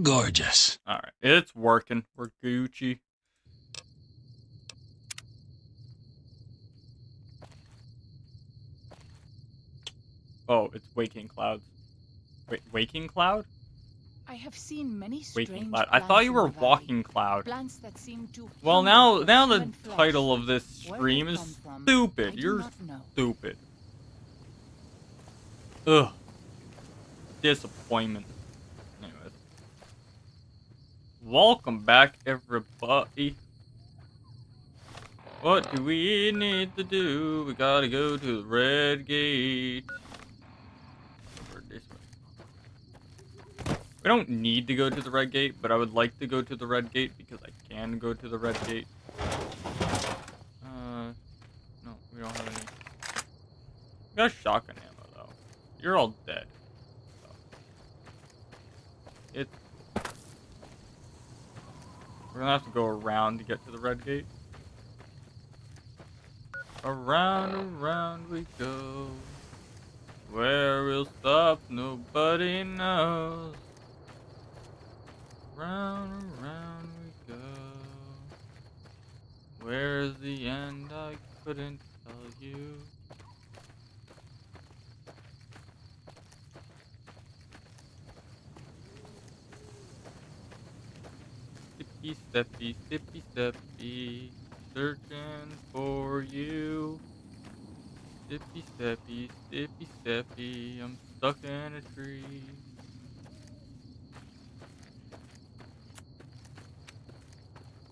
Gorgeous. Alright, it's working. We're Gucci. Oh, it's Waking Clouds. Wait, Waking Cloud? I have seen many Waking strange Cloud. I thought you were plants in the Walking Cloud. Plants that seem to Well, hunger now for the human flesh. title of this Where stream they is come from, stupid. I do You're not know. stupid. Ugh. Disappointment. Anyways. Welcome back, everybody. What do we need to do? We gotta go to the red gate. Over this way. We don't need to go to the red gate, but I would like to go to the red gate because I can go to the red gate. No, we don't have any. We got shotgun ammo though. You're all dead. So. It's. We're gonna have to go around to get to the red gate. Around we go. Where we'll stop, nobody knows. Round we go. Where's the end? I couldn't tell you. Steppy, steppy, steppy, steppy. Searching for you. Steppy, steppy, steppy, steppy. I'm stuck in a tree.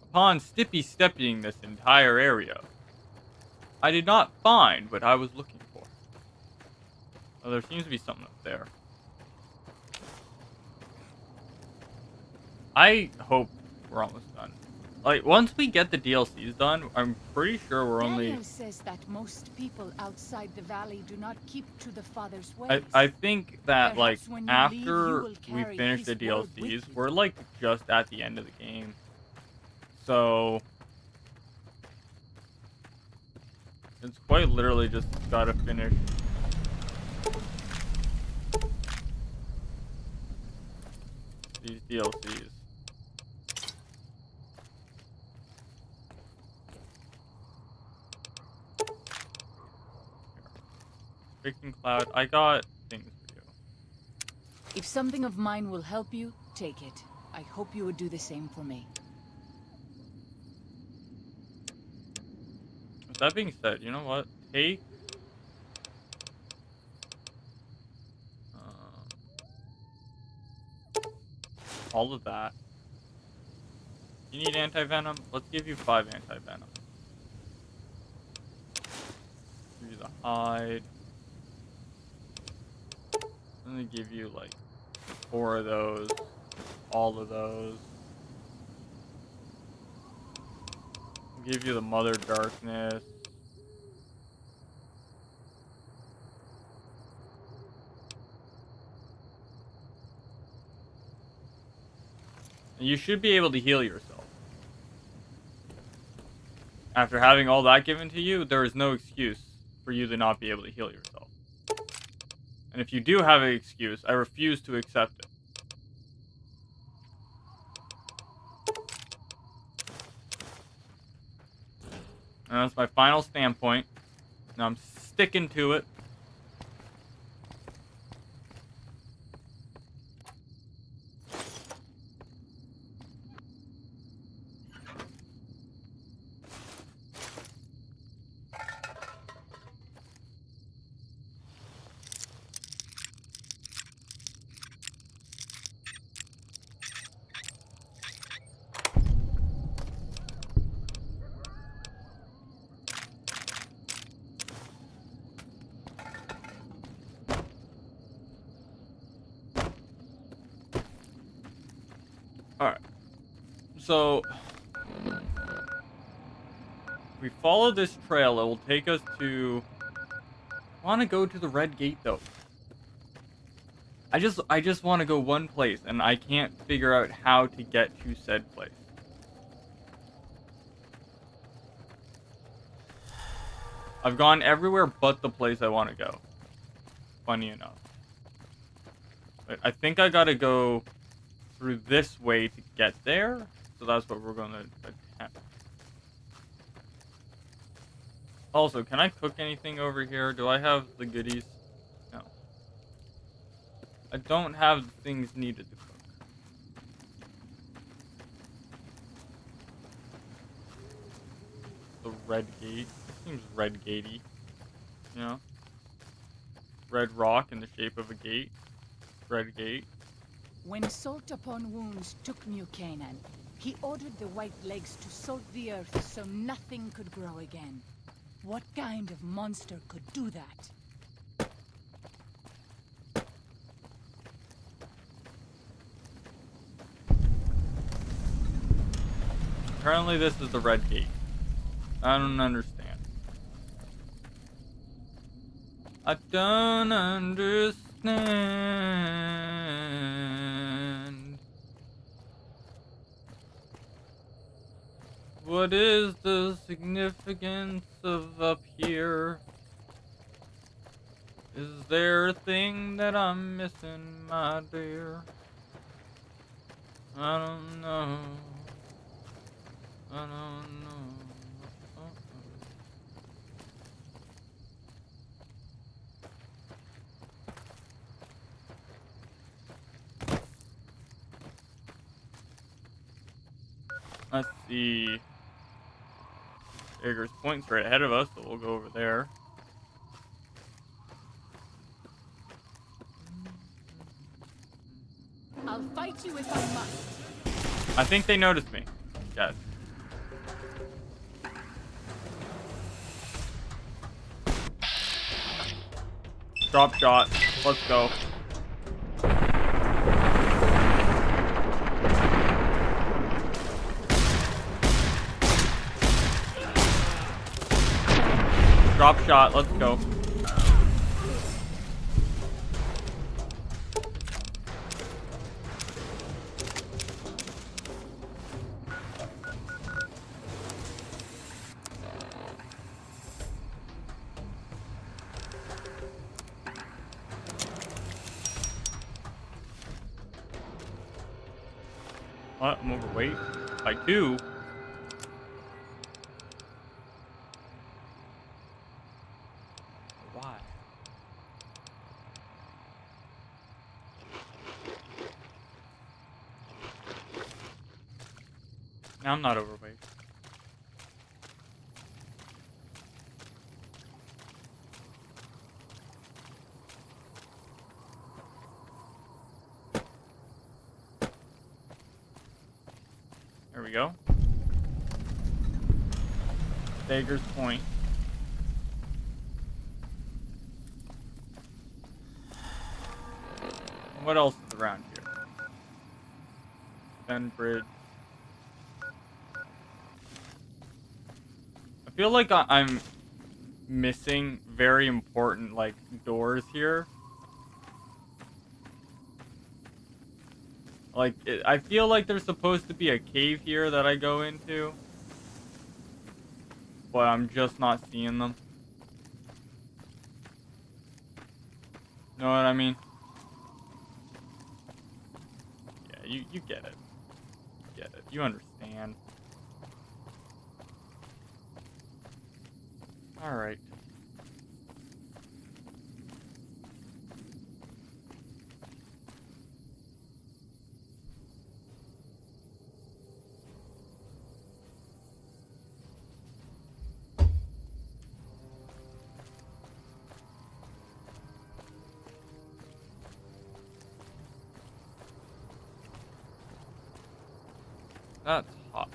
Upon stippy stepping this entire area, I did not find what I was looking for. Oh, there seems to be something up there. I hope we're almost done. Like, once we get the DLCs done, I'm pretty sure we're only... Daniel says that most people outside the valley do not keep to the Father's ways. I think that, like, Perhaps when you after leave, you we will finish carry the his word with DLCs, you. we're, like, just at the end of the game. So... it's quite literally just gotta finish... these DLCs. Freaking Cloud, I got things for you. If something of mine will help you, take it. I hope you would do the same for me. With that being said, you know what? Take... all of that. You need anti-venom? Let's give you 5 anti-venom. Give you the hide. I'm gonna give you like 4 of those. All of those. Give you the Mother Darkness. And you should be able to heal yourself. After having all that given to you, there is no excuse for you to not be able to heal yourself. And if you do have an excuse, I refuse to accept it. And that's my final standpoint. Now I'm sticking to it. Alright. So, if we follow this trail, it will take us to... I want to go to the red gate, though. I just want to go one place, and I can't figure out how to get to said place. I've gone everywhere but the place I want to go. Funny enough. I think I gotta go through this way to get there. So that's what we're going to attempt. Also, can I cook anything over here? Do I have the goodies? No. I don't have the things needed to cook. The red gate. It seems red gatey. You know? Red rock in the shape of a gate. Red gate. When Salt Upon Wounds took New Canaan, he ordered the White Legs to salt the earth so nothing could grow again. What kind of monster could do that? Apparently this is the red gate. I don't understand. I don't understand. What is the significance of up here? Is there a thing that I'm missing, my dear? I don't know. I don't know. Let's see. Digger's Point's right ahead of us, so we'll go over there. I'll fight you if I must. I think they noticed me. Yes. Drop shot. Let's go. Drop shot. Let's go. What? I'm overweight? By 2? Why? I'm not overweight. There we go. Dagger's Point. What else is around here? Bend Bridge. I feel like I'm missing very important, like, doors here. Like, I feel like there's supposed to be a cave here that I go into. But I'm just not seeing them. Know what I mean? Yeah, you get it. You get it. You understand. Alright. That's hot.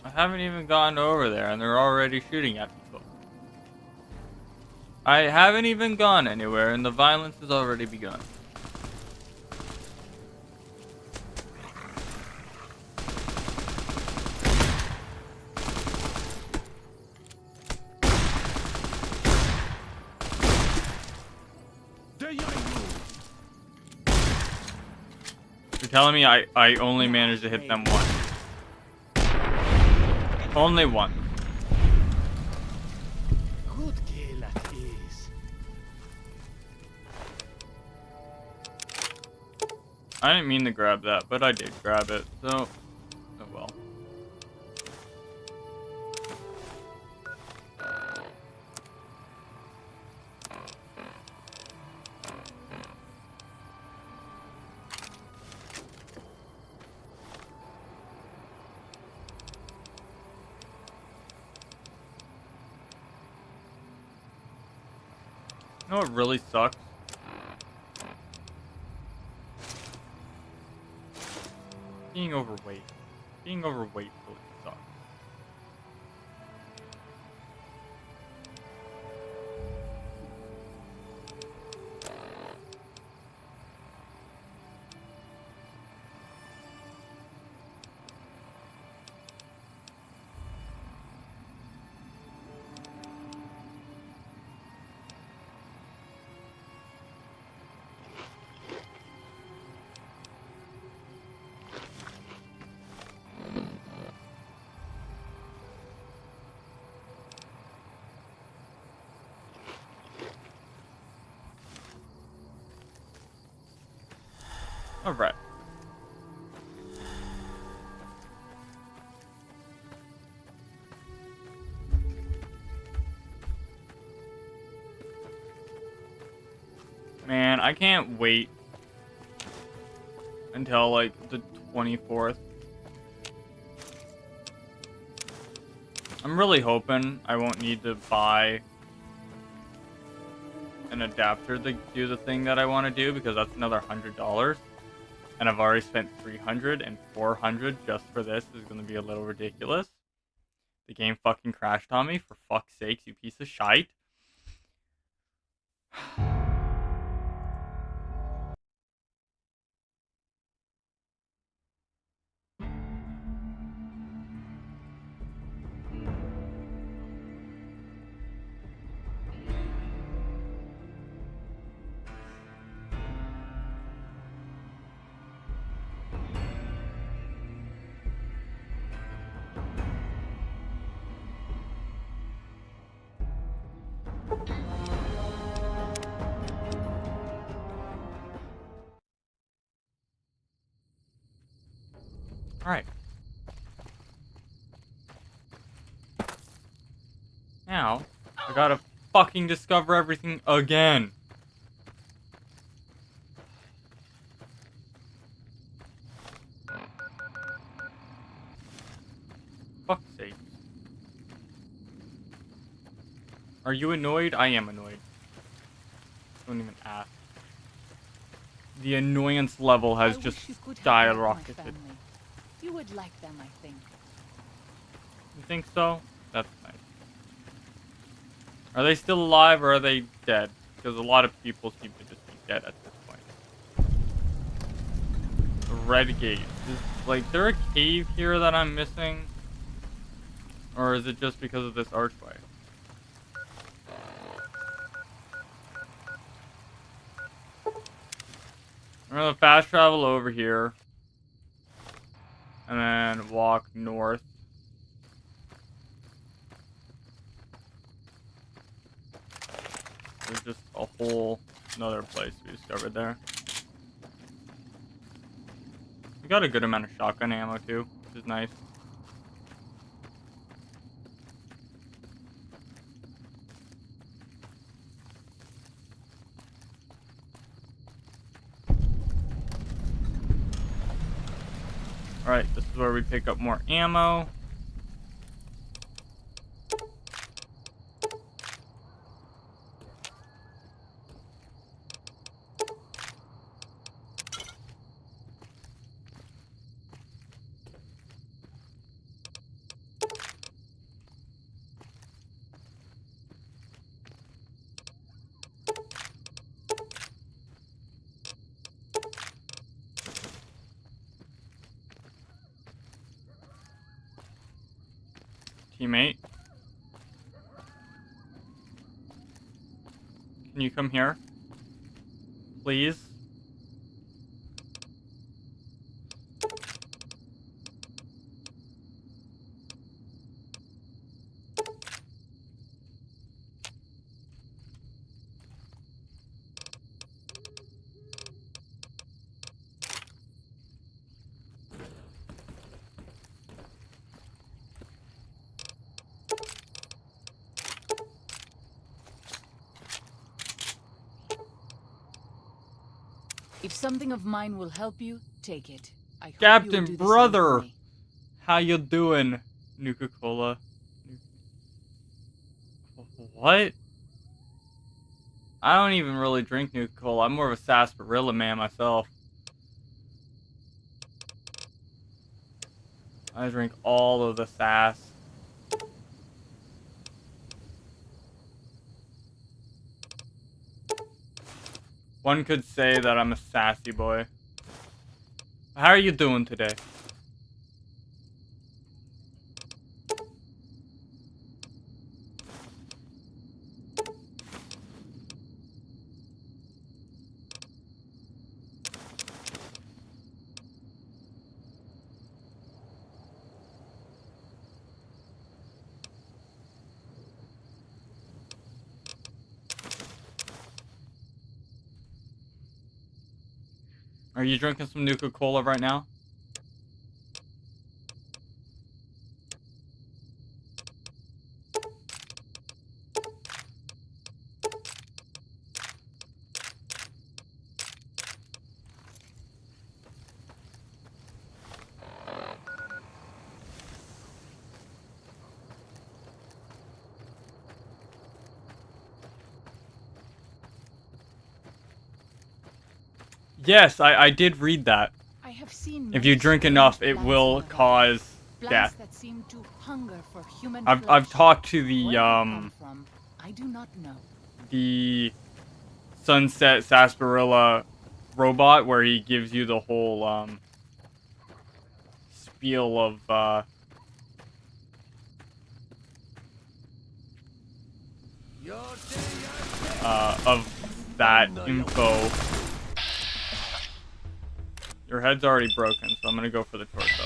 I haven't even gotten over there and they're already shooting at people. I haven't even gone anywhere and the violence has already begun. You're telling me I only managed to hit them once. Only one. Good kill that is. I didn't mean to grab that, but I did grab it, so... Oh well. You know what really sucks? Being overweight. Being overweight really sucks. Alright. Man, I can't wait until, like, the 24th. I'm really hoping I won't need to buy an adapter to do the thing that I want to do, because that's another $100. And I've already spent $300, and $400 just for this is going to be a little ridiculous. The game fucking crashed on me, for fuck's sakes, you piece of shite. Alright. Now, I gotta fucking discover everything again. Fuck's sake. Are you annoyed? I am annoyed. Don't even ask. The annoyance level has just skyrocketed. You would like them, I think. You think so? That's nice. Are they still alive or are they dead? Because a lot of people seem to just be dead at this point. The red gate. Is there a cave here that I'm missing? Or is it just because of this archway? I'm gonna fast travel over here. And then walk north. There's just a whole another place we discovered there. We got a good amount of shotgun ammo too, which is nice. Alright, this is where we pick up more ammo. Teammate. Can you come here? Please? If something of mine will help you, take it. I hope Captain you will do the same Brother. for me. How you doing, Nuka-Cola? What? I don't even really drink Nuka-Cola. I'm more of a sarsaparilla man myself. I drink all of the sass. One could say that I'm a sassy boy. How are you doing today? Are you drinking some Nuka-Cola right now? Yes, I did read that. I have seen If you drink enough, it will cause death. That seem to hunger for human I've flesh. talked to Where the they come from, I do not know. the Sunset Sarsaparilla robot where he gives you the whole spiel of that info. Your head's already broken, so I'm gonna go for the torso.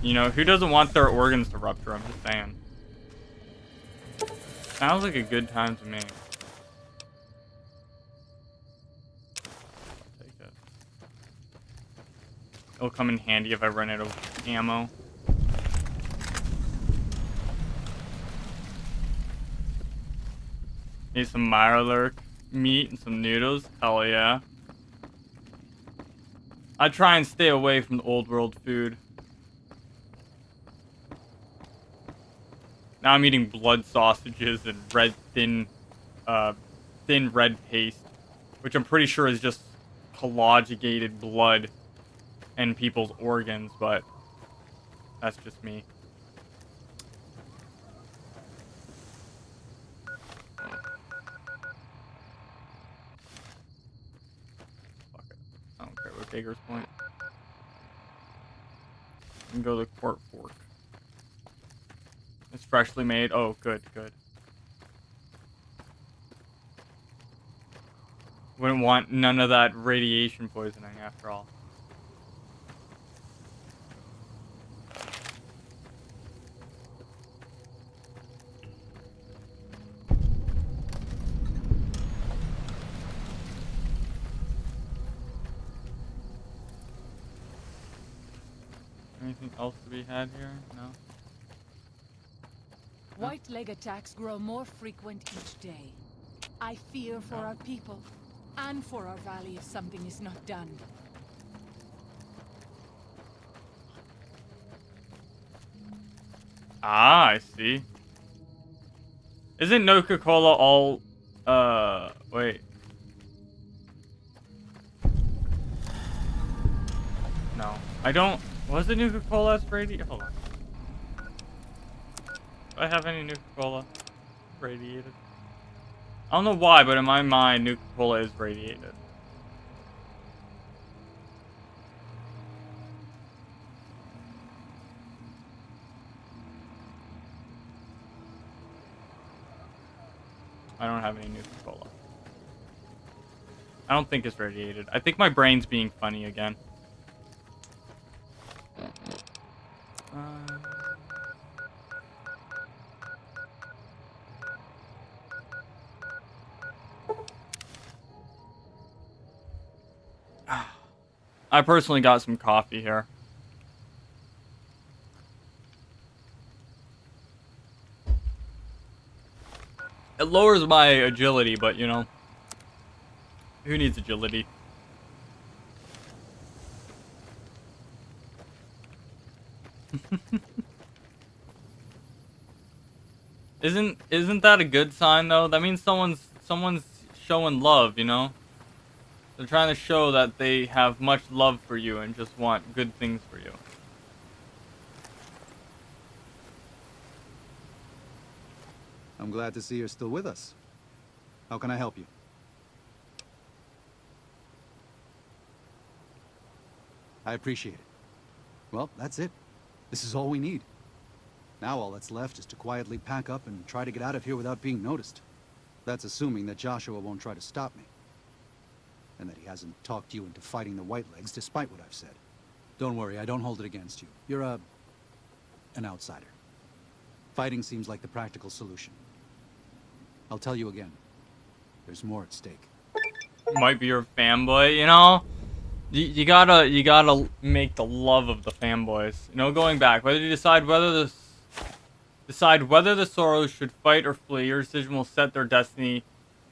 You know, who doesn't want their organs to rupture? I'm just saying. Sounds like a good time to me. I'll take it. It'll come in handy if I run out of ammo. Need some Mirelurk meat and some noodles. Hell yeah. I try and stay away from the old world food. Now I'm eating blood sausages and thin red paste, which I'm pretty sure is just collagegated blood and people's organs, but that's just me. Fuck it. I don't care about Baker's Point. I can go to the Court Fork. It's freshly made. Oh, good, good. Wouldn't want none of that radiation poisoning after all. Anything else to be had here? No? White leg attacks grow more frequent each day. I fear for our people, and for our valley if something is not done. Ah, I see. Isn't Nuka-Cola all, wait. No. I don't, was it Nuka-Cola that's radiated? Hold on. Do I have any Nuka-Cola radiated? I don't know why, but in my mind, Nuka-Cola is radiated. I don't have any Nuka-Cola. I don't think it's radiated. I think my brain's being funny again. I personally got some coffee here. It lowers my agility, but you know, who needs agility? Isn't that a good sign though? That means someone's showing love, you know? They're trying to show that they have much love for you and just want good things for you. I'm glad to see you're still with us. How can I help you? I appreciate it. Well, that's it. This is all we need. Now all that's left is to quietly pack up and try to get out of here without being noticed. That's assuming that Joshua won't try to stop me. And that he hasn't talked you into fighting the Whitelegs despite what I've said. Don't worry, I don't hold it against you. You're an outsider. Fighting seems like the practical solution. I'll tell you again. There's more at stake. Might be your fanboy, you know? You gotta make the love of the fanboys. You know, going back, whether you decide whether the Sorrows should fight or flee, your decision will set their destiny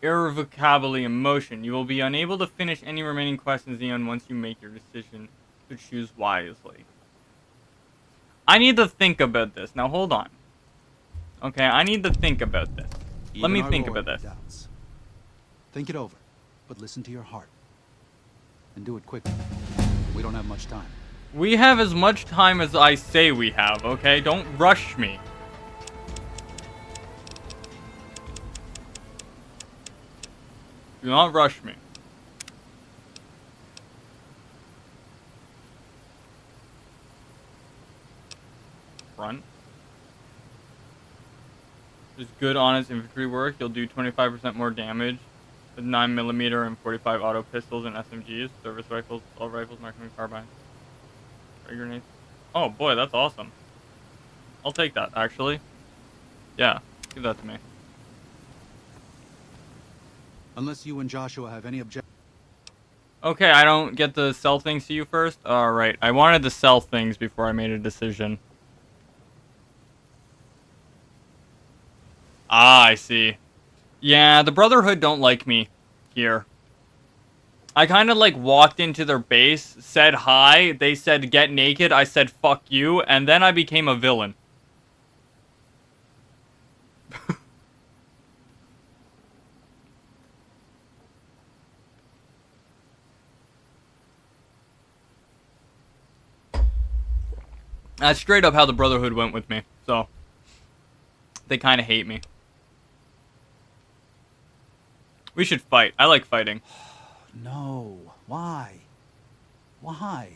irrevocably in motion. You will be unable to finish any remaining quests in Xeon once you make your decision to choose wisely. I need to think about this. Now hold on. Okay, I need to think about this. Let me think about this. Doubts. Think it over, but listen to your heart. And do it quickly. We don't have much time. We have as much time as I say we have, okay? Don't rush me. Do not rush me. Front. Just good, honest infantry work. You'll do 25% more damage with 9mm and 45 auto pistols and SMGs, service rifles, assault rifles, marksman carbines, ray grenades. Oh boy, that's awesome. I'll take that, actually. Yeah, give that to me. Unless you and Joshua have any objection. Okay, I don't get to sell things to you first? Alright, I wanted to sell things before I made a decision. Ah, I see. Yeah, the Brotherhood don't like me here. I kind of like walked into their base, said hi, they said get naked, I said fuck you, and then I became a villain. That's straight up how the Brotherhood went with me, so they kind of hate me. We should fight. I like fighting. No. Why? Why?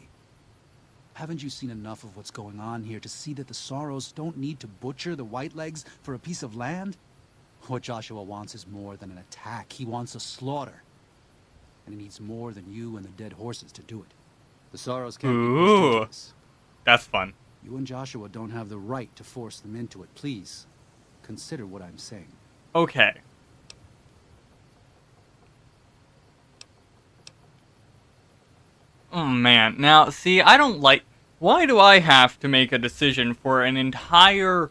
Haven't you seen enough of what's going on here to see that the Sorrows don't need to butcher the Whitelegs for a piece of land? What Joshua wants is more than an attack. He wants a slaughter. And he needs more than you and the dead horses to do it. The Sorrows can't be pushed into this. That's fun. You and Joshua don't have the right to force them into it. Please, consider what I'm saying. Okay. Oh man, now see, I don't like... Why do I have to make a decision for an entire...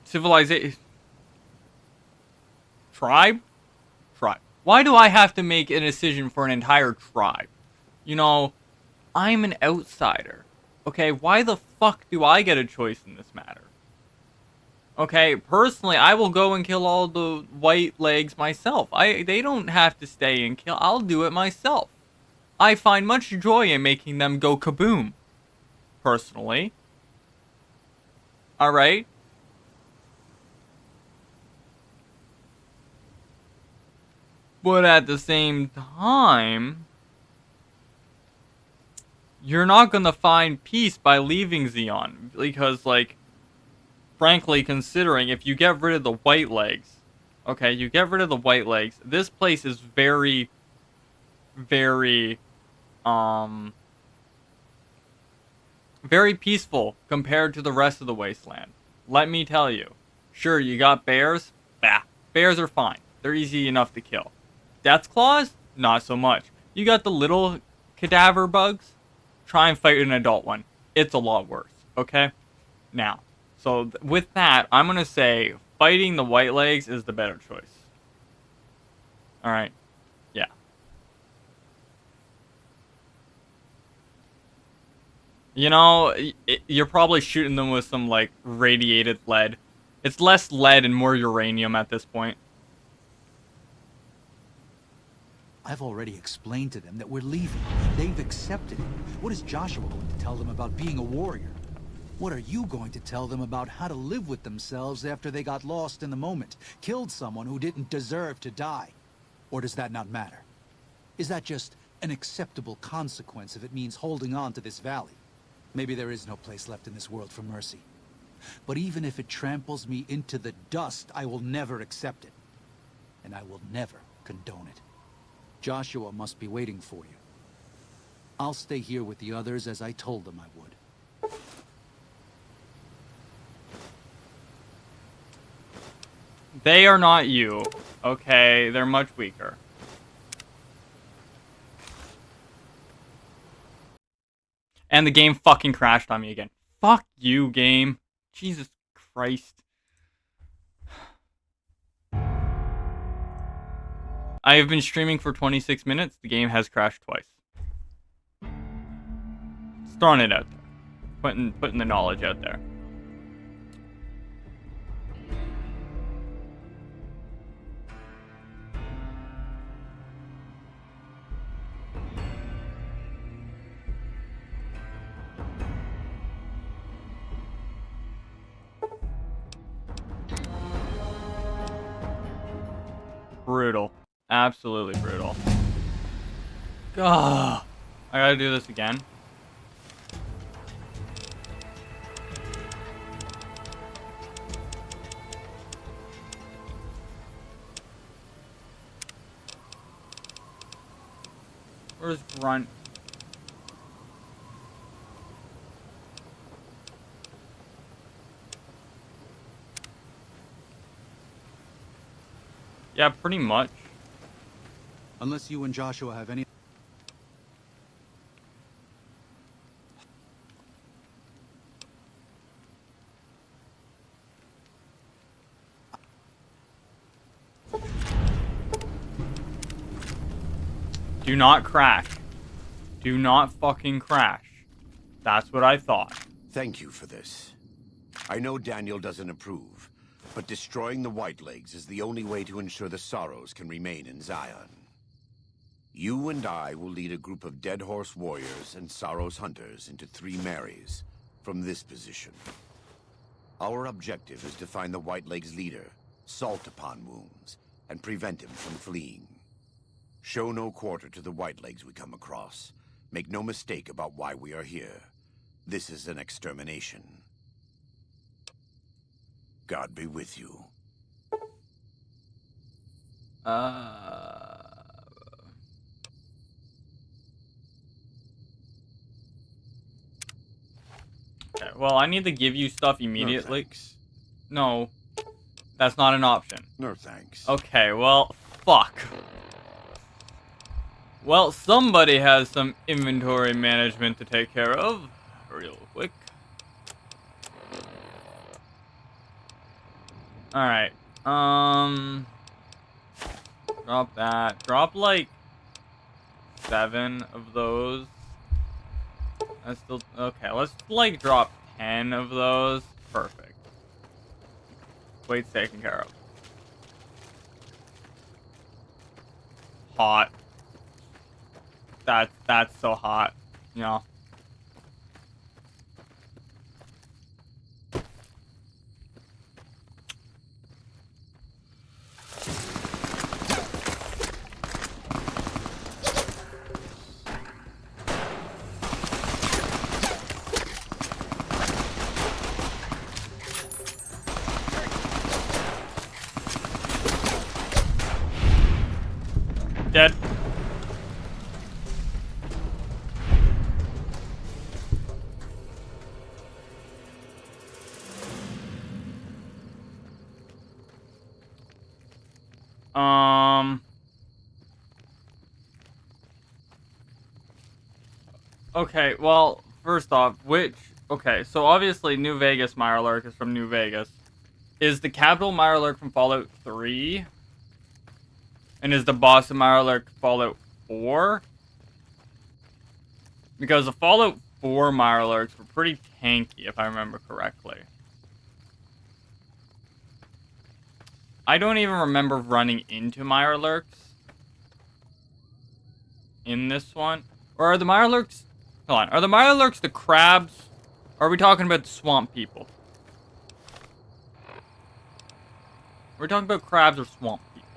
civilization... Tribe? Tribe. Why do I have to make a decision for an entire tribe? You know, I'm an outsider. Okay, why the fuck do I get a choice in this matter? Okay, personally, I will go and kill all the Whitelegs myself. They don't have to stay and kill. I'll do it myself. I find much joy in making them go kaboom. Personally. Alright? But at the same time, you're not gonna find peace by leaving Xeon. Because, like, frankly, considering if you get rid of the Whitelegs, okay, you get rid of the Whitelegs, this place is very, very, very peaceful compared to the rest of the wasteland. Let me tell you. Sure, you got bears? Bah. Bears are fine. They're easy enough to kill. Death claws? Not so much. You got the little cadaver bugs? Try and fight an adult one. It's a lot worse, okay? Now, So with that, I'm gonna say fighting the white legs is the better choice. All right. Yeah. You know, you're probably shooting them with some like radiated lead. It's less lead and more uranium at this point. I've already explained to them that we're leaving. They've accepted it. What is Joshua going to tell them about being a warrior? What are you going to tell them about how to live with themselves after they got lost in the moment, killed someone who didn't deserve to die? Or does that not matter? Is that just an acceptable consequence if it means holding on to this valley? Maybe there is no place left in this world for mercy. But even if it tramples me into the dust, I will never accept it. And I will never condone it. Joshua must be waiting for you. I'll stay here with the others as I told them I would. They are not you. Okay, they're much weaker. And the game fucking crashed on me again. Fuck you, game. Jesus Christ. I have been streaming for 26 minutes. The game has crashed twice. Just throwing it out there. Putting the knowledge out there. Brutal. Absolutely brutal. Ugh. I gotta do this again. Where's Grunt? Yeah, pretty much. Unless you and Joshua have any... Do not crash. Do not fucking crash. That's what I thought. Thank you for this. I know Daniel doesn't approve, but destroying the Whitelegs is the only way to ensure the Sorrows can remain in Zion. You and I will lead a group of Dead Horse warriors and Sorrows hunters into 3 Marys from this position. Our objective is to find the Whitelegs leader, Salt upon Wounds, and prevent him from fleeing. Show no quarter to the Whitelegs we come across. Make no mistake about why we are here. This is an extermination. God be with you. Okay, well, I need to give you stuff immediately. No, thanks. No, that's not an option. No thanks. Okay, well, fuck. Well, somebody has some inventory management to take care of. Real quick. Alright. Drop that. Drop, like, 7 of those. That's still... Okay, let's, like, drop 10 of those. Perfect. Weight's taken care of. Hot. That's so hot, you know. Dead. Okay, well, first off, which Okay, so obviously New Vegas Mirelurk is from New Vegas. Is the capital Mirelurk from Fallout 3? And is the boss of Mirelurk Fallout 4? Because the Fallout 4 Mirelurks were pretty tanky, if I remember correctly. I don't even remember running into Mirelurks in this one. Or are the Mirelurks... Hold on. Are the Mirelurks the crabs? Or are we talking about the swamp people? We're talking about crabs or swamp people.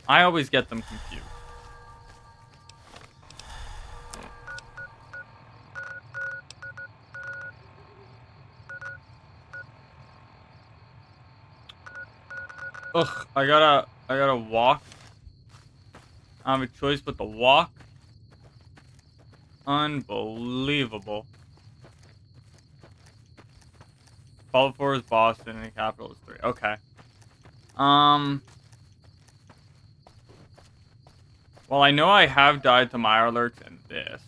I always get them confused. Ugh, I gotta walk. I don't have a choice but to walk. Unbelievable. Fallout 4 is Boston and the capital is 3. Okay. Well, I know I have died to Mirelurks in this.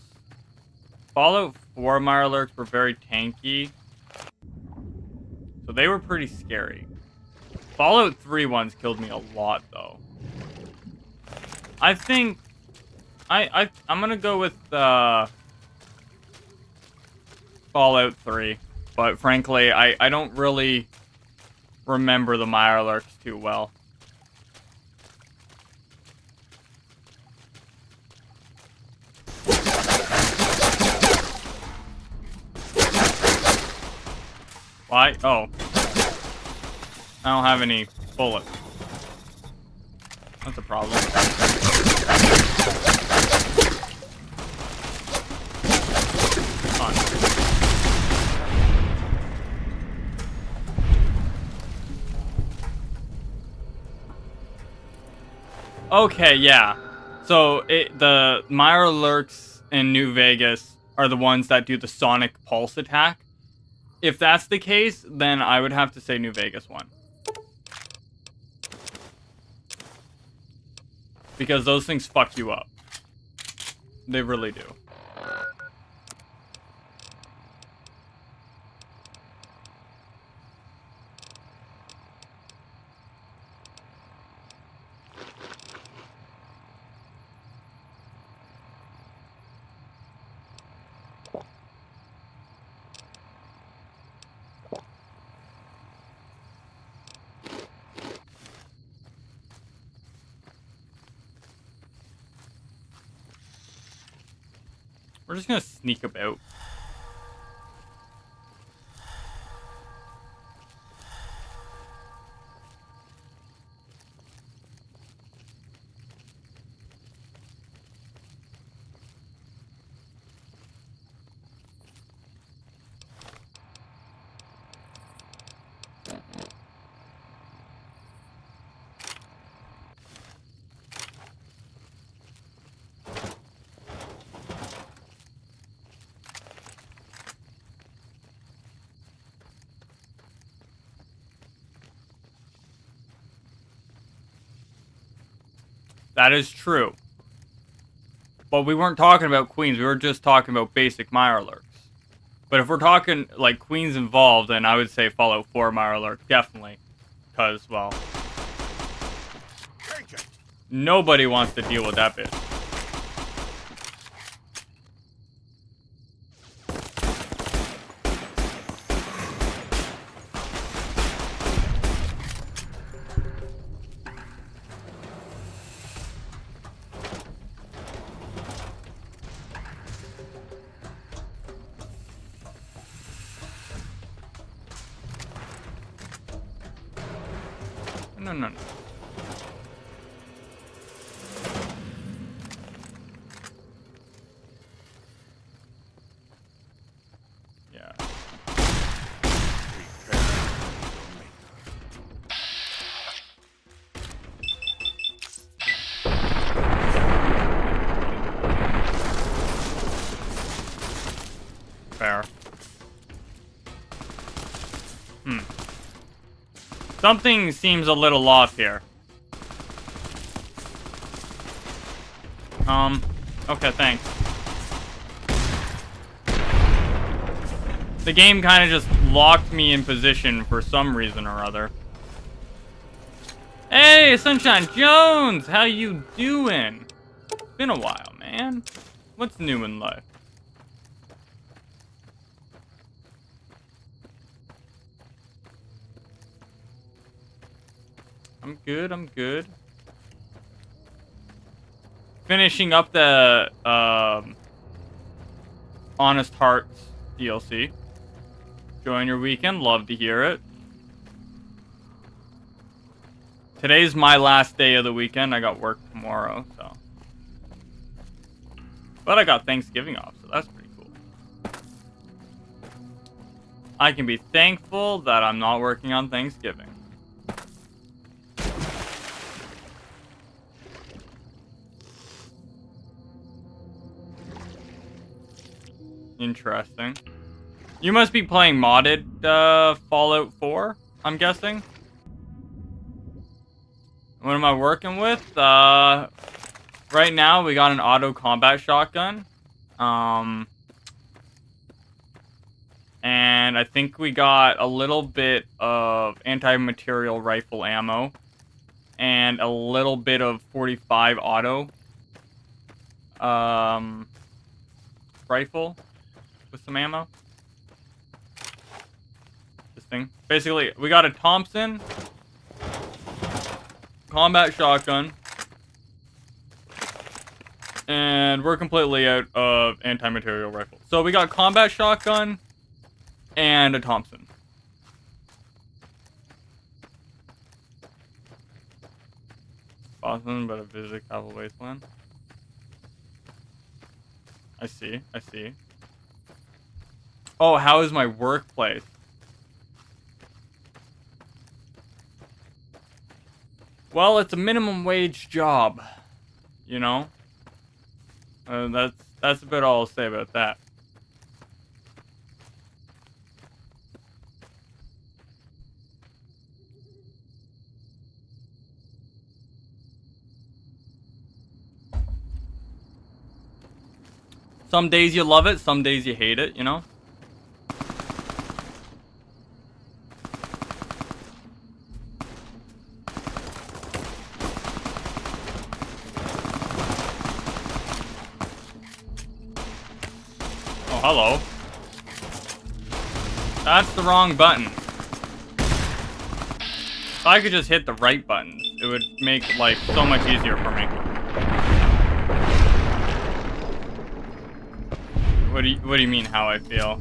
Fallout 4 Mirelurks were very tanky. So they were pretty scary. Fallout 3 ones killed me a lot, though. I think... I'm gonna go with, Fallout 3. But frankly, I don't really remember the Mirelurks too well. Why? Oh. I don't have any bullets. That's a problem. Okay, yeah. So the Mirelurks in New Vegas are the ones that do the sonic pulse attack. If that's the case, then I would have to say New Vegas one. Because those things fuck you up. They really do. We're just gonna sneak about. That is true. But we weren't talking about queens. We were just talking about basic Mirelurks. But if we're talking, like, queens involved, then I would say Fallout 4 Mirelurk, definitely. Because, well... nobody wants to deal with that bitch. No. Yeah. Fair. Something seems a little off here. Okay, thanks. The game kind of just locked me in position for some reason or other. Hey, Sunshine Jones! How you doing? Been a while, man. What's new in life? I'm good, I'm good. Finishing up the, Honest Hearts DLC. Enjoying your weekend, love to hear it. Today's my last day of the weekend. I got work tomorrow, so. But I got Thanksgiving off, so that's pretty cool. I can be thankful that I'm not working on Thanksgiving. Interesting. You must be playing modded Fallout 4, I'm guessing. What am I working with? Right now we got an auto combat shotgun. And I think we got a little bit of anti-material rifle ammo. And a little bit of 45 auto rifle with some ammo. This thing. Basically, we got a Thompson combat shotgun. And we're completely out of anti-material rifle. So we got combat shotgun and a Thompson. Awesome, but a visit Capital Wasteland. I see, I see. Oh, how is my workplace? Well, it's a minimum wage job, you know? That's about all I'll say about that. Some days you love it, some days you hate it, you know? Oh, hello. That's the wrong button. If I could just hit the right buttons, it would make life so much easier for me. What do you mean how I feel?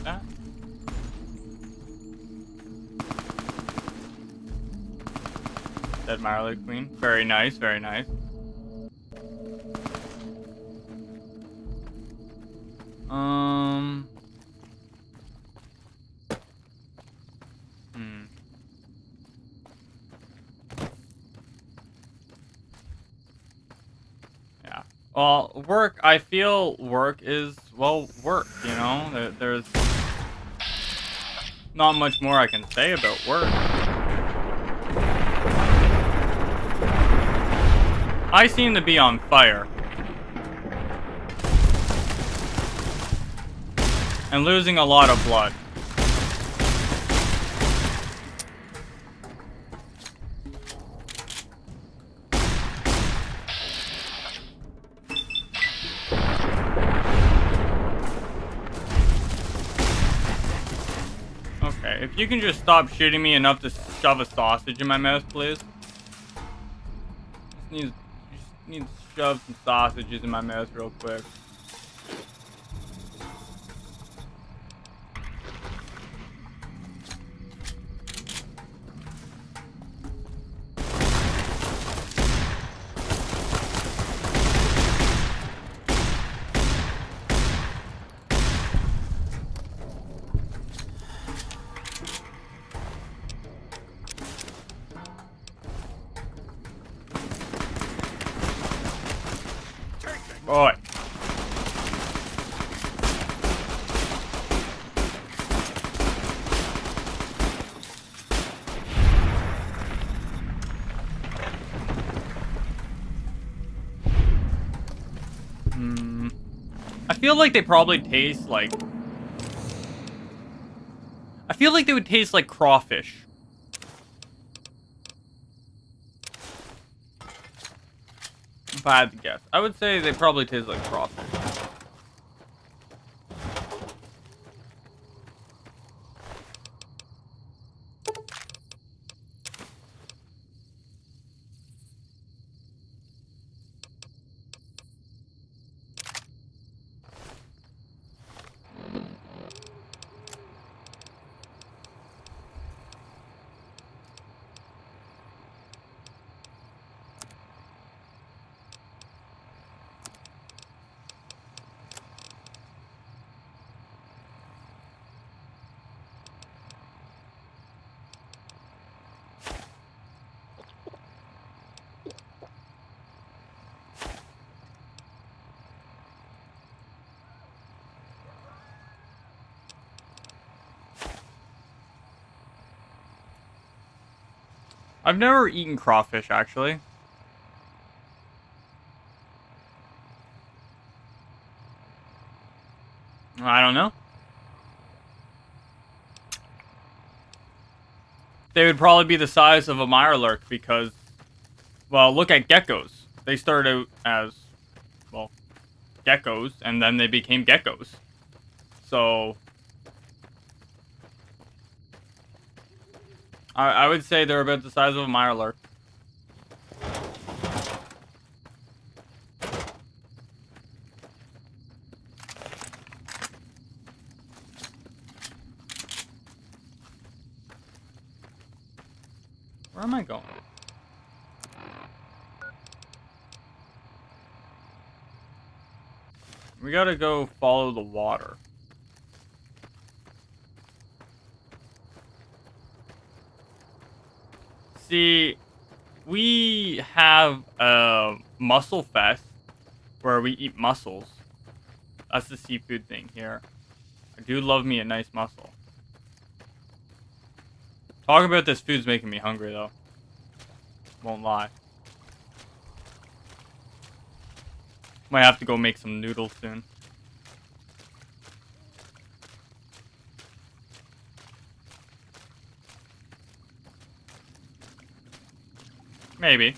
That? Dead Marley Queen. Very nice, very nice. Yeah. Well, work, I feel work is, well, work, you know? There's not much more I can say about work. I seem to be on fire. And losing a lot of blood. Okay, if you can just stop shooting me enough to shove a sausage in my mouth, please. Just need to shove some sausages in my mouth real quick. Boy. feel like they probably taste like... I feel like they would taste like crawfish. If I had to guess. I would say they probably taste like crawfish. I've never eaten crawfish, actually. I don't know. They would probably be the size of a mirelurk because, well, look at geckos. They started out as, well, geckos, and then they became geckos. So, I would say they're about the size of a mirelurk. Where am I going? We gotta go follow the water. See, we have a mussel fest where we eat mussels. That's the seafood thing here. I do love me a nice mussel. Talking about this food's making me hungry, though. Won't lie. Might have to go make some noodles soon. Maybe.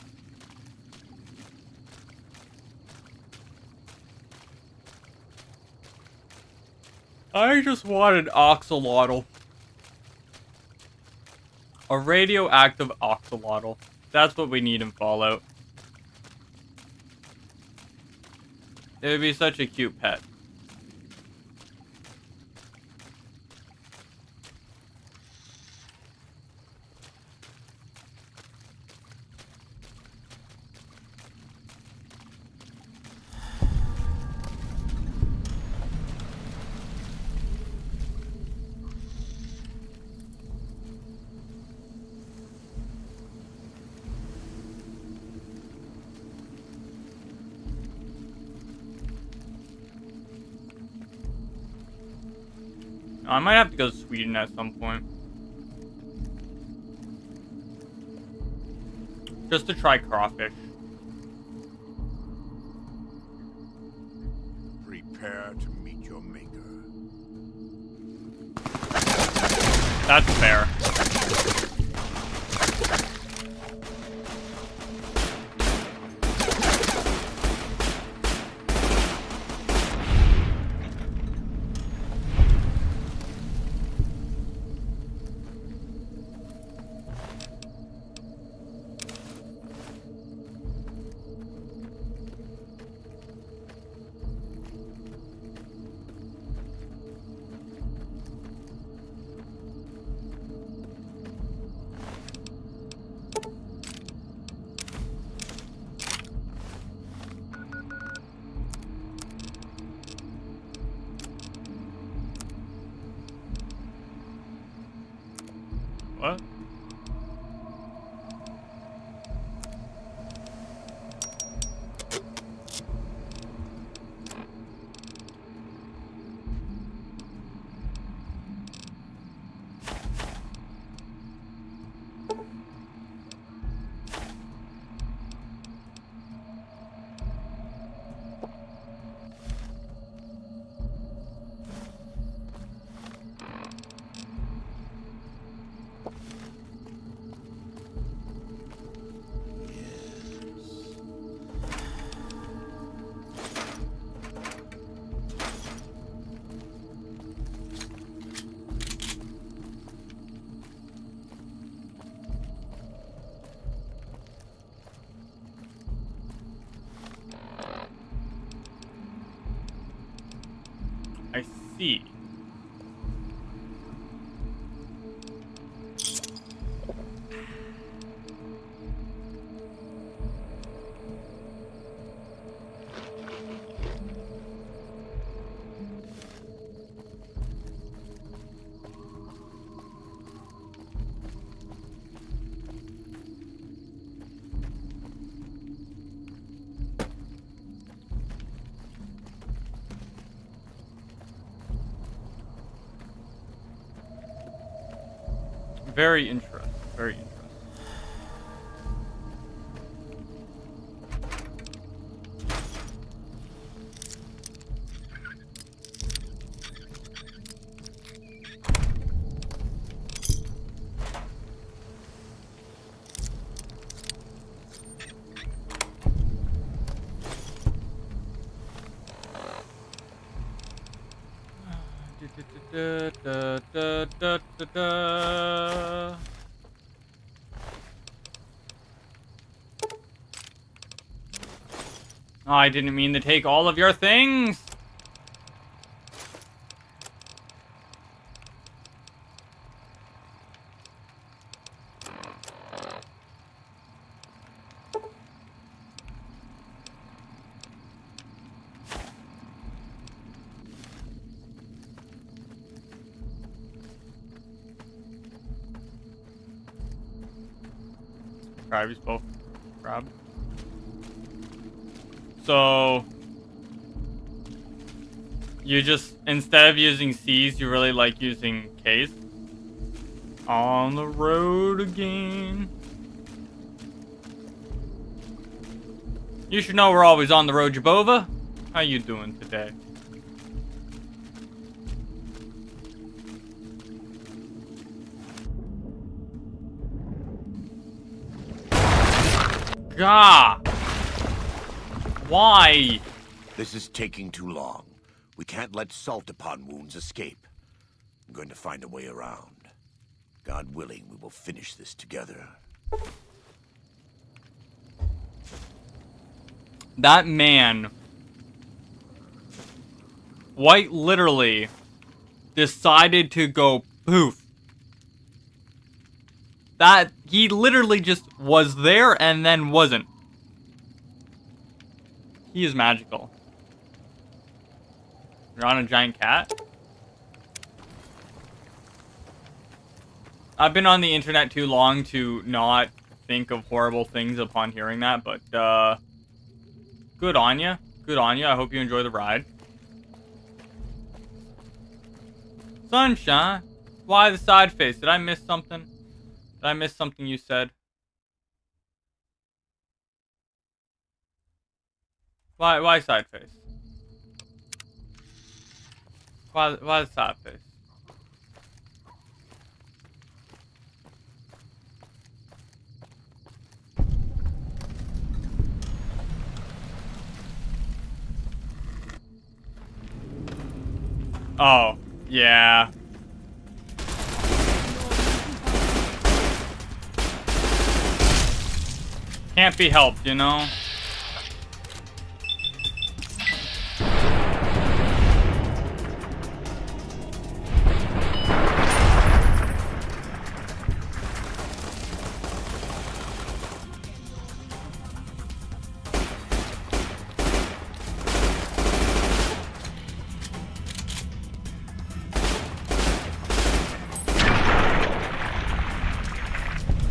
I just wanted axolotl. A radioactive axolotl. That's what we need in Fallout. It would be such a cute pet. I might have to go to Sweden at some point. Just to try crawfish. Prepare to meet your maker. That's fair. What? see. Very interesting. Very interesting. Da, da, da, da, da, da. Oh, I didn't mean to take all of your things. Crabbies both crab. So you just, instead of using C's, you really like using K's. On the road again. You should know we're always on the road, Jabova. How you doing today? Gah! Why? This is taking too long. We can't let salt upon wounds escape. I'm going to find a way around. God willing, we will finish this together. That man quite literally decided to go poof. That he literally just was there and then wasn't. He is magical. You're on a giant cat? I've been on the internet too long to not think of horrible things upon hearing that, but good on ya. Good on ya. I hope you enjoy the ride. Sunshine. Why the side face? Did I miss something? Did I miss something you said? Why side face? Why the side face? Oh, yeah. Can't be helped, you know?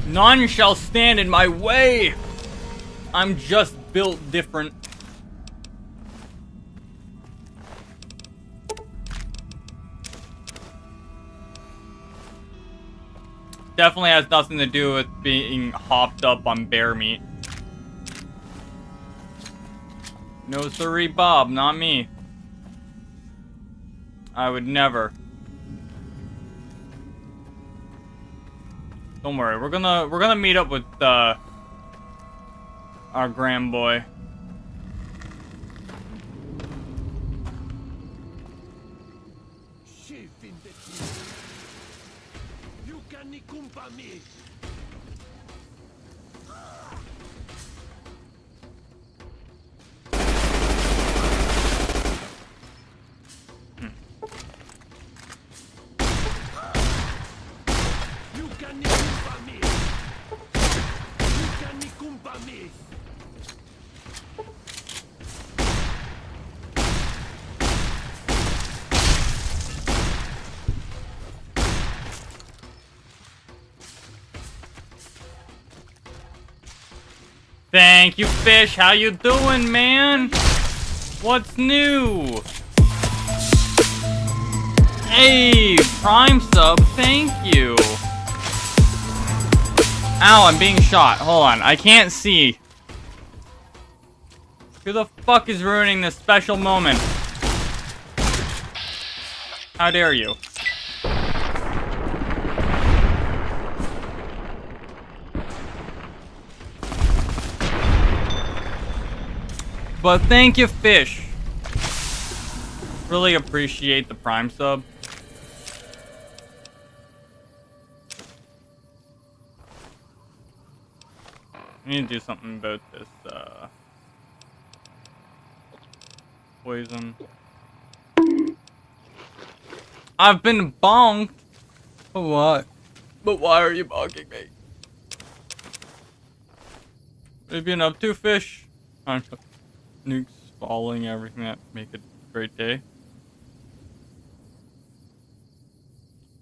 None shall stand in my way. I'm just built different. Definitely has nothing to do with being hopped up on bear meat. No siree, Bob, not me. I would never. Don't worry, we're gonna meet up with our grand boy. Thank you, fish. How you doing, man? What's new? Hey, Prime sub, thank you. Ow, I'm being shot. Hold on, I can't see. Who the fuck is ruining this special moment? How dare you? But thank you, fish. Really appreciate the Prime sub. I need to do something about this, poison. I've been bonked. What? But why are you bonking me? What have you been up to, fish? Nukes falling, everything that make a great day.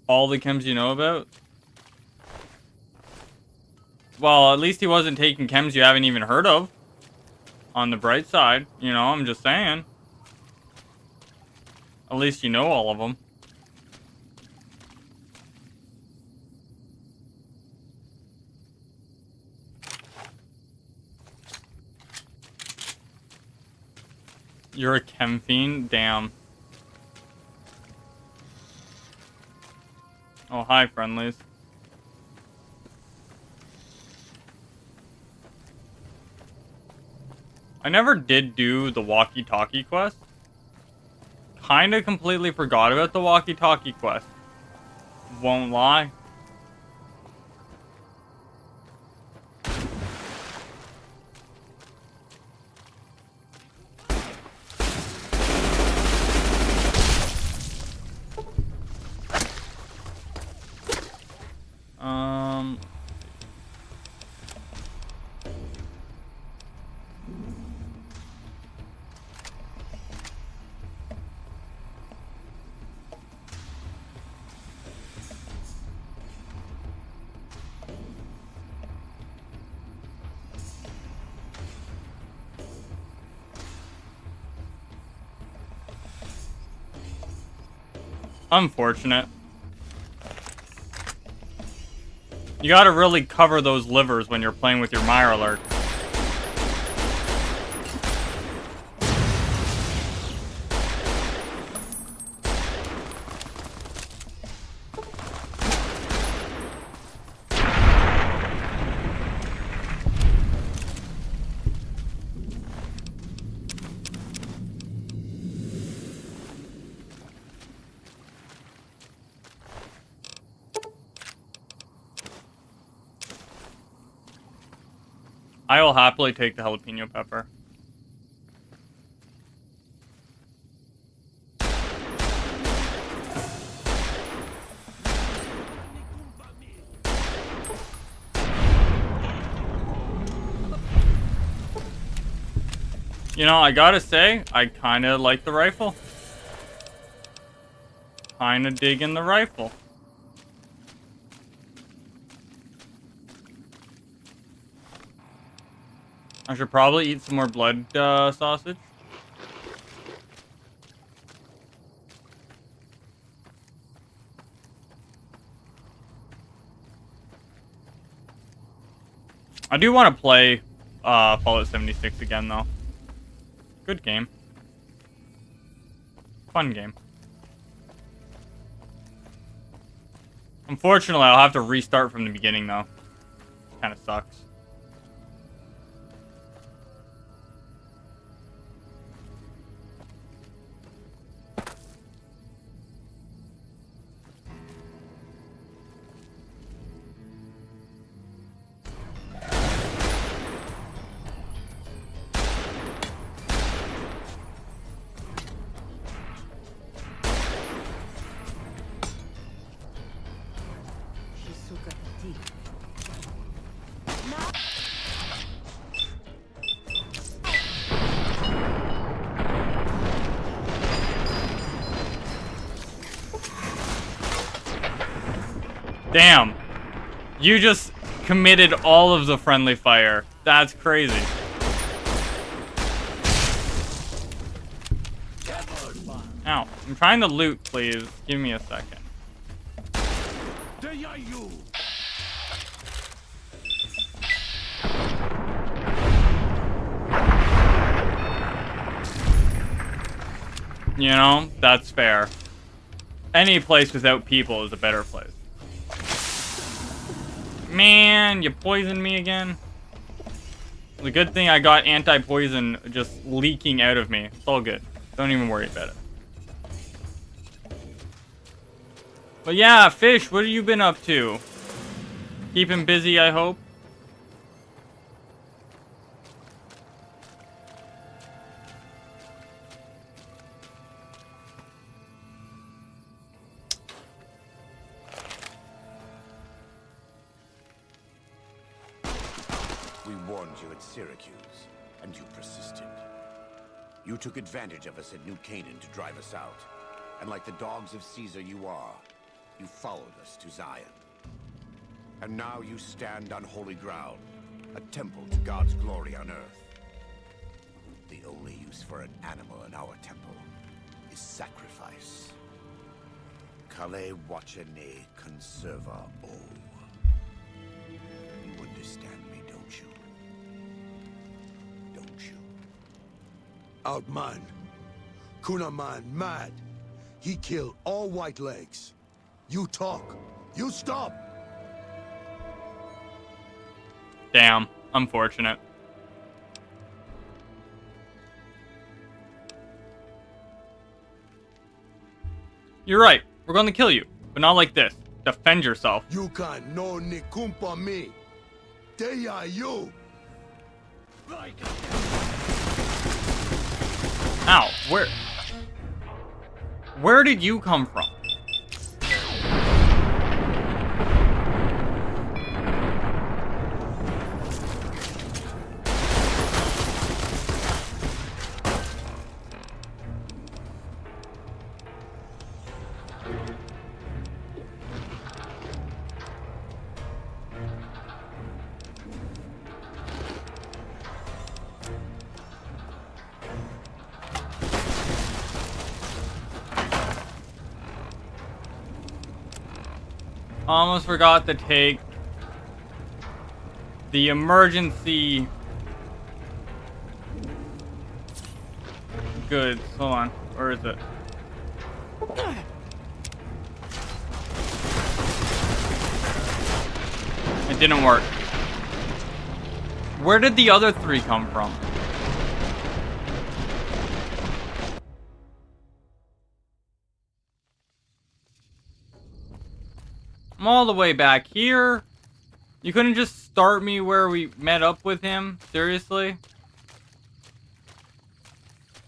All the chems you know about? Well, at least he wasn't taking chems you haven't even heard of. On the bright side, you know, I'm just saying. At least you know all of them. You're a chem fiend? Damn. Oh, hi, friendlies. I never did do the walkie-talkie quest. Kinda completely forgot about the walkie-talkie quest. Won't lie. Unfortunate. You gotta really cover those livers when you're playing with your Mirelurk. I will happily take the jalapeno pepper. You know, I gotta say, I kinda like the rifle. Kinda digging the rifle. I should probably eat some more blood sausage. I do want to play Fallout 76 again, though. Good game. Fun game. Unfortunately, I'll have to restart from the beginning, though. Kind of sucks. Damn. You just committed all of the friendly fire. That's crazy. Ow. I'm trying to loot, please. Give me a second. You know, that's fair. Any place without people is a better place. Man, you poisoned me again. The good thing I got anti-poison just leaking out of me. It's all good. Don't even worry about it. But yeah, Fish, what have you been up to? Keeping busy, I hope. We warned you at Syracuse, and you persisted. You took advantage of us at New Canaan to drive us out. And like the dogs of Caesar you are, you followed us to Zion. And now you stand on holy ground, a temple to God's glory on earth. The only use for an animal in our temple is sacrifice. Kale wachene conserva o. You understand me, don't you? Don't you? Outman. Kunaman mad. He killed all white legs. You talk. You stop. Damn. Unfortunate. You're right. We're going to kill you. But not like this. Defend yourself. You can no nikumpa me. They are you. Ow. Where did you come from? Almost forgot to take the emergency goods. Hold on. Where is it? It didn't work. Where did the other three come from? I'm all the way back here. You couldn't just start me where we met up with him? Seriously?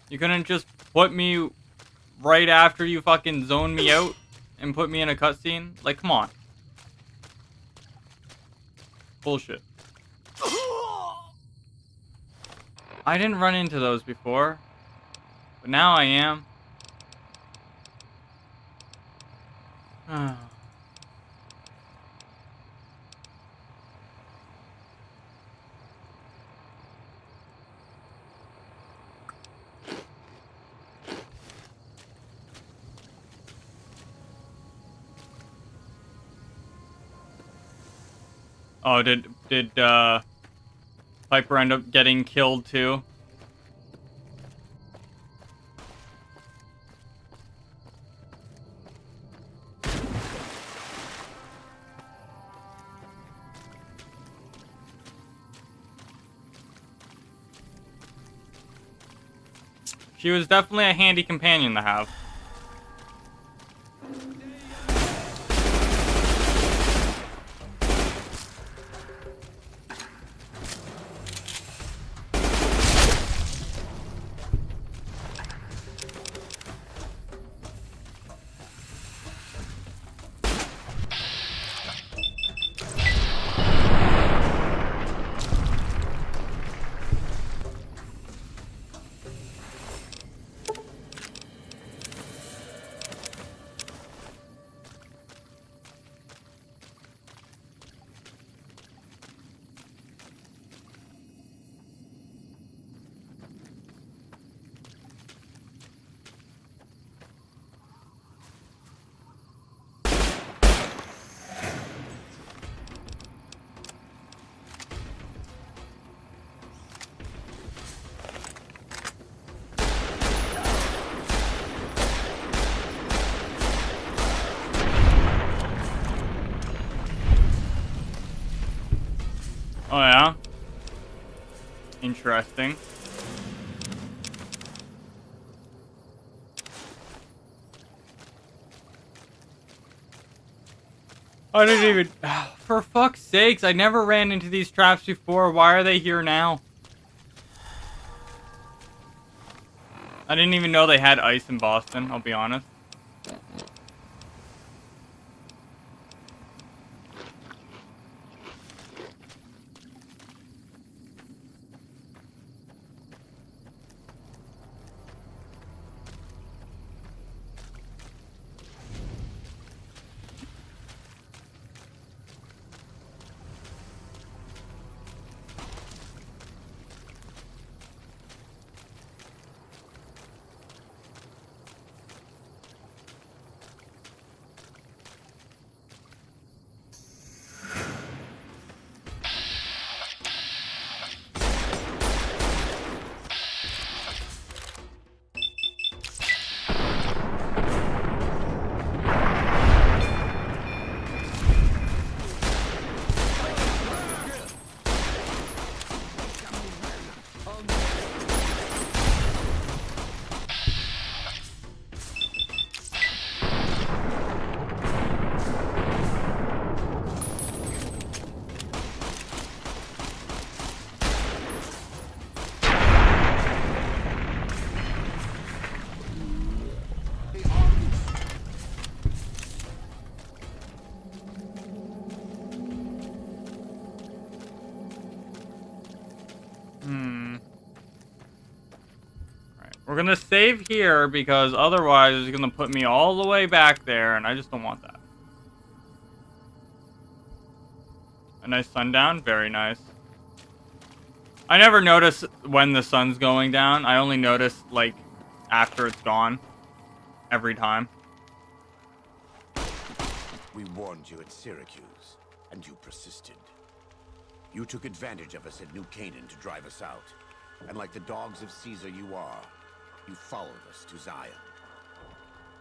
You couldn't just put me right after you fucking zoned me out and put me in a cutscene? Like, come on. Bullshit. I didn't run into those before. But now I am. Oh, did Piper end up getting killed too? She was definitely a handy companion to have. Oh, yeah? Interesting. I didn't even... For fuck's sakes, I never ran into these traps before. Why are they here now? I didn't even know they had ice in Boston, I'll be honest. We're gonna save here because otherwise it's gonna put me all the way back there, and I just don't want that. A nice sundown, very nice. I never notice when the sun's going down. I only notice like after it's gone every time. We warned you at Syracuse, and you persisted. You took advantage of us at New Canaan to drive us out, and like the dogs of Caesar you are, you followed us to Zion.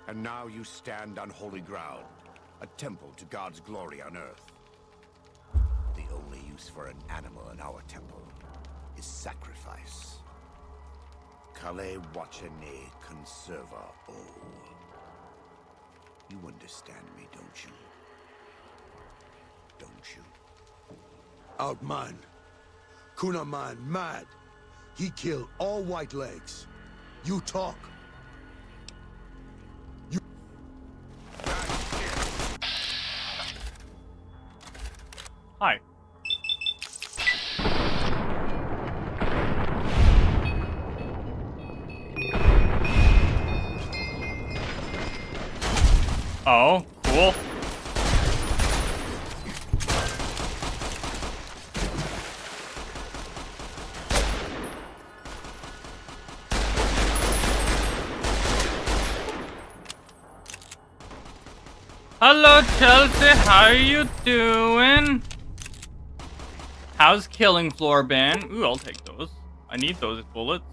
And now you stand on holy ground, a temple to God's glory on earth. The only use for an animal in our temple is sacrifice. Kale wachene conserva o. You understand me, don't you? Don't you? Outman. Kunaman mad. He killed all white legs. You talk. You... Hi. Oh, cool. Hello, Chelsea. How are you doing? How's killing floor been? Ooh, I'll take those. I need those bullets.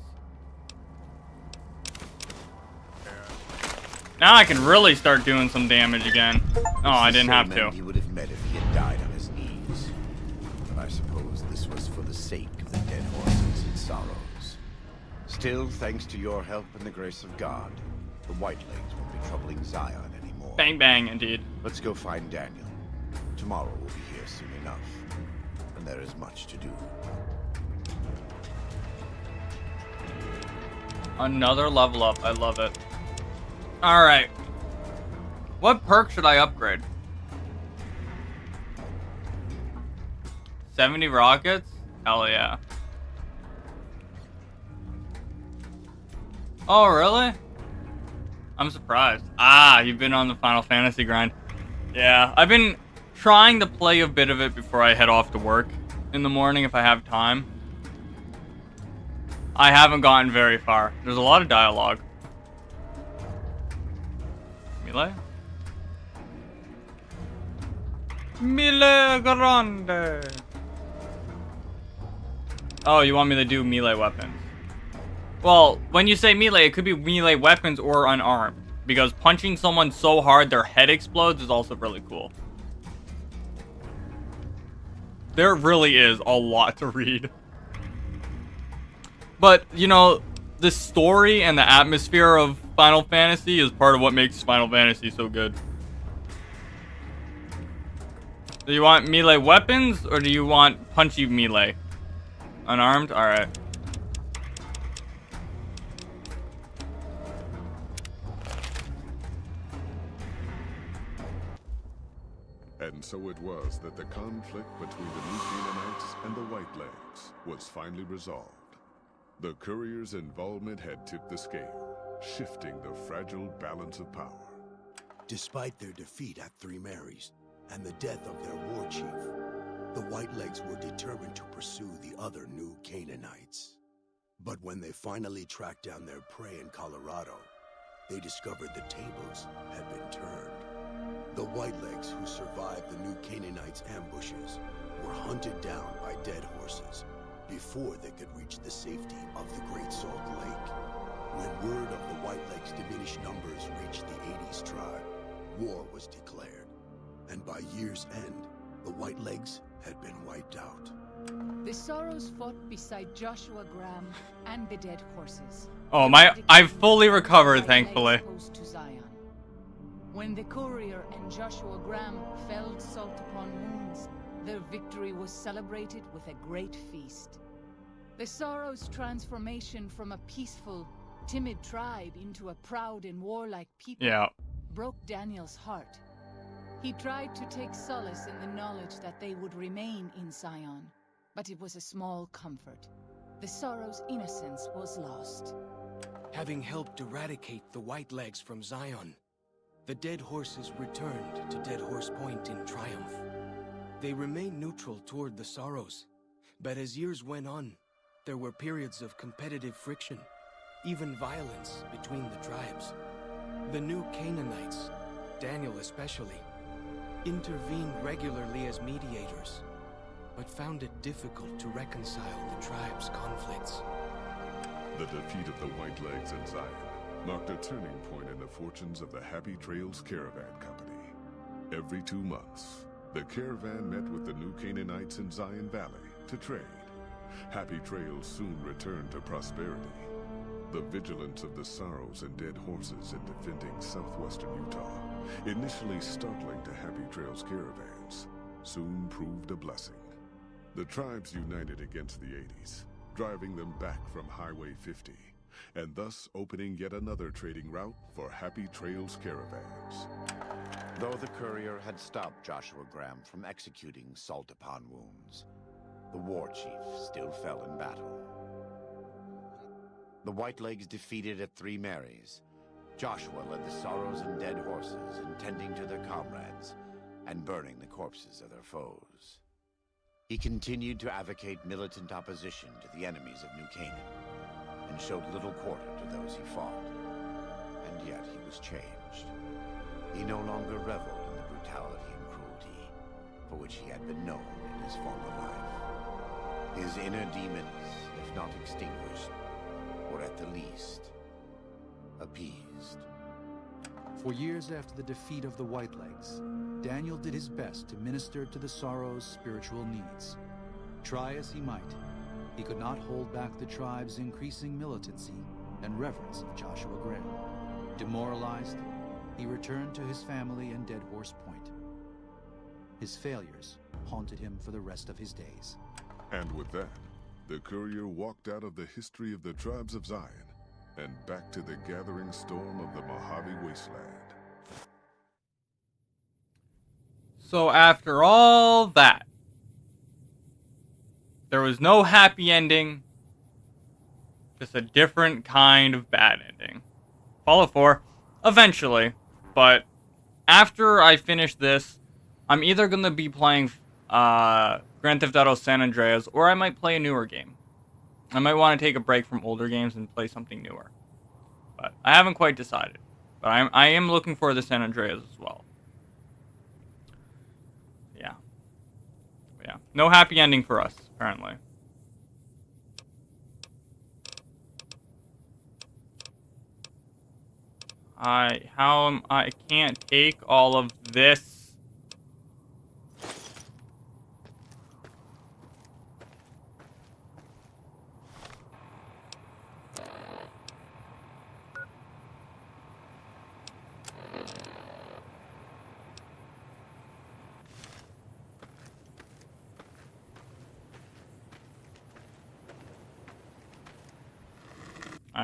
Now I can really start doing some damage again. Oh, I didn't have to. He would have met if he had died on his knees. But I suppose this was for the sake of the dead horses and sorrows. Still, thanks to your help and the grace of God, the Whitelegs won't be troubling Zion anymore. Bang bang, indeed. Let's go find Daniel. Tomorrow we'll be here soon enough, and there is much to do. Another level up. I love it. Alright. What perk should I upgrade? 70 rockets? Hell yeah. Oh, really? I'm surprised. Ah, you've been on the Final Fantasy grind. Yeah, I've been trying to play a bit of it before I head off to work in the morning if I have time. I haven't gotten very far. There's a lot of dialogue. Melee? Melee grande. Oh, you want me to do melee weapons? Well, when you say melee, it could be melee weapons or unarmed. Because punching someone so hard their head explodes is also really cool. There really is a lot to read. But, you know, the story and the atmosphere of Final Fantasy is part of what makes Final Fantasy so good. Do you want melee weapons, or do you want punchy melee? Unarmed? Alright. And so it was that the conflict between the New Canaanites and the Whitelegs was finally resolved. The courier's involvement had tipped the scale, shifting the fragile balance of power. Despite their defeat at Three Marys and the death of their war chief, the Whitelegs were determined to pursue the other New Canaanites. But when they finally tracked down their prey in Colorado, they discovered the tables had been turned. The Whitelegs who survived the New Canaanites' ambushes were hunted down by dead horses before they could reach the safety of the Great Salt Lake. When word of the Whitelegs' diminished numbers reached the 80s tribe, war was declared. And by year's end, the Whitelegs had been wiped out. The Sorrows fought beside Joshua Graham and the dead horses. Oh, I've fully recovered, thankfully. Close to Zion. When the courier and Joshua Graham felled Salt upon Wounds, their victory was celebrated with a great feast. The Sorrows' transformation from a peaceful, timid tribe into a proud and warlike people broke Daniel's heart. He tried to take solace in the knowledge that they would remain in Zion, but it was a small comfort. The Sorrows' innocence was lost. Having helped eradicate the Whitelegs from Zion, the dead horses returned to Dead Horse Point in triumph. They remained neutral toward the Sorrows, but as years went on, there were periods of competitive friction, even violence between the tribes. The New Canaanites, Daniel especially, intervened regularly as mediators, but found it difficult to reconcile the tribes' conflicts. The defeat of the Whitelegs in Zion marked a turning point in the fortunes of the Happy Trails Caravan Company. Every 2 months, the caravan met with the New Canaanites in Zion Valley to trade. Happy Trails soon returned to prosperity. The vigilance of the Sorrows and dead horses in defending southwestern Utah, initially startling to Happy Trails caravans, soon proved a blessing. The tribes united against the 80s, driving them back from Highway 50, and thus opening yet another trading route for Happy Trails caravans. Though the courier had stopped Joshua Graham from executing Salt upon Wounds, the war chief still fell in battle. The Whitelegs defeated at Three Marys. Joshua led the Sorrows and dead horses in tending to their comrades and burning the corpses of their foes. He continued to advocate militant opposition to the enemies of New Canaan and showed little quarter to those he fought. And yet he was changed. He no longer reveled in the brutality and cruelty for which he had been known in his former life. His inner demons, if not extinguished, were at the least appeased. For years after the defeat of the Whitelegs, Daniel did his best to minister to the Sorrows' spiritual needs. Try as he might, he could not hold back the tribe's increasing militancy and reverence of Joshua Graham. Demoralized, he returned to his family in Dead Horse Point. His failures haunted him for the rest of his days. And with that, the courier walked out of the history of the tribes of Zion and back to the gathering storm of the Mojave Wasteland. So after all that, there was no happy ending, just a different kind of bad ending. Fallout 4, eventually, but after I finish this, I'm either going to be playing Grand Theft Auto San Andreas, or I might play a newer game. I might want to take a break from older games and play something newer. But I haven't quite decided. But I am looking for the San Andreas as well. Yeah. No happy ending for us, apparently. I can't take all of this.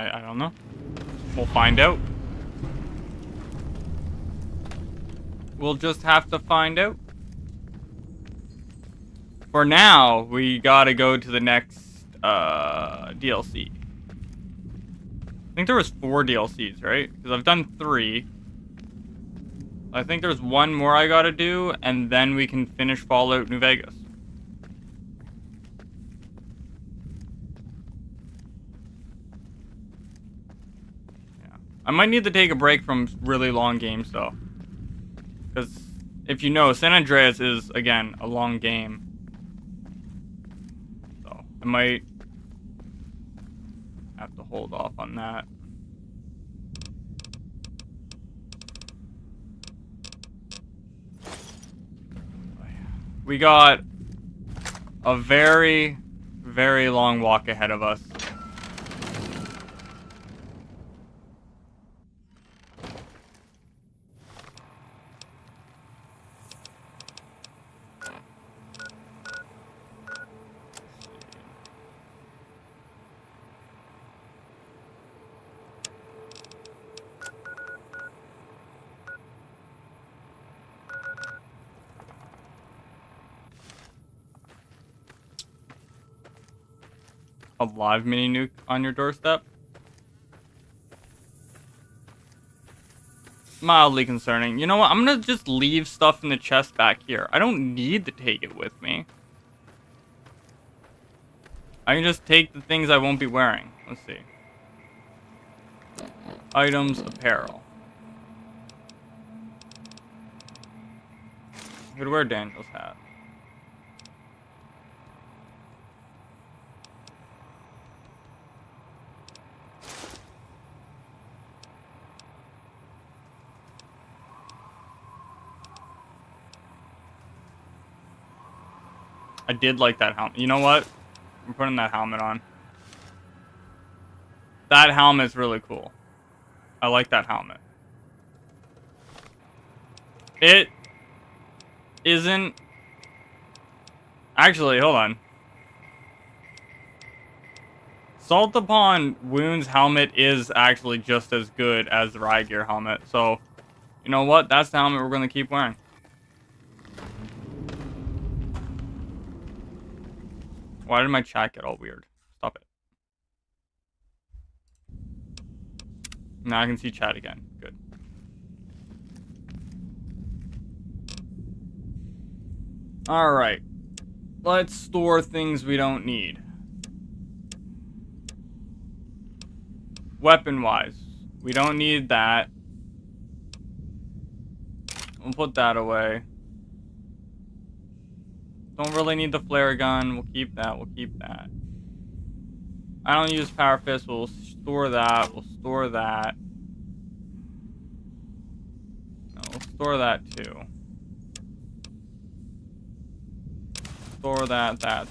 I don't know. We'll find out. We'll just have to find out. For now, we gotta go to the next DLC. I think there was 4 DLCs, right? Because I've done 3. I think there's 1 more I gotta do, and then we can finish Fallout New Vegas. Yeah. I might need to take a break from really long games, though. Because, if you know, San Andreas is, again, a long game. So, I might have to hold off on that. We got a very, very long walk ahead of us. A live mini nuke on your doorstep? Mildly concerning. You know what? I'm gonna just leave stuff in the chest back here. I don't need to take it with me. I can just take the things I won't be wearing. Let's see. Items, apparel. I could wear Daniel's hat. I did like that helmet. You know what? I'm putting that helmet on. That helmet's really cool. I like that helmet. It isn't... Actually, hold on. Salt Upon Wound's helmet is actually just as good as the Riot Gear helmet. So, you know what? That's the helmet we're going to keep wearing. Why did my chat get all weird? Stop it. Now I can see chat again. Good. Alright. Let's store things we don't need. Weapon-wise. We don't need that. We'll put that away. Don't really need the flare gun. We'll keep that. We'll keep that. I don't use Power Fist. We'll store that. We'll store that. No, we'll store that too. Store that, that.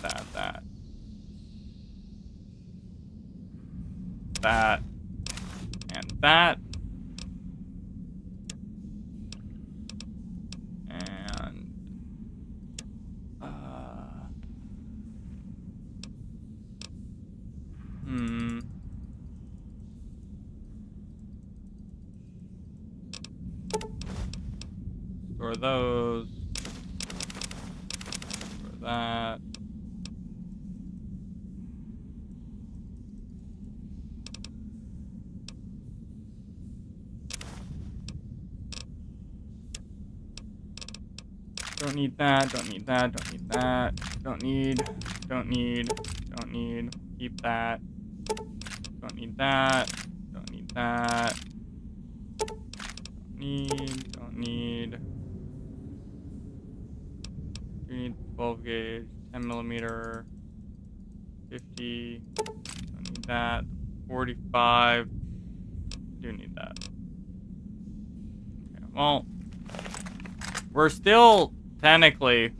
That. And that. Store those. Store that. Don't need that, don't need that, don't need that. Don't need. Keep that. Don't need that. Don't need that. Don't need. You need 12 gauge, 10 millimeter, 50. Don't need that. 45. Do need that. Okay, well, we're still technically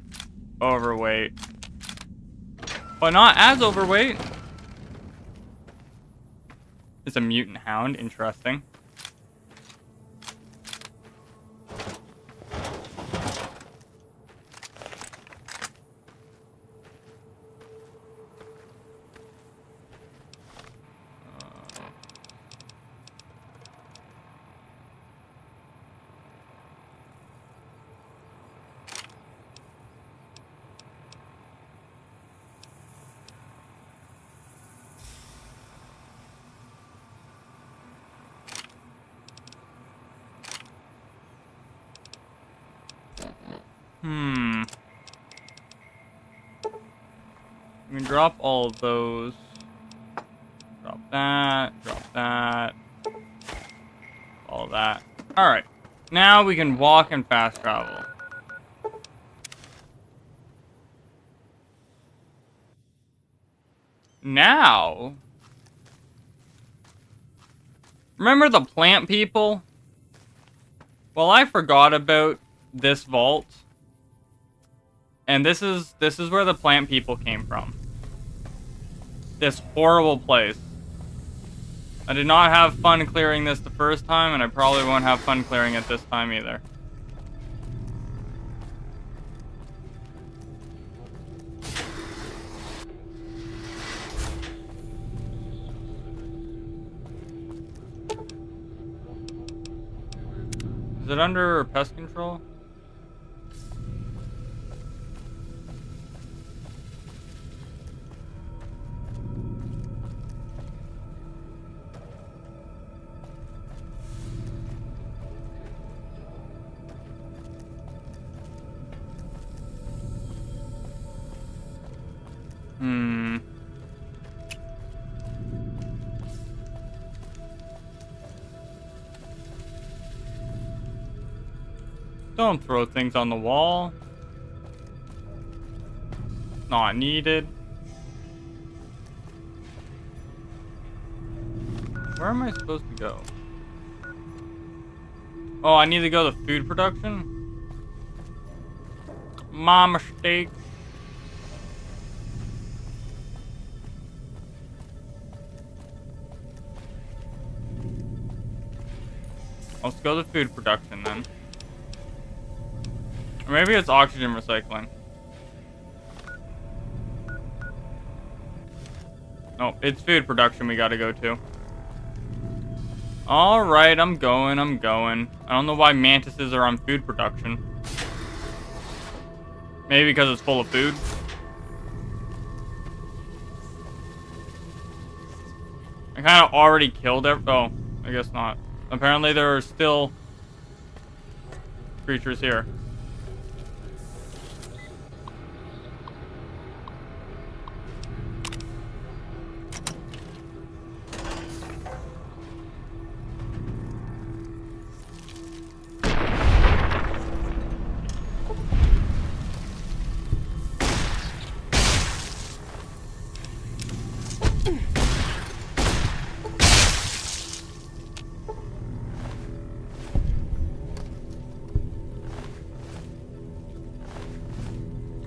overweight, but not as overweight. It's a mutant hound. Interesting. We can drop all of those. Drop that. Drop that. All that. Alright. Now we can walk and fast travel. Now... Remember the plant people? Well, I forgot about this vault. And this is where the plant people came from. This horrible place. I did not have fun clearing this the first time, and I probably won't have fun clearing it this time either. Is it under pest control? Don't throw things on the wall. Not needed. Where am I supposed to go? Oh, I need to go to food production? My mistake. Let's go to food production then. Or maybe it's oxygen recycling. No, it's food production we gotta go to. Alright, I'm going. I don't know why mantises are on food production. Maybe because it's full of food. I kind of already killed oh, I guess not. Apparently there are still creatures here.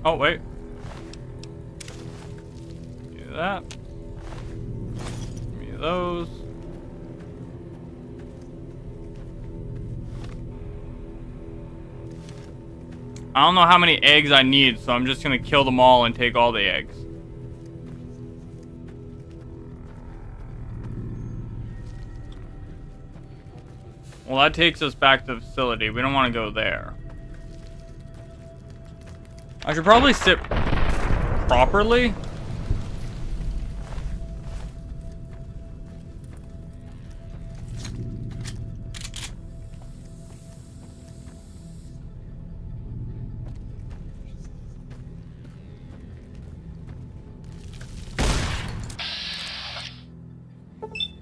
Oh, wait. Do that. Give me those. I don't know how many eggs I need, so I'm just gonna kill them all and take all the eggs. Well, that takes us back to the facility. We don't want to go there. I should probably sit properly.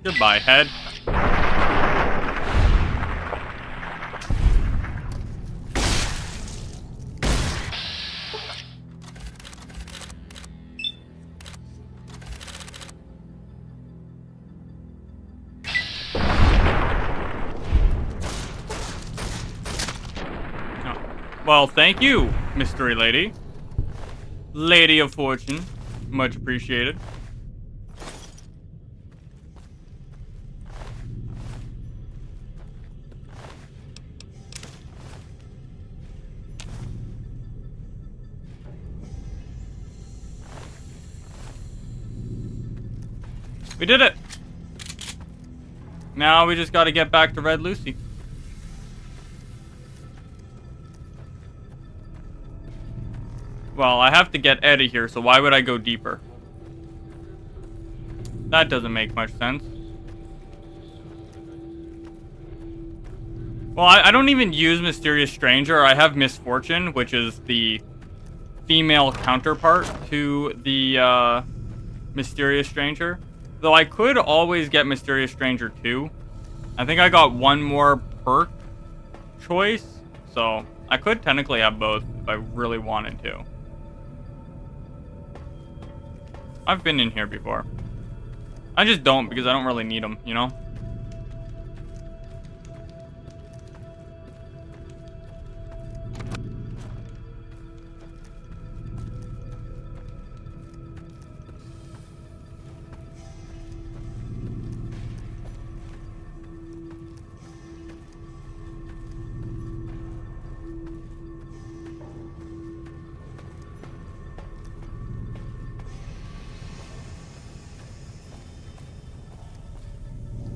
Goodbye, head. Well, thank you, mystery lady. Lady of Fortune. Much appreciated. We did it! Now we just gotta get back to Red Lucy. Well, I have to get Ed here, so why would I go deeper? That doesn't make much sense. Well, I don't even use Mysterious Stranger. I have Misfortune, which is the female counterpart to the Mysterious Stranger. Though I could always get Mysterious Stranger 2. I think I got one more perk choice, so I could technically have both if I really wanted to. I've been in here before. I just don't because I don't really need them, you know?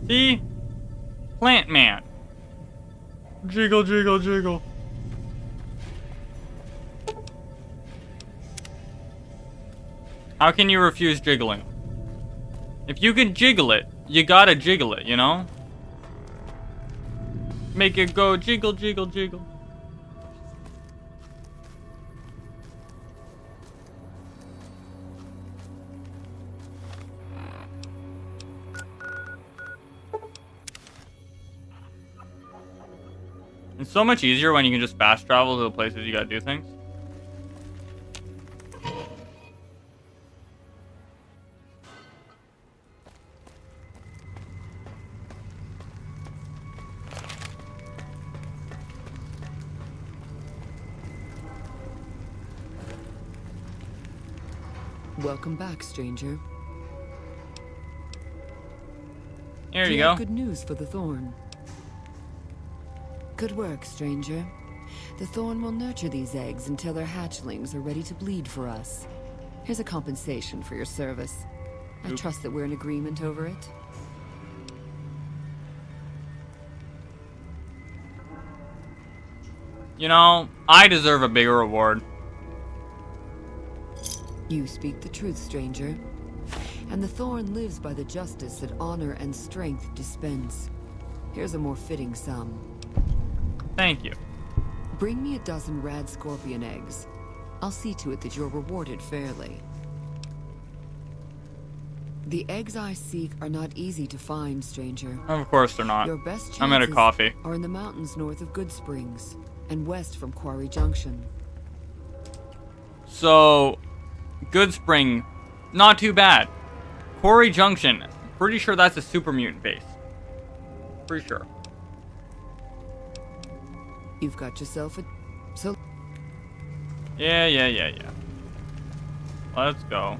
See? Plant Man. Jiggle, jiggle, jiggle. How can you refuse jiggling? If you can jiggle it, you gotta jiggle it, you know? Make it go jiggle, jiggle, jiggle. It's so much easier when you can just fast travel to the places you gotta do things. Welcome back, stranger. Here Do you you go. have good news for the Thorn? Good work, stranger. The Thorn will nurture these eggs until their hatchlings are ready to bleed for us. Here's a compensation for your service. I trust that we're in agreement over it. You know, I deserve a bigger reward. You speak the truth, stranger. And the Thorn lives by the justice that honor and strength dispense. Here's a more fitting sum. Thank you. Bring me a dozen rad scorpion eggs. I'll see to it that you're rewarded fairly. The eggs I seek are not easy to find, stranger. Of course they're not. Your best chances I'm at a coffee. are in the mountains north of Good Springs and west from Quarry Junction. So, Good Spring, not too bad. Quarry Junction, pretty sure that's a super mutant base. Pretty sure. You've got yourself a... So... Yeah. Let's go.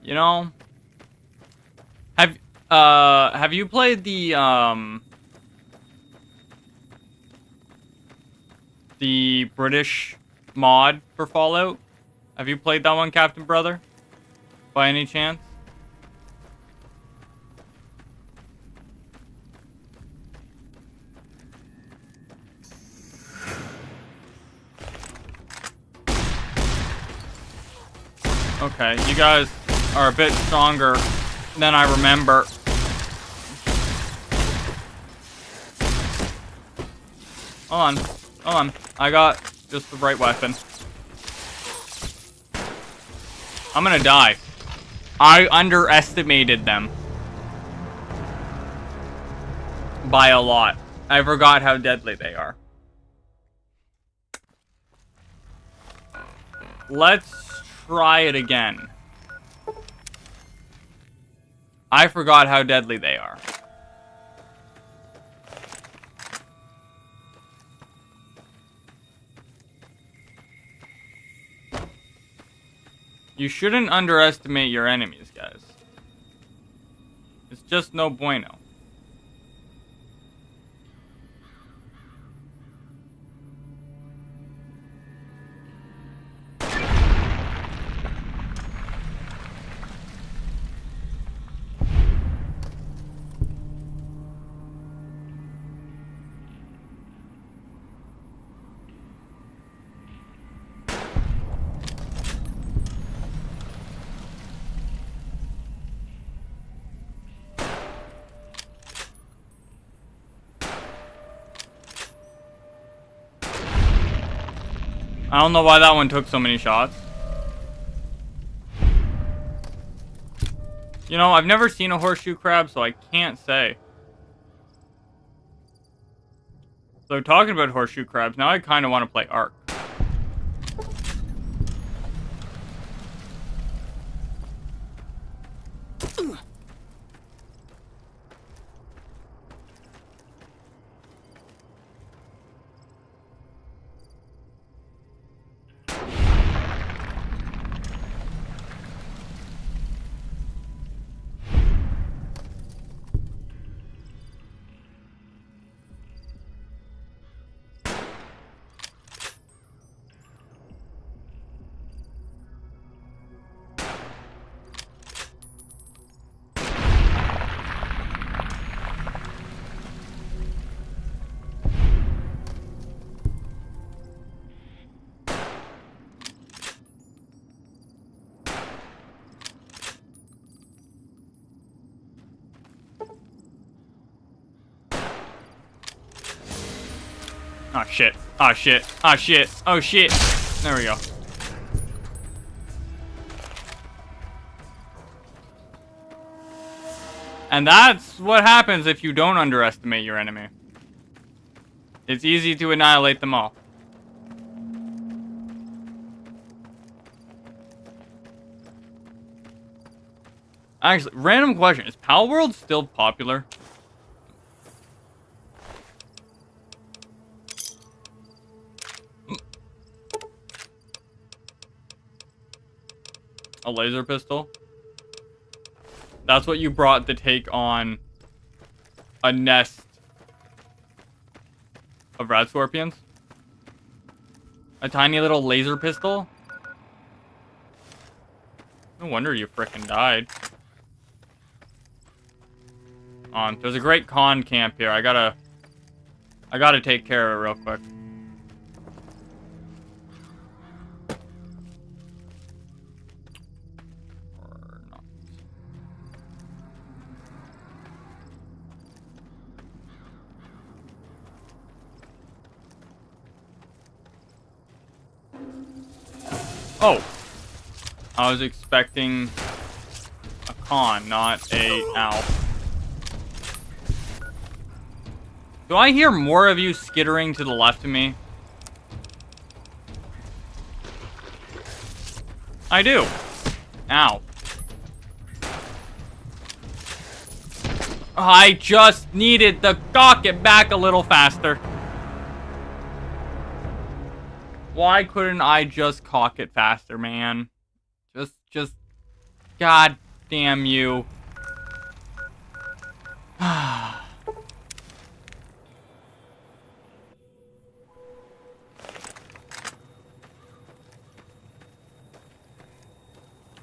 You know, have you played the British mod for Fallout? Have you played that one, Captain Brother? By any chance? Okay, you guys are a bit stronger than I remember. Hold on. I got just the right weapon. I'm gonna die. I underestimated them. By a lot. I forgot how deadly they are. Let's try it again. I forgot how deadly they are. You shouldn't underestimate your enemies, guys. It's just no bueno. I don't know why that one took so many shots. You know, I've never seen a horseshoe crab, so I can't say. So talking about horseshoe crabs, now I kind of want to play Ark. Oh shit. Oh shit. Oh shit. Oh shit. There we go. And that's what happens if you don't underestimate your enemy. It's easy to annihilate them all. Actually, random question. Is Pal World still popular? A laser pistol? That's what you brought to take on a nest of rat scorpions? A tiny little laser pistol? No wonder you frickin' died. There's a great con camp here. I gotta take care of it real quick. Or not. Oh! I was expecting a con, not a owl. Do I hear more of you skittering to the left of me? I do. Ow. I just needed to cock it back a little faster. Why couldn't I just cock it faster, man? Just... God damn you.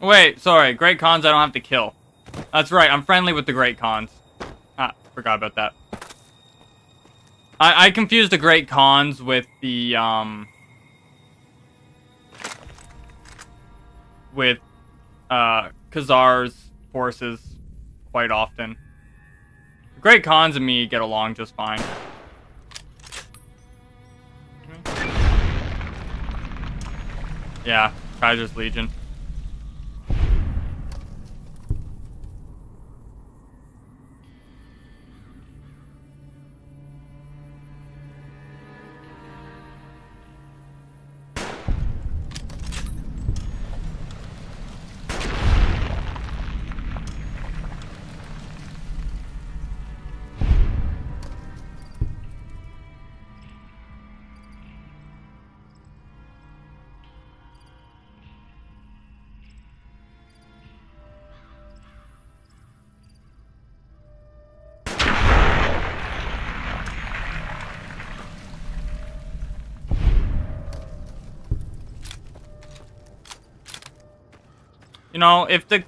Wait, sorry. Great Khans I don't have to kill. That's right, I'm friendly with the Great Khans. Ah, forgot about that. I confused the Great Khans with the, with, Khazar's forces quite often. The Great Khans and me get along just fine. Yeah, Kaiser's Legion. You know, if the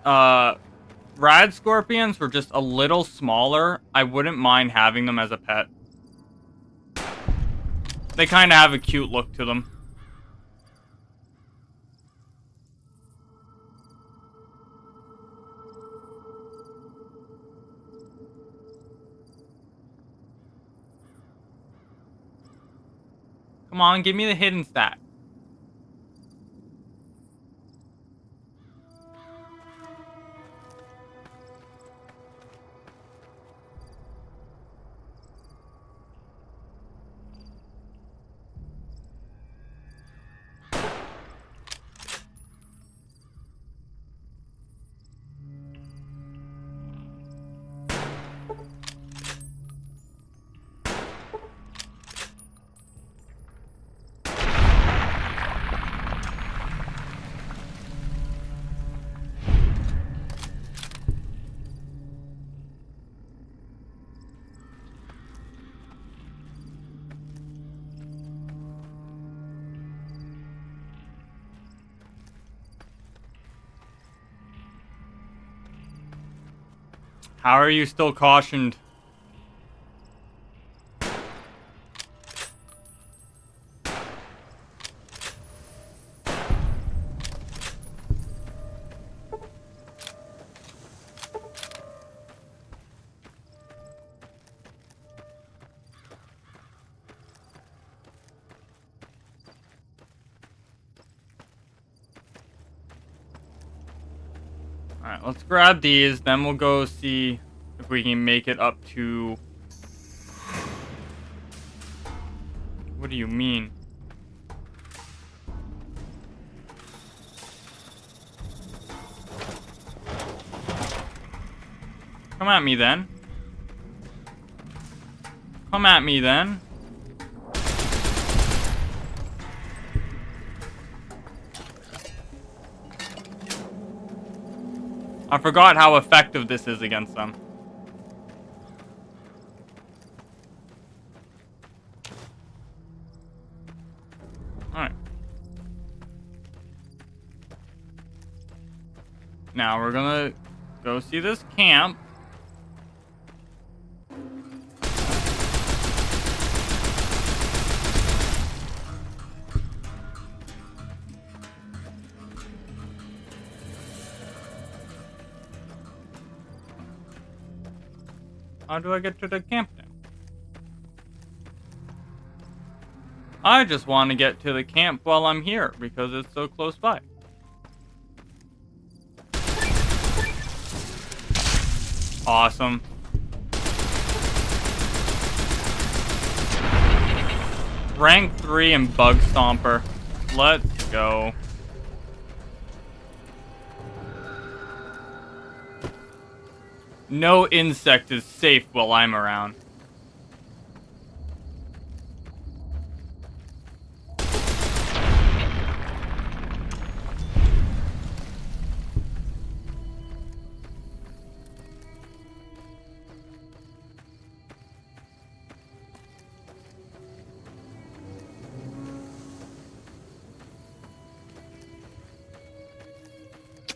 rad scorpions were just a little smaller, I wouldn't mind having them as a pet. They kind of have a cute look to them. Come on, give me the hidden stat. How are you still cautioned? Alright, let's grab these, then we'll go see if we can make it up to... What do you mean? Come at me then. Come at me then. I forgot how effective this is against them. Alright. Now we're gonna go see this camp. How do I get to the camp now? I just want to get to the camp while I'm here because it's so close by. Awesome. Rank 3 and Bug Stomper. Let's go. No insect is safe while I'm around.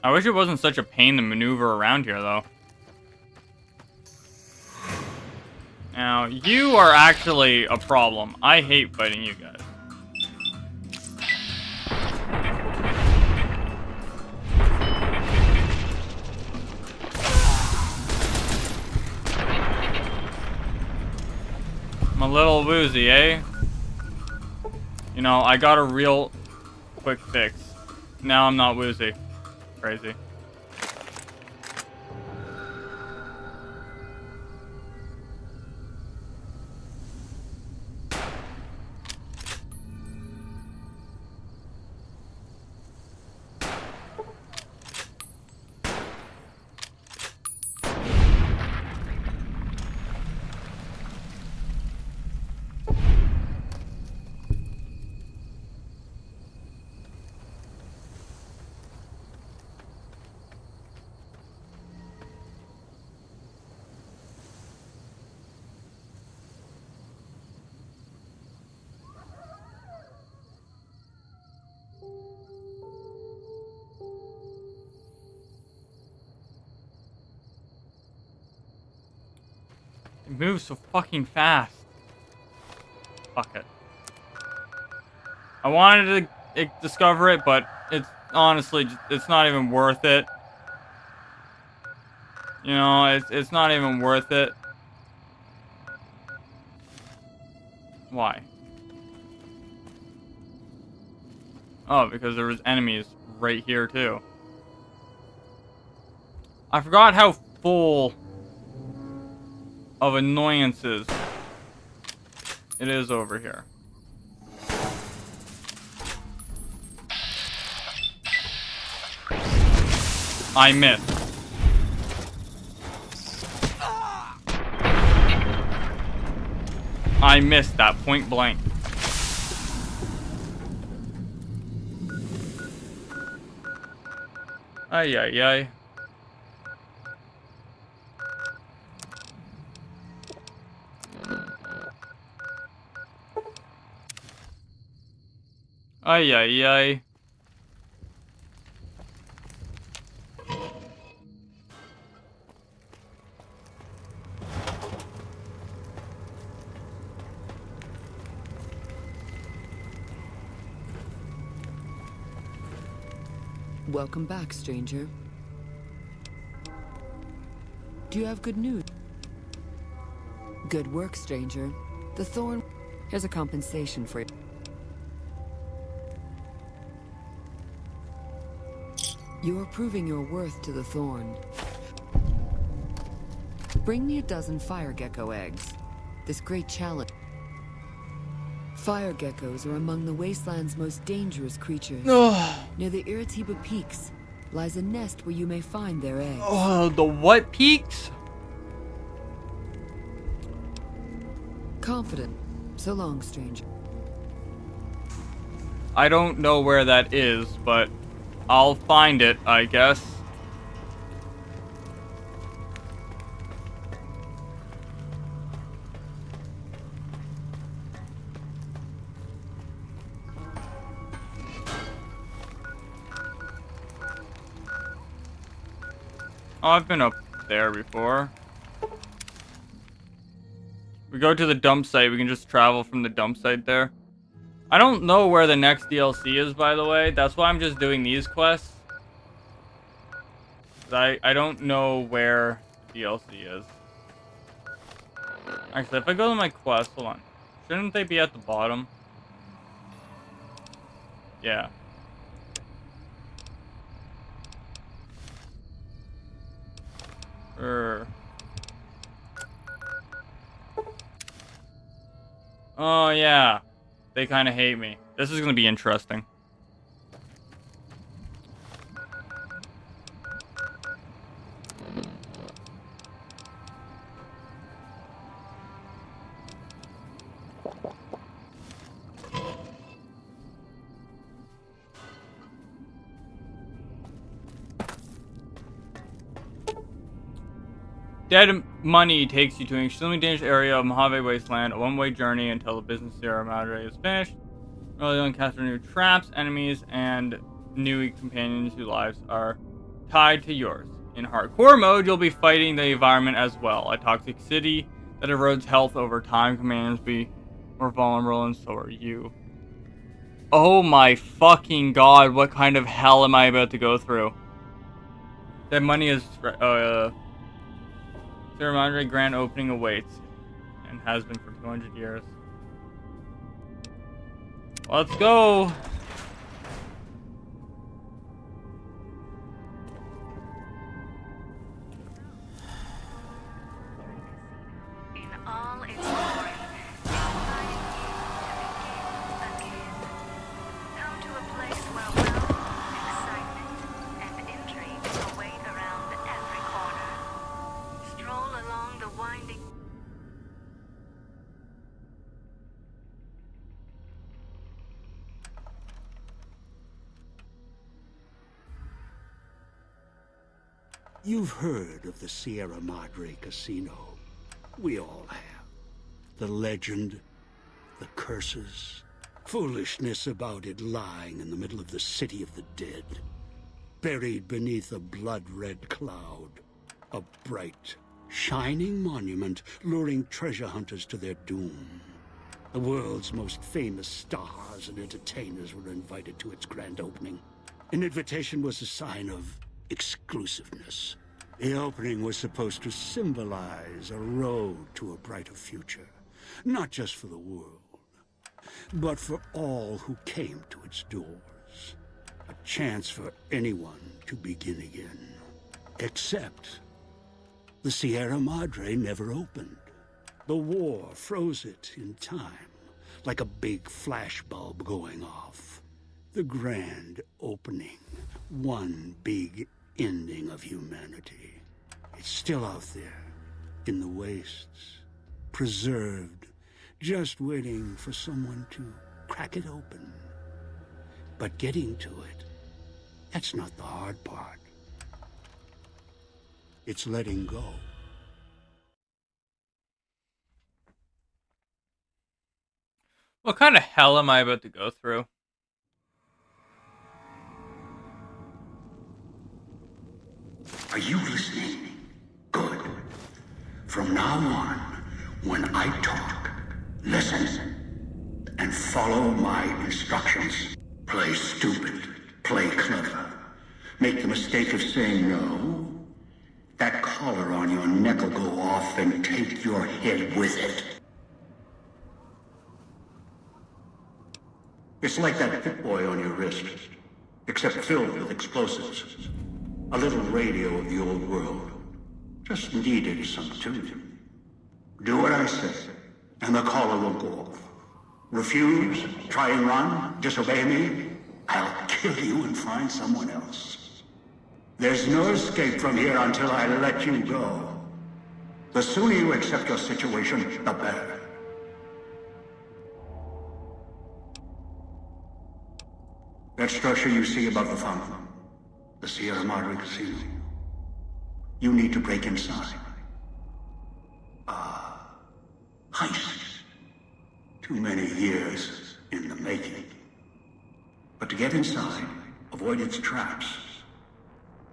I wish it wasn't such a pain to maneuver around here, though. Now, you are actually a problem. I hate fighting you guys. I'm a little woozy, eh? You know, I got a real quick fix. Now I'm not woozy. Crazy. It moves so fucking fast. Fuck it. I wanted to discover it, but it's honestly, it's not even worth it. You know, it's not even worth it. Why? Oh, because there was enemies right here too. I forgot how full of annoyances it is over here. I missed. I missed that point blank. Ay, ay, ay. Ay, ay, ay. Welcome back, stranger. Do you have good news? Good work, stranger. The thorn... Here's a compensation for you. You are proving your worth to the thorn. Bring me a dozen fire gecko eggs. This great challenge... Fire geckos are among the wasteland's most dangerous creatures. Near the Iritiba Peaks lies a nest where you may find their eggs. Oh, the what peaks? Confident. So long, stranger. I don't know where that is, but I'll find it, I guess. Oh, I've been up there before. We go to the dump site, we can just travel from the dump site there. I don't know where the next DLC is, by the way. That's why I'm just doing these quests. I don't know where the DLC is. Actually, if I go to my quest, hold on. Shouldn't they be at the bottom? Yeah. Oh, yeah. They kind of hate me. This is going to be interesting. Dead money takes you to an extremely dangerous area of Mojave Wasteland, a one-way journey until the business Sierra Madre is finished. You'll encounter new traps, enemies, and new companions whose lives are tied to yours. In hardcore mode, you'll be fighting the environment as well. A toxic city that erodes health over time. Companions be more vulnerable, and so are you. Oh my fucking god, what kind of hell am I about to go through? Dead money is... Sierra Madre grand opening awaits, and has been for 200 years. Let's go! In all its glory, inviting you to begin again. Come to a place where wealth, excitement, and intrigue await around every corner. Stroll along the winding... You've heard of the Sierra Madre Casino. We all have. The legend, the curses, foolishness about it lying in the middle of the city of the dead. Buried beneath a blood-red cloud. A bright, shining monument luring treasure hunters to their doom. The world's most famous stars and entertainers were invited to its grand opening. An invitation was a sign of exclusiveness. The opening was supposed to symbolize a road to a brighter future, not just for the world, but for all who came to its doors. A chance for anyone to begin again. Except the Sierra Madre never opened. The war froze it in time, like a big flashbulb going off. The grand opening, one big ending of humanity. It's still out there, in the wastes, preserved, just waiting for someone to crack it open. But getting to it, that's not the hard part. It's letting go. What kind of hell am I about to go through? Are you listening? Good. From now on, when I talk, listen and follow my instructions. Play stupid, play clever. make the mistake of saying no, that collar on your neck will go off and take your head with it. It's like that Pip Boy on your wrist, except filled with explosives. A little radio of the old world. Just needed some tuning. Do what I say, and the collar will go off. Refuse, try and run, disobey me, I'll kill you and find someone else. There's no escape from here until I let you go. The sooner you accept your situation, the better. That structure you see above the fountain, the Sierra Madre Casino. You need to break inside. Heist. Too many years in the making. But to get inside, avoid its traps,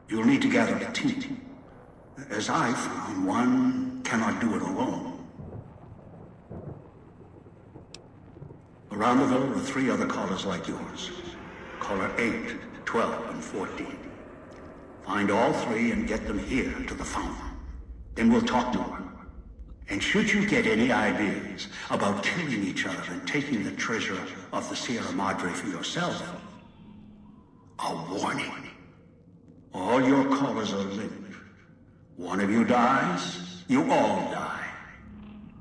you'll need to gather a team. As I found, one cannot do it alone. Around the villa are 3 other callers like yours. Caller 8, 12, and 14. Find all 3 and get them here to the fountain. Then we'll talk more. And should you get any ideas about killing each other and taking the treasure of the Sierra Madre for yourself, a warning. All your callers are linked. One of you dies, you all die.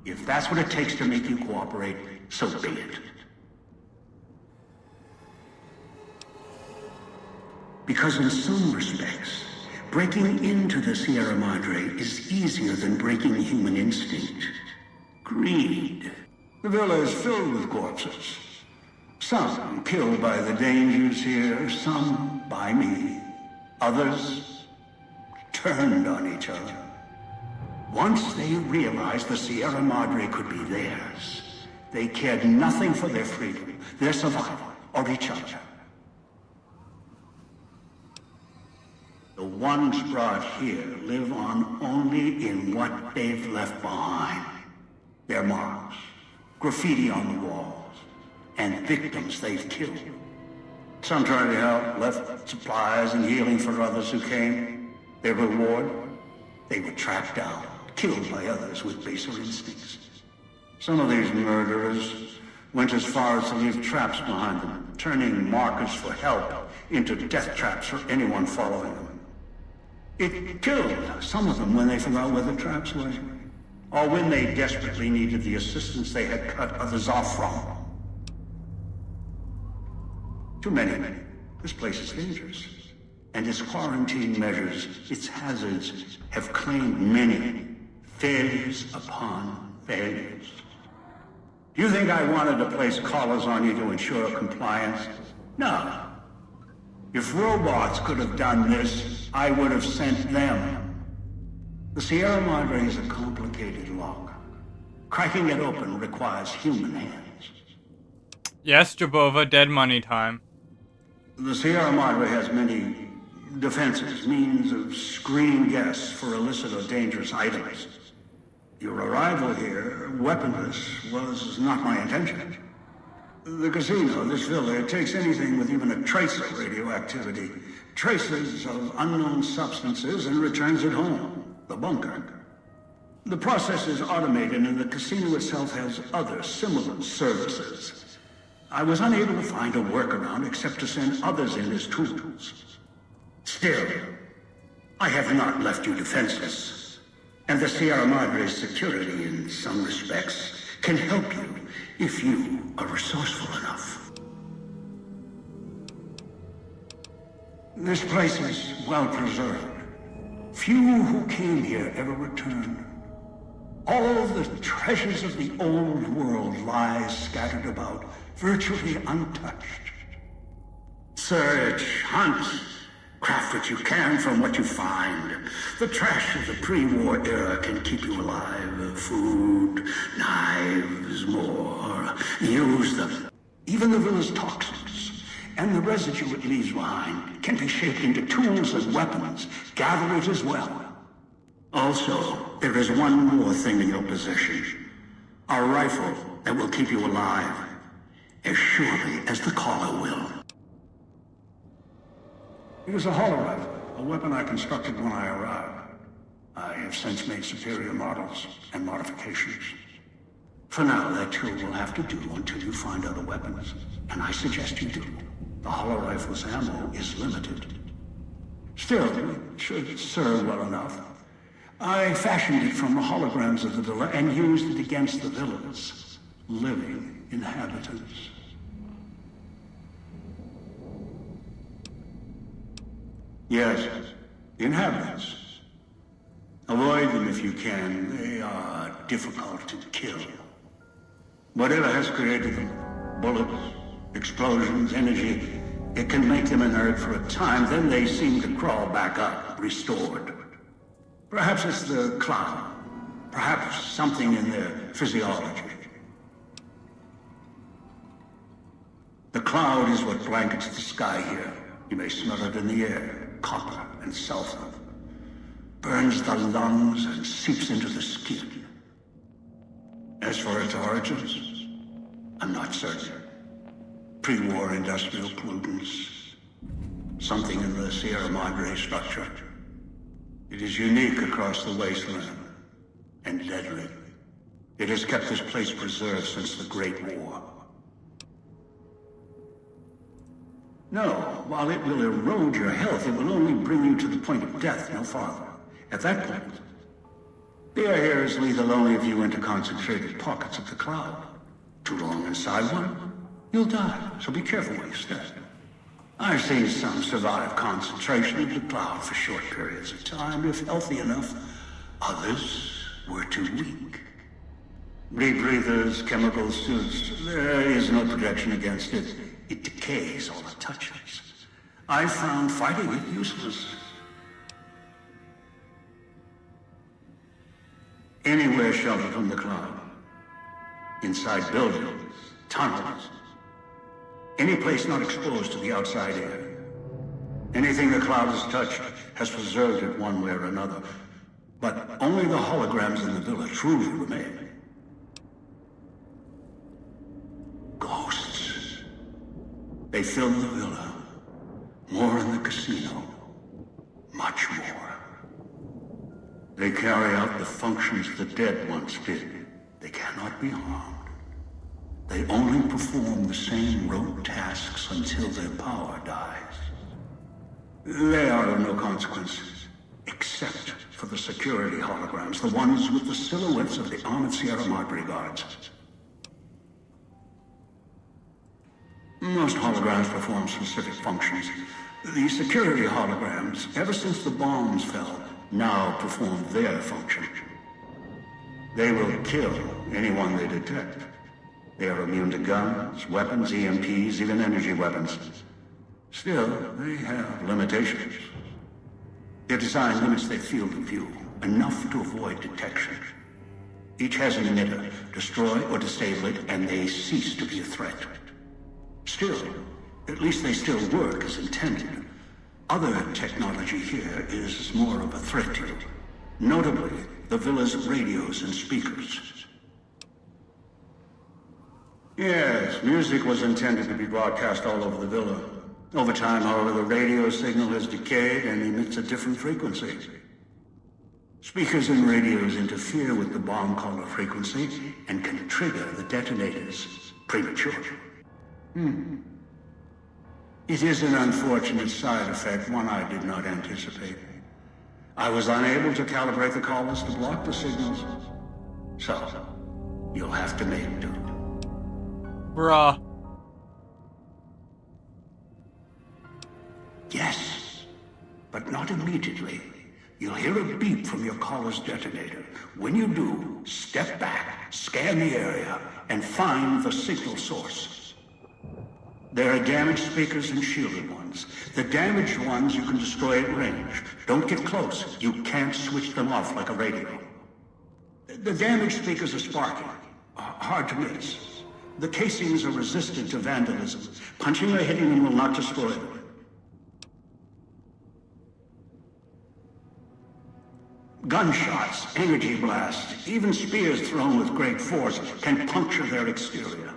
If that's what it takes to make you cooperate, so be it. Because in some respects, breaking into the Sierra Madre is easier than breaking human instinct. Greed. The villa is filled with corpses. Some killed by the dangers here, some by me. Others turned on each other. Once they realized the Sierra Madre could be theirs, they cared nothing for their freedom, their survival, or each other. The ones brought here live on only in what they've left behind. Their marks, graffiti on the walls, and victims they've killed. Some tried to help, left supplies and healing for others who came. Their reward? They were tracked down, killed by others with baser instincts. Some of these murderers went as far as to leave traps behind them, turning markers for help into death traps for anyone following them. It killed some of them when they forgot where the traps were, or when they desperately needed the assistance they had cut others off from. Too many. This place is dangerous, and its quarantine measures, its hazards, have claimed many failures upon failures. Do you think I wanted to place collars on you to ensure compliance? No. If robots could have done this, I would have sent them. The Sierra Madre is a complicated lock. Cracking it open requires human hands. Yes, Jabova, dead money time. The Sierra Madre has many defenses, means of screening guests for illicit or dangerous items. Your arrival here, weaponless, was not my intention. The casino, this villa, it takes anything with even a trace of radioactivity, traces of unknown substances, and returns it home, the bunker. The process is automated, and the casino itself has other similar services. I was unable to find a workaround except to send others in as tools. Still, I have not left you defenseless, and the Sierra Madre's security, in some respects, can help you if you are resourceful enough. This place is well preserved. Few who came here ever returned. All the treasures of the old world lie scattered about, virtually untouched. Search, hunt, craft what you can from what you find. The trash of the pre-war era can keep you alive. Food, knives, more. Use them. Even the villa's toxins and the residue it leaves behind can be shaped into tools and weapons. Gather it as well. Also, there is one more thing in your possession. A rifle that will keep you alive, as surely as the caller will. It was a hollow rifle, a weapon I constructed when I arrived. I have since made superior models and modifications. For now, that too will have to do until you find other weapons. And I suggest you do. The hollow rifle's ammo is limited. Still, it should serve well enough. I fashioned it from the holograms of the villa and used it against the villa's living inhabitants. Yes, inhabitants. Avoid them if you can. They are difficult to kill. Whatever has created them, bullets, explosions, energy, it can make them inert for a time, then they seem to crawl back up, restored. Perhaps it's the cloud. Perhaps something in their physiology. The cloud is what blankets the sky here. You may smell it in the air, copper and sulfur. Burns the lungs and seeps into the skin. As for its origins, I'm not certain. Pre-war industrial pollutants. Something in the Sierra Madre structure. It is unique across the wasteland, and deadly. It has kept this place preserved since the Great War. No, while it will erode your health, it will only bring you to the point of death, no farther. At that point, the air is lethal only if you enter concentrated pockets of the cloud. Too long inside one, you'll die, so be careful where you step. I've seen some survive concentration of the cloud for short periods of time, if healthy enough. Others were too weak. Rebreathers, chemical suits, there is no protection against it. It decays all it touches. I found fighting it useless. Anywhere sheltered from the cloud. Inside buildings, tunnels. Any place not exposed to the outside air. Anything the cloud has touched has preserved it one way or another. But only the holograms in the villa truly remain. Ghosts. They fill the villa. More in the casino. Much more. They carry out the functions the dead once did. They cannot be harmed. They only perform the same rote tasks until their power dies. They are of no consequence, except for the security holograms, the ones with the silhouettes of the armored Sierra Madre guards. Most holograms perform specific functions. The security holograms, ever since the bombs fell, now perform their function. They will kill anyone they detect. They are immune to guns, weapons, EMPs, even energy weapons. Still, they have limitations. Their design limits their field of view, enough to avoid detection. Each has an emitter. Destroy or disable it, and they cease to be a threat. Still, at least they still work as intended. Other technology here is more of a threat to you. Notably, the villa's radios and speakers. Yes, music was intended to be broadcast all over the villa. Over time, however, the radio signal has decayed and emits a different frequency. Speakers and radios interfere with the bomb caller frequency and can trigger the detonators prematurely. It is an unfortunate side effect, one I did not anticipate. I was unable to calibrate the callers to block the signals. So, you'll have to make do. Bruh. Yes, but not immediately. You'll hear a beep from your caller's detonator. When you do, step back, scan the area, and find the signal source. There are damaged speakers and shielded ones. The damaged ones you can destroy at range. Don't get close. You can't switch them off like a radio. The damaged speakers are sparking. Hard to miss. The casings are resistant to vandalism. Punching or hitting them will not destroy them. Gunshots, energy blasts, even spears thrown with great force can puncture their exterior.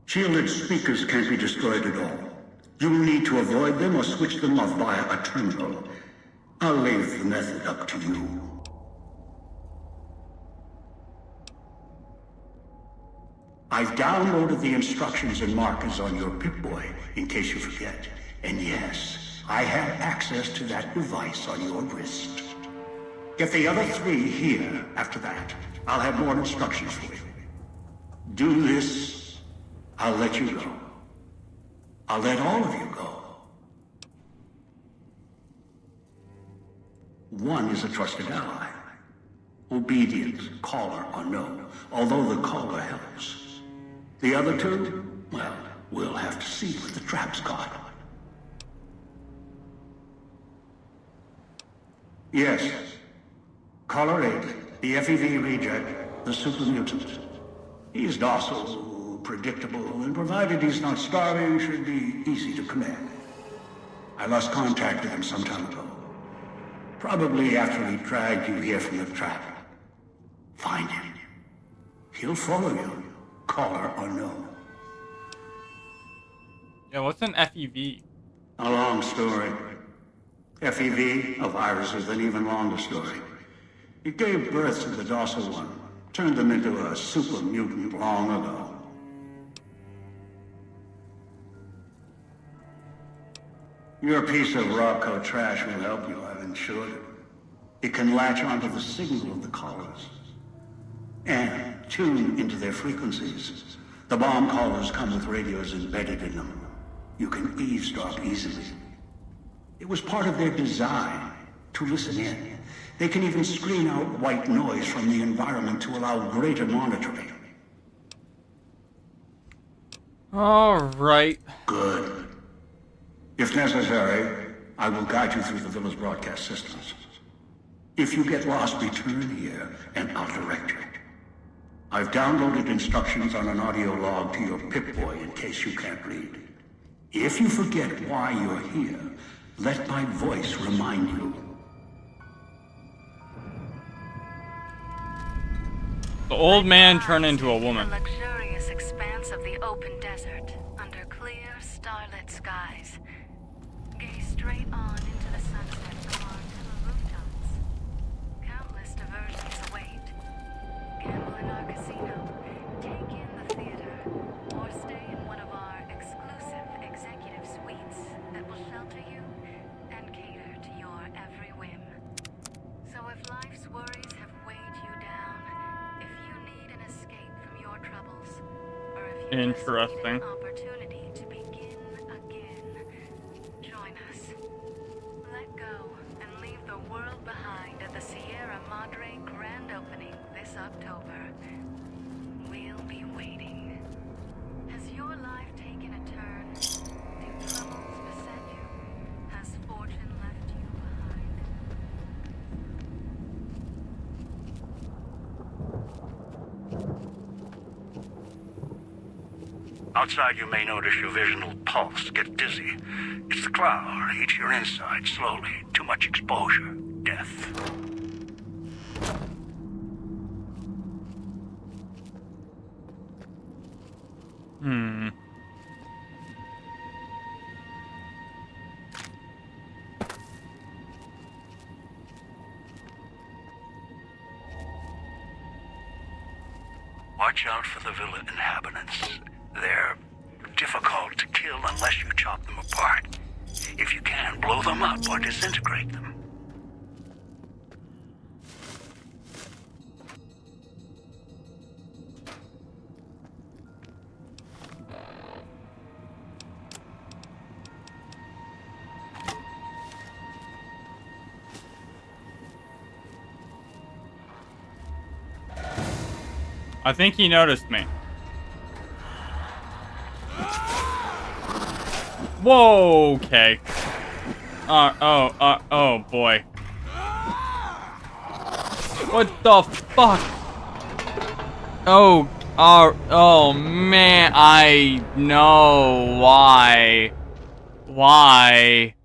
Shielded speakers can't be destroyed at all. You'll need to avoid them or switch them off via a terminal. I'll leave the method up to you. I've downloaded the instructions and markers on your Pip-Boy, in case you forget. And yes, I have access to that device on your wrist. Get the other 3 here after that. I'll have more instructions for you. Do this, I'll let you go. I'll let all of you go. One is a trusted ally. Obedient, caller, or no, although the caller helps. The other 2, well, we'll have to see what the trap's got. Yes. Caller 8, the FEV reject, the super mutant. He's docile, predictable, and provided he's not starving, should be easy to command. I lost contact with him some time ago. Probably after he dragged you here from the trap. Find him. He'll follow you, caller or no. Yeah, what's an FEV? A long story. FEV, a virus is an even longer story. It gave birth to the docile one, turned them into a super mutant long ago. Your piece of Rocco trash will help you, I've insured it. It can latch onto the signal of the callers and tune into their frequencies. The bomb callers come with radios embedded in them. You can eavesdrop easily. It was part of their design to listen in. They can even screen out white noise from the environment to allow greater monitoring. All right. Good. If necessary, I will guide you through the villa's broadcast systems. If you get lost, return here, and I'll direct you. I've downloaded instructions on an audio log to your Pip-Boy in case you can't read. If you forget why you're here, let my voice remind you. The old man turned into a woman. The luxurious expanse of the open desert, under clear, starlit skies. Gaze straight on into the sunset from our villa rooftops. Countless diversions await. Gamble in our casino, take in the theater, or stay in one of our exclusive executive suites that will shelter you and cater to your every whim. So if life's worries have weighed you down, if you need an escape from your troubles, or if you just need an opportunity to begin again, join us. Let go and leave the world behind at the Sierra Madre grand opening this October. We'll be waiting. Has your life taken a turn? Do troubles beset you? Has fortune left you behind? Outside, you may notice your vision will pulse, get dizzy. It's the cloud, eats your inside slowly. Too much exposure. Death. Watch out for the villa inhabitants. They're difficult to kill unless you chop them apart. If you can, blow them up or disintegrate them. I think he noticed me. Whoa, okay. Oh boy. What the fuck? Oh man, I know why. Why?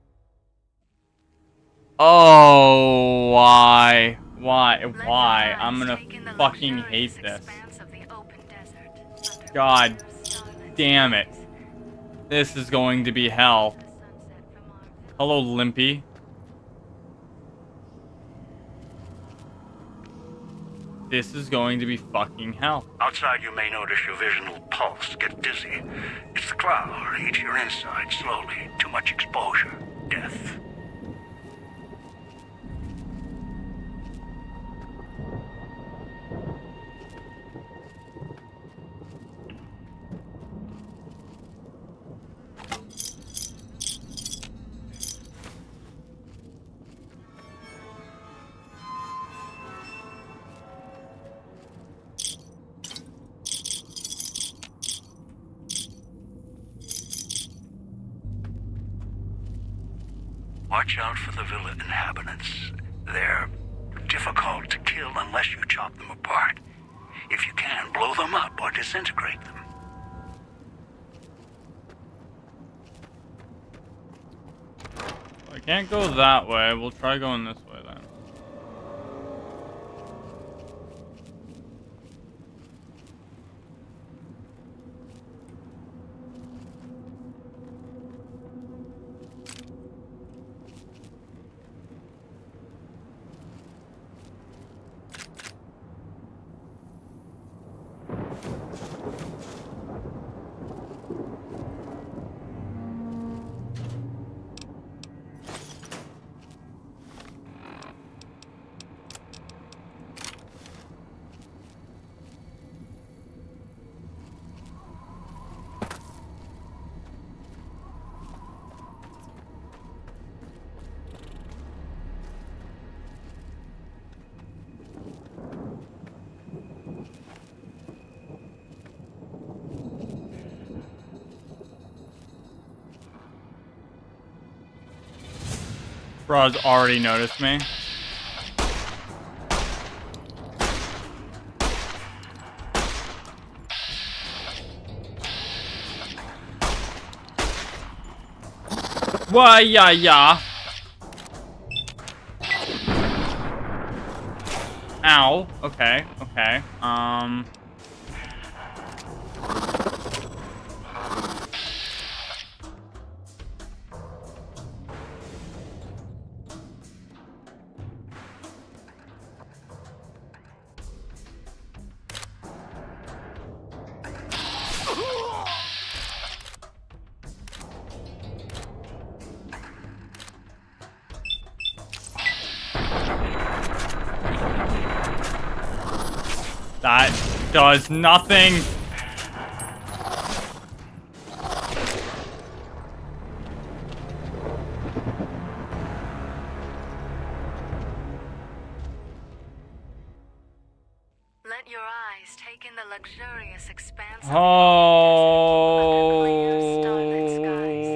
Oh, why? Why? I'm gonna fucking hate this. God damn it. This is going to be hell. Hello, Limpy. This is going to be fucking hell. Outside, you may notice your vision will pulse, get dizzy. It's the cloud, eat your inside slowly. Too much exposure. Death. Watch out for the villa inhabitants. They're difficult to kill unless you chop them apart. If you can, blow them up or disintegrate them. I can't go that way. We'll try going this way then. Bro's already noticed me. Why, yeah. Ow. Okay. That does nothing. Let your eyes take in the luxurious expanse of Oh. starlit skies.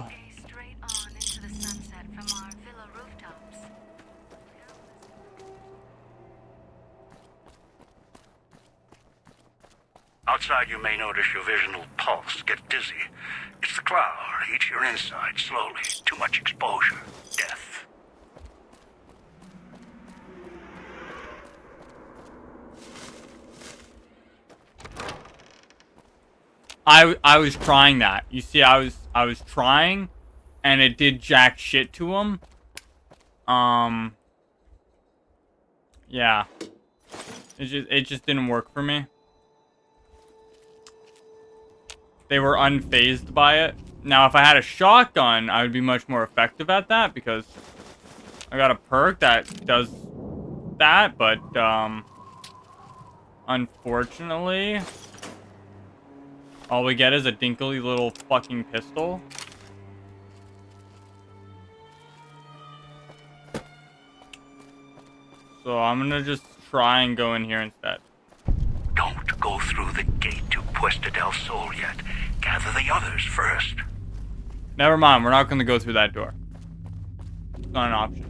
Gaze straight on into the sunset from our villa rooftops. Outside, you may notice your vision will pulse, get dizzy. It's the cloud, eat your inside slowly. Too much exposure. Death. I was trying that. You see, I was trying, and it did jack shit to him. Yeah. It just didn't work for me. They were unfazed by it. Now, if I had a shotgun, I would be much more effective at that because I got a perk that does that, but unfortunately, all we get is a dinkly little fucking pistol. So I'm gonna just try and go in here instead. Don't go through the gate to Puesta del Sol yet. Gather the others first. Never mind, we're not gonna go through that door. It's not an option.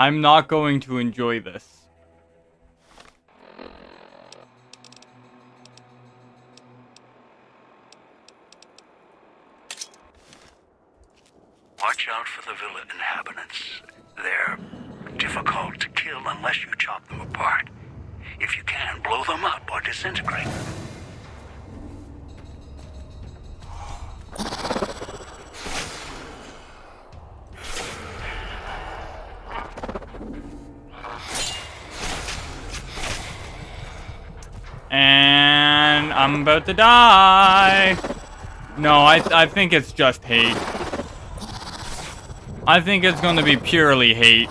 I'm not going to enjoy this. Watch out for the villa inhabitants. They're difficult to kill unless you chop them apart. If you can, blow them up or disintegrate them. And I'm about to die. No, I think it's just hate. I think it's going to be purely hate.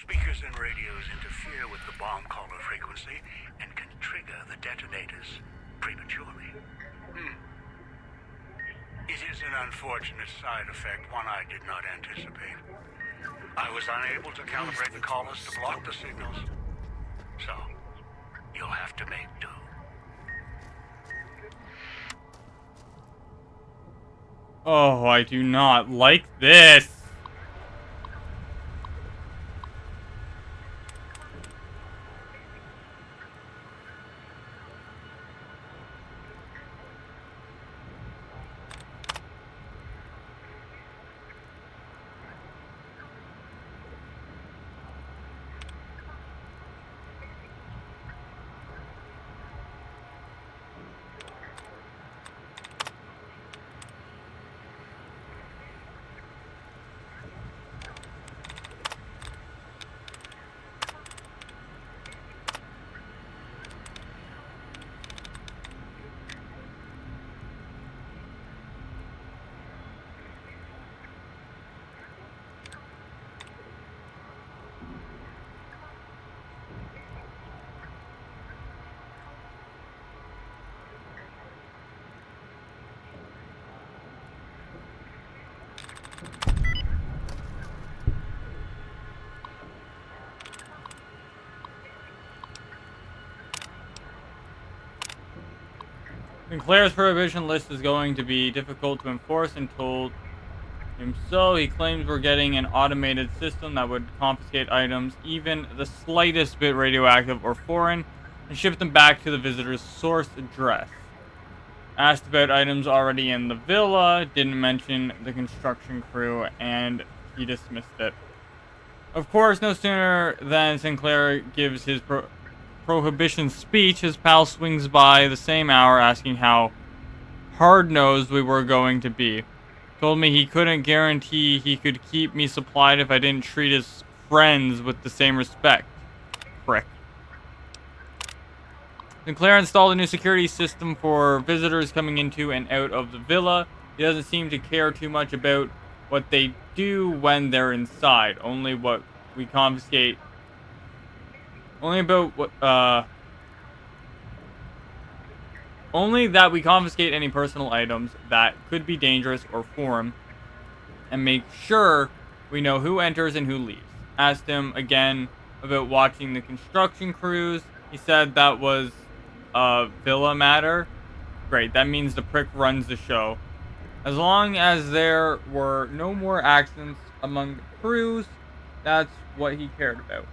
Speakers and radios interfere with the bomb caller frequency and can trigger the detonators prematurely. It is an unfortunate side effect, one I did not anticipate. I was unable to calibrate the callers to block the signals, so you'll have to make do. Oh, I do not like this. Sinclair's prohibition list is going to be difficult to enforce and told him so. He claims we're getting an automated system that would confiscate items, even the slightest bit radioactive or foreign, and ship them back to the visitor's source address. Asked about items already in the villa, didn't mention the construction crew, and he dismissed it. Of course, no sooner than Sinclair gives his prohibition speech, his pal swings by the same hour asking how hard-nosed we were going to be. Told me he couldn't guarantee he could keep me supplied if I didn't treat his friends with the same respect. Frick. Sinclair installed a new security system for visitors coming into and out of the villa. He doesn't seem to care too much about what they do when they're inside, only what we confiscate Only about what, only that we confiscate any personal items that could be dangerous or foreign, and make sure we know who enters and who leaves. Asked him again about watching the construction crews. He said that was a villa matter. Great, that means the prick runs the show. As long as there were no more accidents among the crews, that's what he cared about.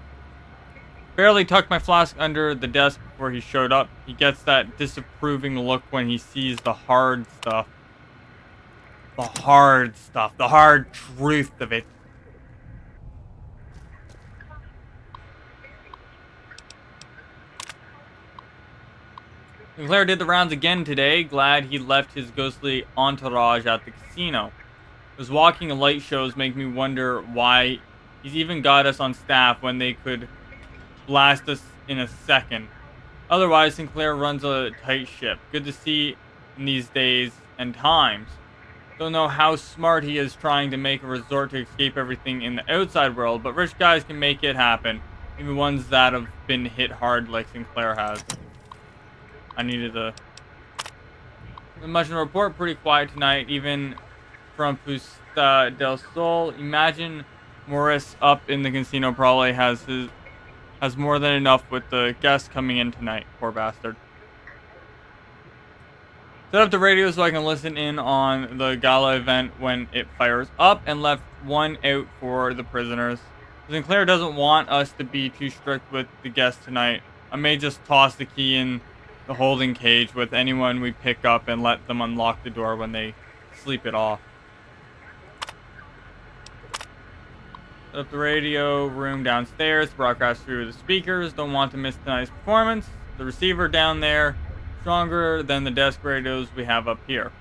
Barely tucked my flask under the desk before he showed up. He gets that disapproving look when he sees the hard stuff. The hard stuff. The hard truth of it. Sinclair did the rounds again today. Glad he left his ghostly entourage at the casino. Those walking light shows make me wonder why he's even got us on staff when they could blast us in a second. Otherwise, Sinclair runs a tight ship. Good to see in these days and times. Don't know how smart he is trying to make a resort to escape everything in the outside world, but rich guys can make it happen. Even ones that have been hit hard like Sinclair has. I needed a... Not much in the report. Pretty quiet tonight, even from Pusta del Sol. Imagine Morris up in the casino probably has more than enough with the guests coming in tonight. Poor bastard. Set up the radio so I can listen in on the gala event when it fires up, and left one out for the prisoners. Sinclair doesn't want us to be too strict with the guests tonight. I may just toss the key in the holding cage with anyone we pick up and let them unlock the door when they sleep it off. Set up the radio room downstairs, broadcast through the speakers. Don't want to miss tonight's performance. The receiver down there, stronger than the desk radios we have up here.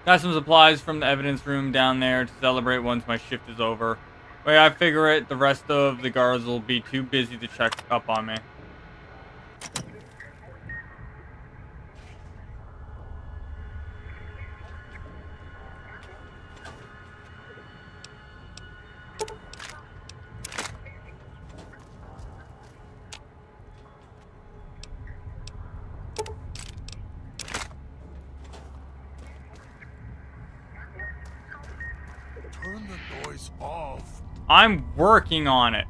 Got some supplies from the evidence room down there to celebrate once my shift is over. Way I figure it, the rest of the guards will be too busy to check up on me. Turn the noise off. I'm working on it.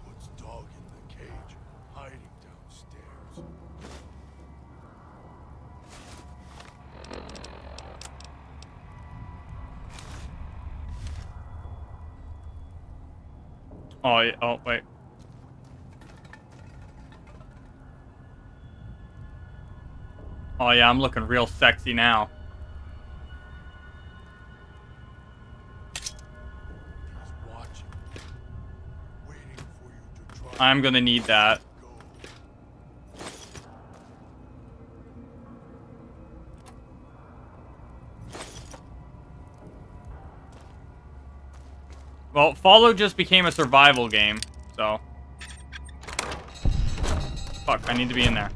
Puts dog in the cage, hiding downstairs. Oh, yeah. Oh, wait. Oh, yeah, I'm looking real sexy now. He's watching, waiting for you to try. I'm gonna need that. Go. Well, Follow just became a survival game, so... Fuck, I need to be in there.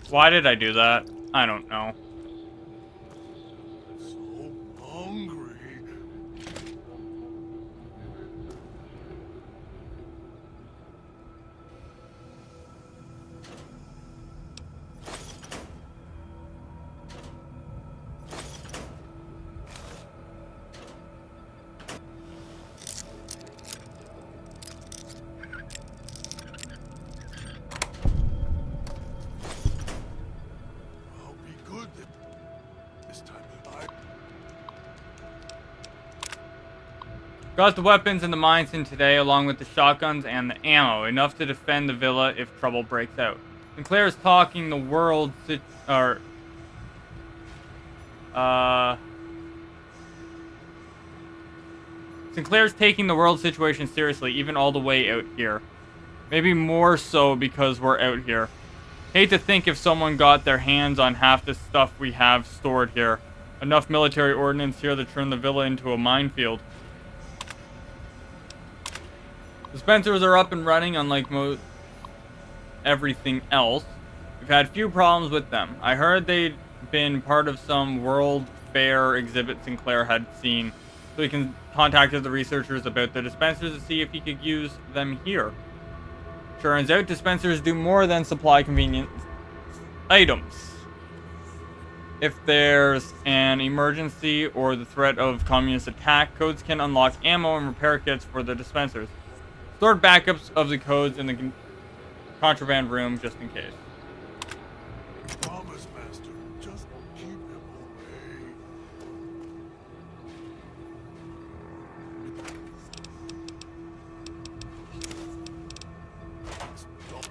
Why did I do that? I don't know. So hungry. I'll be good then. Got the weapons and the mines in today, along with the shotguns and the ammo, enough to defend the villa if trouble breaks out. Sinclair's talking the world Sinclair's taking the world situation seriously, even all the way out here. Maybe more so because we're out here. Hate to think if someone got their hands on half the stuff we have stored here. Enough military ordnance here to turn the villa into a minefield. Dispensers are up and running, unlike everything else. We've had few problems with them. I heard they'd been part of some World Fair exhibit Sinclair had seen, so he contacted the researchers about the dispensers to see if he could use them here. Turns out dispensers do more than supply convenience items. If there's an emergency or the threat of communist attack, codes can unlock ammo and repair kits for the dispensers. Stored backups of the codes in the contraband room just in case. Promise, Master. Just keep him away. Stop.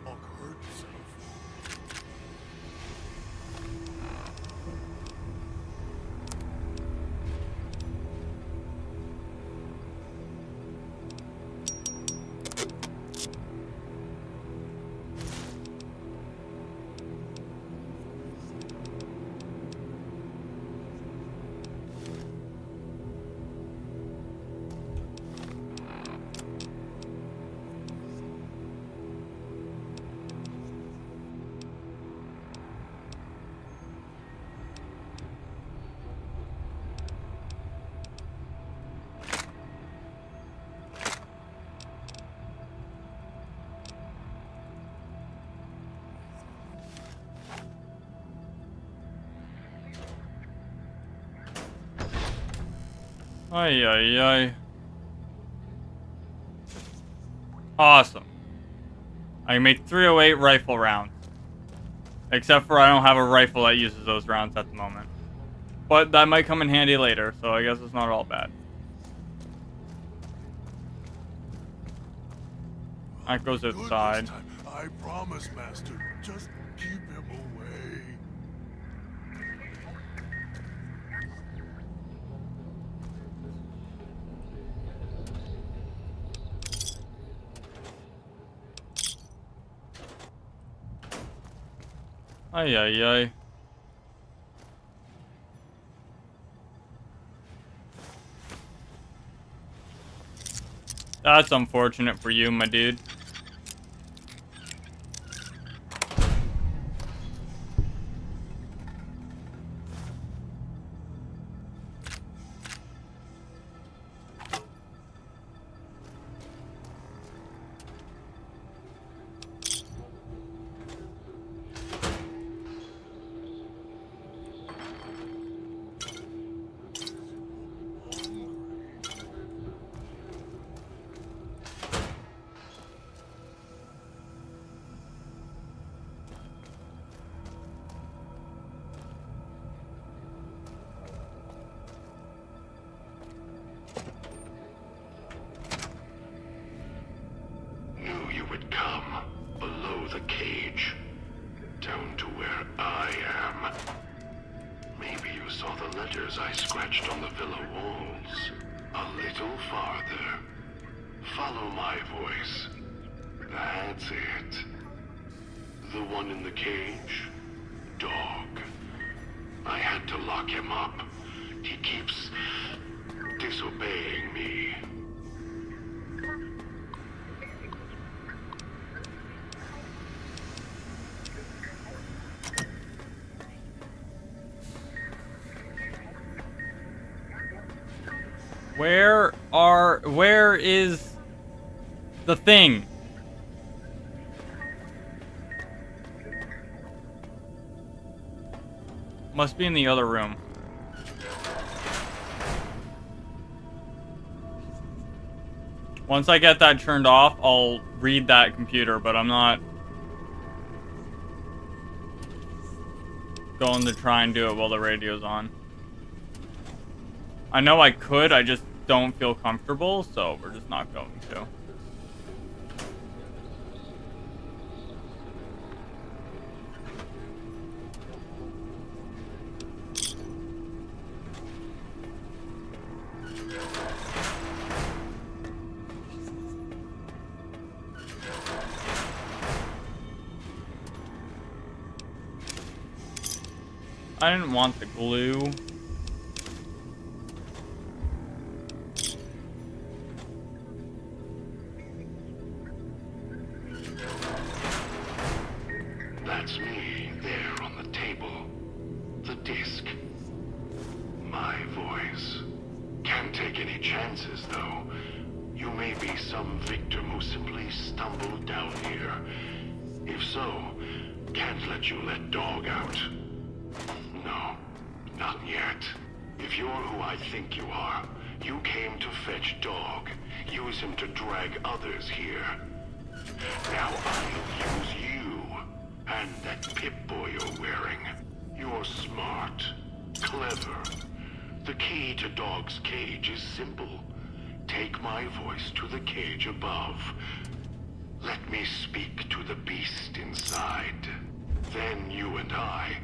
I'll hurt yourself. Ay, ay, ay. Awesome. I can make 308 rifle rounds. Except for I don't have a rifle that uses those rounds at the moment. But that might come in handy later, so I guess it's not all bad. That goes outside. I promise, Master. Just keep him away. Ay, ay, ay. That's unfortunate for you, my dude. I scratched on the villa walls. A little farther. Follow my voice. That's it. The one in the cage? Dog. I had to lock him up. He keeps disobeying me. Where is the thing? Must be in the other room. Once I get that turned off, I'll read that computer, but I'm not going to try and do it while the radio's on. I know I could, I just don't feel comfortable, so we're just not going to. I didn't want the glue. That's me, there on the table. The disc. My voice. Can't take any chances, though. You may be some victim who simply stumbled down here. If so, can't let you let dog out. No, not yet. If you're who I think you are, you came to fetch dog. Use him to drag others here. Now I'll use you. And that Pip-Boy you're wearing. You're smart. Clever. The key to Dog's cage is simple. Take my voice to the cage above. Let me speak to the beast inside. Then you and I,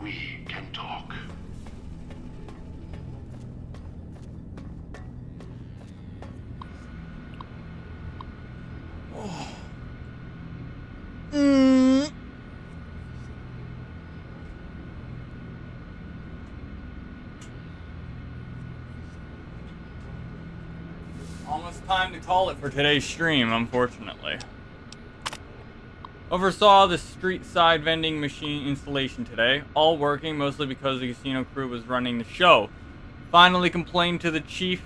we can talk. Almost time to call it for today's stream, unfortunately. Oversaw the street side vending machine installation today, all working mostly because the casino crew was running the show. Finally complained to the chief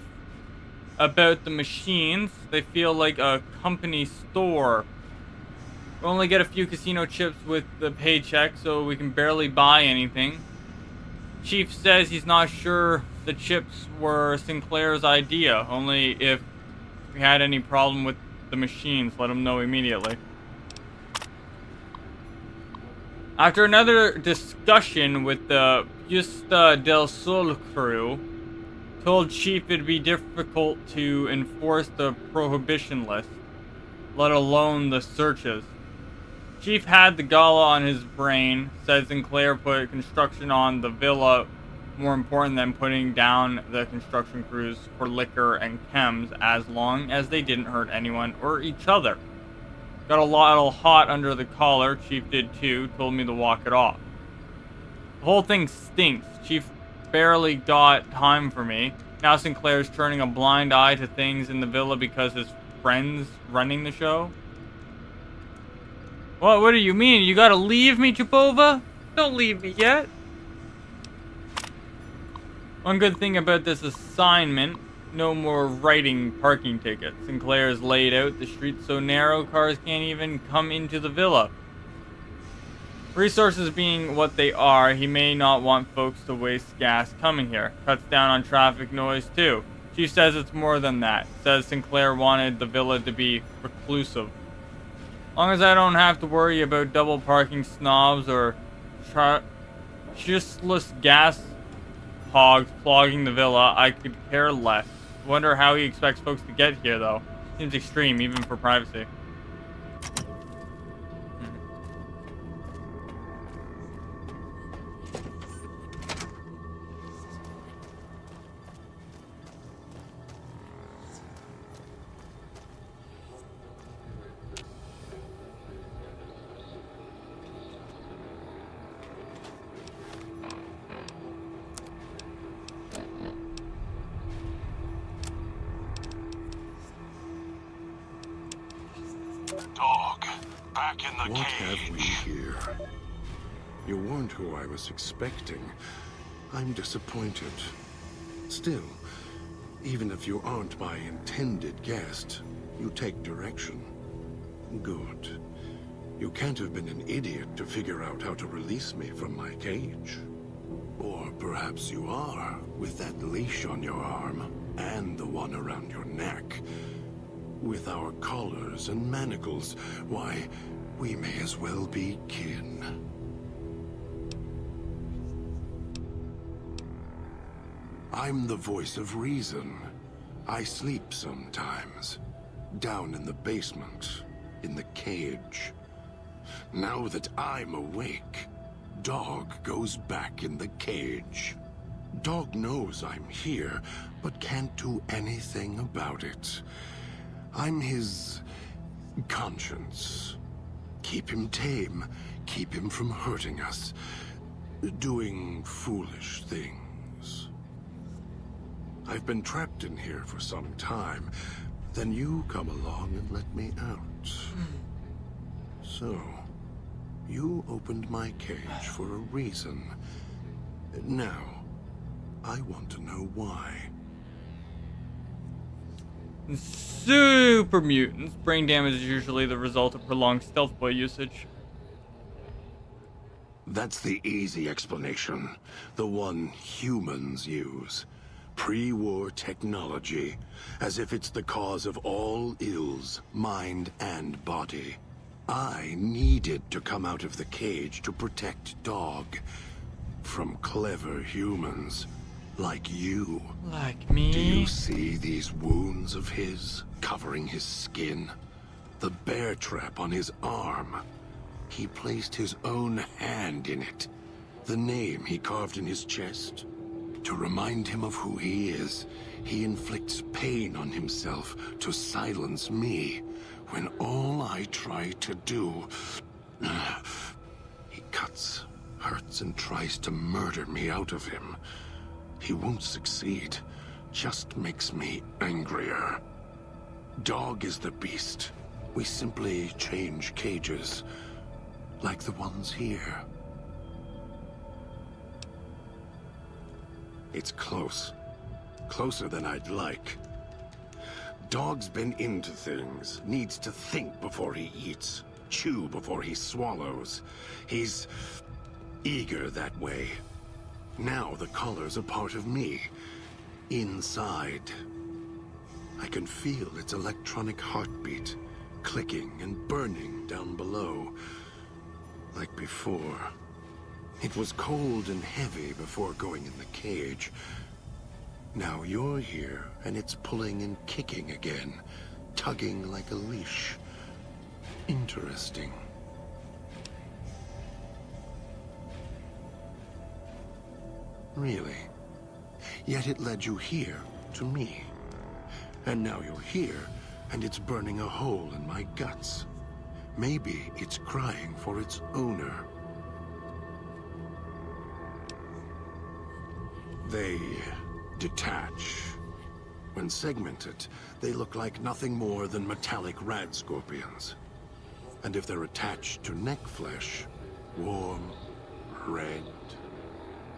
about the machines. They feel like a company store. We only get a few casino chips with the paycheck, so we can barely buy anything. Chief says he's not sure the chips were Sinclair's idea, only if we had any problem with the machines, let him know immediately. After another discussion with the Puesta del Sol crew, told Chief it'd be difficult to enforce the prohibition list, let alone the searches. Chief had the gala on his brain, said Sinclair put construction on the villa more important than putting down the construction crews for liquor and chems as long as they didn't hurt anyone or each other. Got a little hot under the collar, Chief did too, told me to walk it off. The whole thing stinks. Chief barely got time for me. Now Sinclair's turning a blind eye to things in the villa because his friend's running the show. What do you mean? You gotta leave me, Chupova? Don't leave me yet. One good thing about this assignment, no more writing parking tickets. Sinclair's laid out the streets so narrow cars can't even come into the villa. Resources being what they are, he may not want folks to waste gas coming here. Cuts down on traffic noise too. Chief says it's more than that. Says Sinclair wanted the villa to be reclusive. As long as I don't have to worry about double parking snobs or useless gas hogs clogging the villa, I could care less. Wonder how he expects folks to get here, though. Seems extreme, even for privacy. Dog, back in the What cage. have we here? You weren't who I was expecting. I'm disappointed. Still, even if you aren't my intended guest, you take direction. Good. You can't have been an idiot to figure out how to release me from my cage. Or perhaps you are, with that leash on your arm, and the one around your neck. With our collars and manacles, why, we may as well be kin. I'm the voice of reason. I sleep sometimes. Down in the basement, in the cage. Now that I'm awake, Dog goes back in the cage. Dog knows I'm here, but can't do anything about it. I'm his conscience. Keep him tame, keep him from hurting us, doing foolish things. I've been trapped in here for some time. Then you come along and let me out. So, you opened my cage for a reason. Now, I want to know why. Super mutants. Brain damage is usually the result of prolonged stealth boy usage. That's the easy explanation. The one humans use. Pre-war technology. As if it's the cause of all ills, mind and body. I needed to come out of the cage to protect Dog. From clever humans. Like you. Like me? Do you see these wounds of his, covering his skin? The bear trap on his arm. He placed his own hand in it. The name he carved in his chest. To remind him of who he is, he inflicts pain on himself to silence me, when all I try to do... He cuts, hurts, and tries to murder me out of him. He won't succeed, just makes me angrier. Dog is the beast. We simply change cages, like the ones here. It's close. Closer than I'd like. Dog's been into things, needs to think before he eats, chew before he swallows. He's eager that way. Now the collar's a part of me. Inside. I can feel its electronic heartbeat, clicking and burning down below. Like before. It was cold and heavy before going in the cage. Now you're here, and it's pulling and kicking again, tugging like a leash. Interesting. Really? Yet it led you here, to me. And now you're here, and it's burning a hole in my guts. Maybe it's crying for its owner. They detach. When segmented, they look like nothing more than metallic rad scorpions. And if they're attached to neck flesh, warm, red.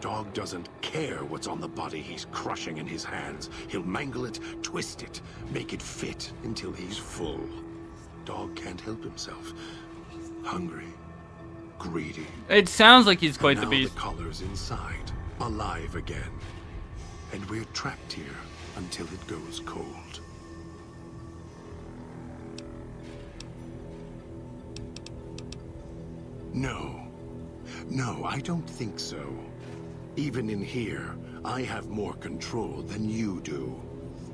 Dog doesn't care what's on the body he's crushing in his hands. He'll mangle it, twist it, make it fit until he's full. Dog can't help himself. Hungry, greedy. It sounds like he's quite and the beast. The collar's inside, alive again. And we're trapped here until it goes cold. No. No, I don't think so. Even in here, I have more control than you do.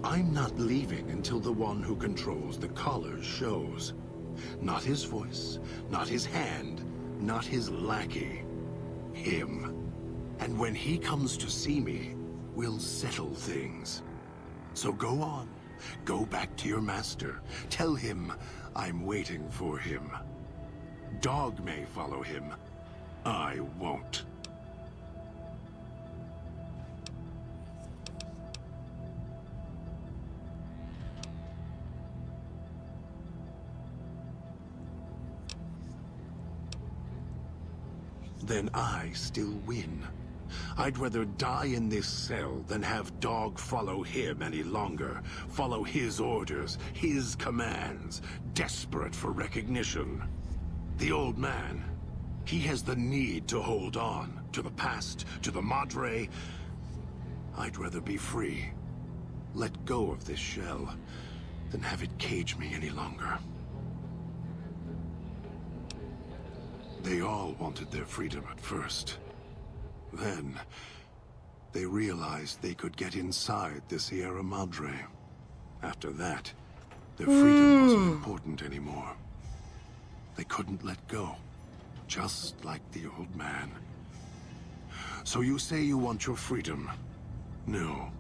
I'm not leaving until the one who controls the collar shows. Not his voice, not his hand, not his lackey. Him. And when he comes to see me, we'll settle things. So go on. Go back to your master. Tell him I'm waiting for him. Dog may follow him. I won't. Then I still win. I'd rather die in this cell than have Dog follow him any longer. Follow his orders, his commands, desperate for recognition. The old man, he has the need to hold on, to the past, to the Madre. I'd rather be free. Let go of this shell, than have it cage me any longer. They all wanted their freedom at first. Then, They realized they could get inside the Sierra Madre. After that, their freedom wasn't important anymore. They couldn't let go, just like the old man. So you say you want your freedom? No.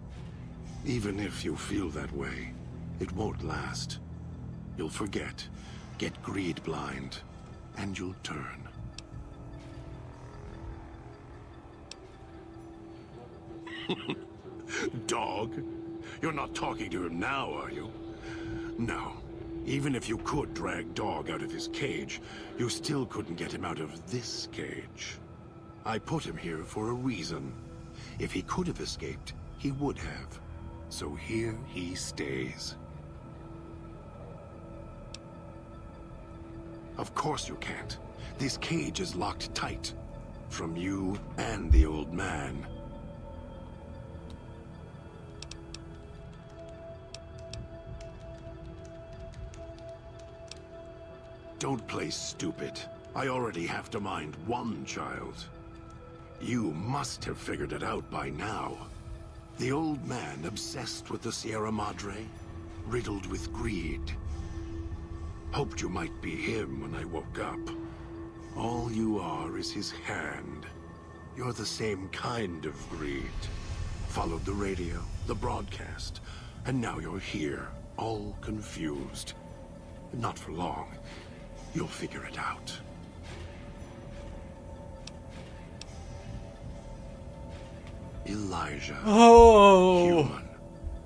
Even if you feel that way, it won't last. You'll forget, get greed blind, and you'll turn. Dog? You're not talking to him now, are you? No. Even if you could drag Dog out of his cage, you still couldn't get him out of this cage. I put him here for a reason. If he could have escaped, he would have. So here he stays. Of course you can't. This cage is locked tight. From you and the old man. Don't play stupid. I already have to mind one child. You must have figured it out by now. The old man obsessed with the Sierra Madre, riddled with greed. Hoped you might be him when I woke up. All you are is his hand. You're the same kind of greed. Followed the radio, the broadcast, and now you're here, all confused. Not for long. You'll figure it out. Elijah. Oh! Human.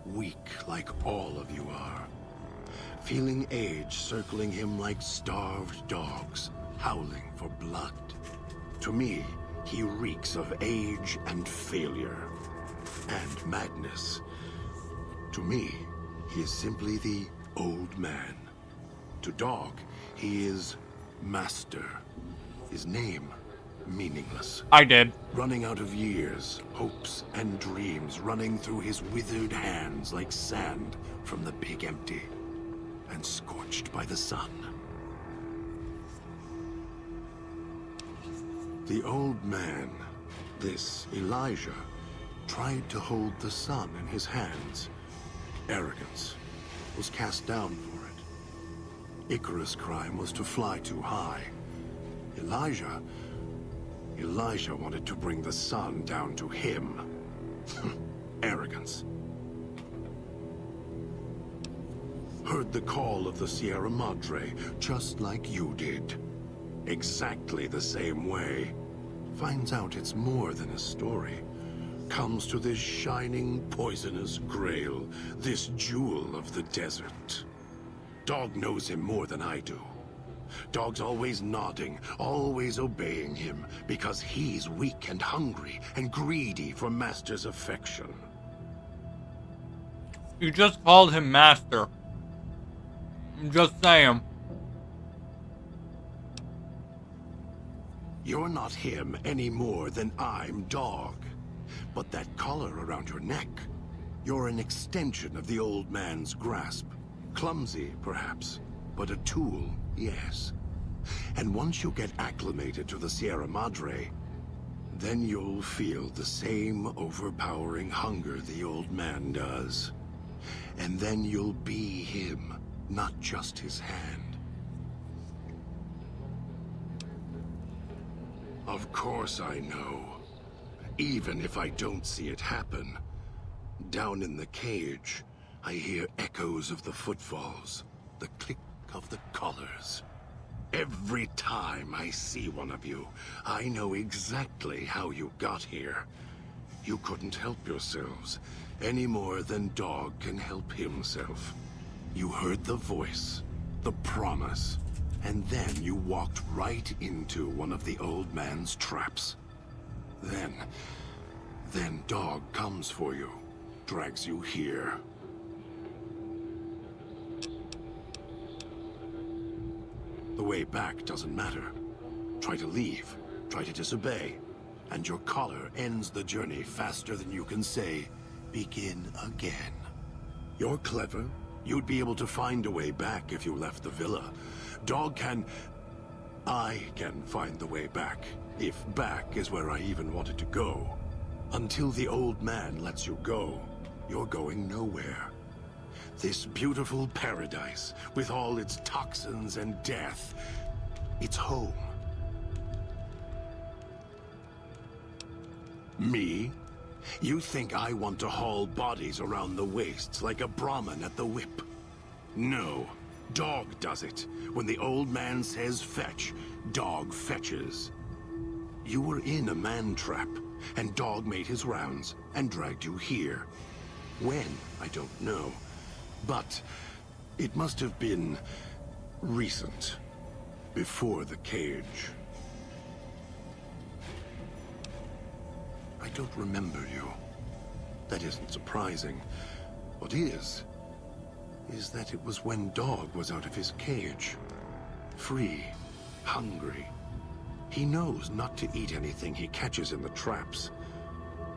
Weak like all of you are. Feeling age circling him like starved dogs, howling for blood. To me, he reeks of age and failure. And madness. To me, he is simply the old man. To Dog, he is Master. His name, meaningless. I did. Running out of years, hopes and dreams running through his withered hands like sand from the big empty, and scorched by the sun. The old man, this Elijah, tried to hold the sun in his hands. Arrogance was cast down for it. Icarus' crime was to fly too high. Elijah wanted to bring the sun down to him. Arrogance. Heard the call of the Sierra Madre, just like you did. Exactly the same way. Finds out it's more than a story. Comes to this shining, poisonous grail, this jewel of the desert. Dog knows him more than I do. Dog's always nodding, always obeying him, because he's weak and hungry and greedy for Master's affection. You just called him Master. Just saying. You're not him any more than I'm Dog. But that collar around your neck, you're an extension of the old man's grasp. Clumsy, perhaps, but a tool, yes. And once you get acclimated to the Sierra Madre, then you'll feel the same overpowering hunger the old man does. And then you'll be him, not just his hand. Of course I know. Even if I don't see it happen. Down in the cage, I hear echoes of the footfalls, the click of the collars. Every time I see one of you, I know exactly how you got here. You couldn't help yourselves, any more than Dog can help himself. You heard the voice, the promise, and then you walked right into one of the old man's traps. Then Dog comes for you, drags you here. The way back doesn't matter. Try to leave, try to disobey, and your collar ends the journey faster than you can say, begin again. You're clever. You'd be able to find a way back if you left the villa. Dog can... I can find the way back, if back is where I even wanted to go. Until the old man lets you go, you're going nowhere. This beautiful paradise, with all its toxins and death, it's home. Me? You think I want to haul bodies around the wastes like a Brahmin at the whip? No. Dog does it. When the old man says fetch, Dog fetches. You were in a man trap, and Dog made his rounds and dragged you here. When, I don't know. But it must have been recent. Before the cage. I don't remember you. That isn't surprising. What is that it was when Dog was out of his cage. Free, hungry. He knows not to eat anything he catches in the traps.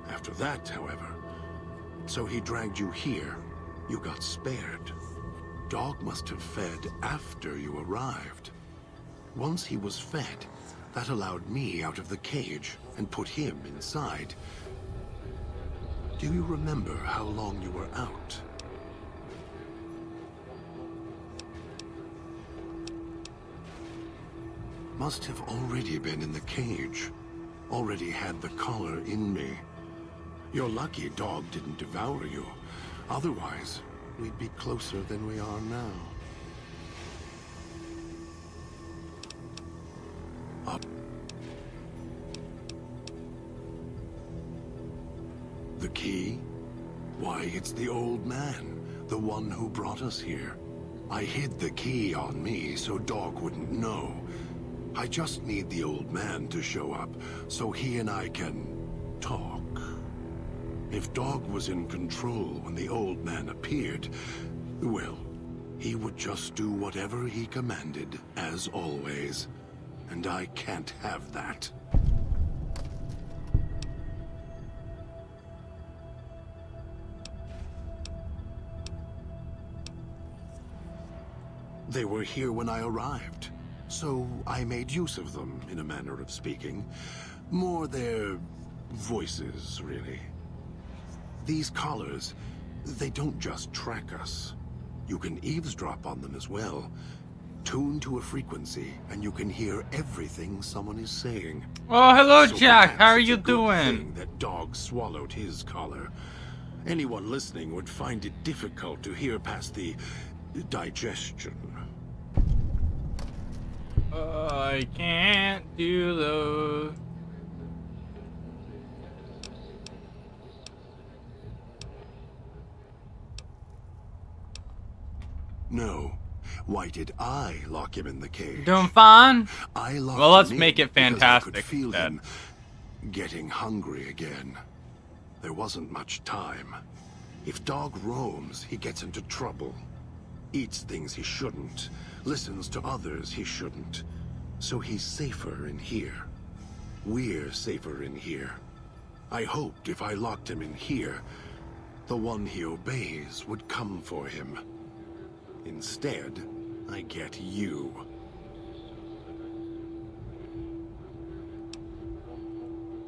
After that, however, so he dragged you here. You got spared. Dog must have fed after you arrived. Once he was fed, that allowed me out of the cage and put him inside. Do you remember how long you were out? Must have already been in the cage. Already had the collar in me. You're lucky Dog didn't devour you. Otherwise, we'd be closer than we are now. Up. The key? Why, it's the old man, the one who brought us here. I hid the key on me so Dog wouldn't know. I just need the old man to show up, so he and I can talk. If Dog was in control when the old man appeared, well, he would just do whatever he commanded, as always. And I can't have that. They were here when I arrived. So I made use of them, in a manner of speaking. More their voices, really. These collars, they don't just track us. You can eavesdrop on them as well. Tune to a frequency, and you can hear everything someone is saying. Oh, hello, So Jack. How are perhaps you it's a good doing? thing that Dog swallowed his collar. Anyone listening would find it difficult to hear past the digestion. I can't do those. No. Why did I lock him in the cage? Doing fine? I locked Well, let's him make in it because I fantastic could feel instead. him getting hungry again. There wasn't much time. If Dog roams, he gets into trouble. Eats things he shouldn't. Listens to others he shouldn't. So he's safer in here. We're safer in here. I hoped if I locked him in here, the one he obeys would come for him. Instead, I get you.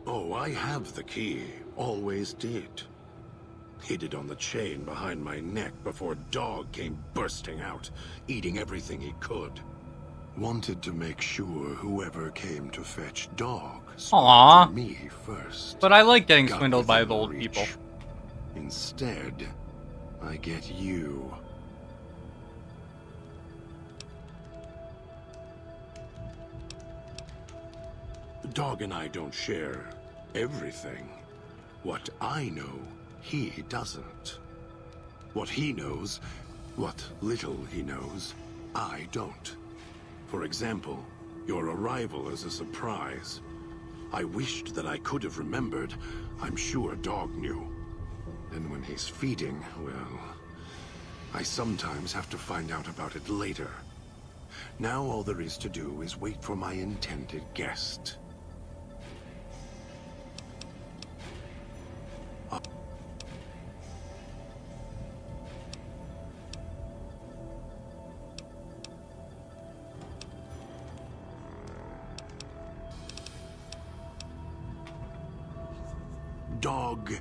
Oh, I have the key. Always did. Hid it on the chain behind my neck before Dog came bursting out, eating everything he could. Wanted to make sure whoever came to fetch Dog spoke Aww. to me first. But I like getting Got swindled by within the old reach. people. Instead, I get you. Dog and I don't share everything. What I know, he doesn't. What he knows, what little he knows, I don't. For example, your arrival is a surprise. I wished that I could have remembered. I'm sure Dog knew. And when he's feeding, well, I sometimes have to find out about it later. Now all there is to do is wait for my intended guest. dog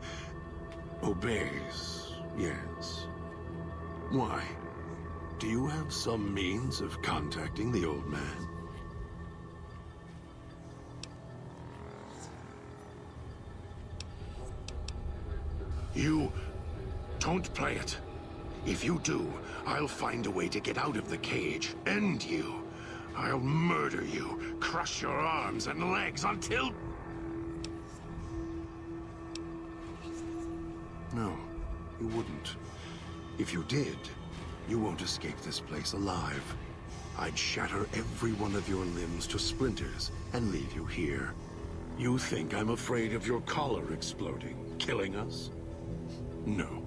obeys, yes. Why? Do you have some means of contacting the old man? You don't play it. If you do, I'll find a way to get out of the cage. End you. I'll murder you, crush your arms and legs until... No, you wouldn't. If you did, you won't escape this place alive. I'd shatter every one of your limbs to splinters and leave you here. You think I'm afraid of your collar exploding, killing us? No.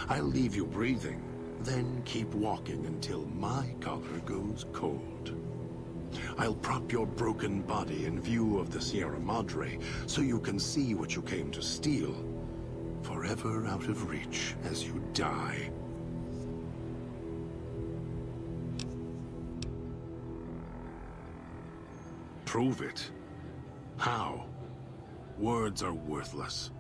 I'll leave you breathing, then keep walking until my collar goes cold. I'll prop your broken body in view of the Sierra Madre so you can see what you came to steal, forever out of reach as you die. Prove it. How? Words are worthless.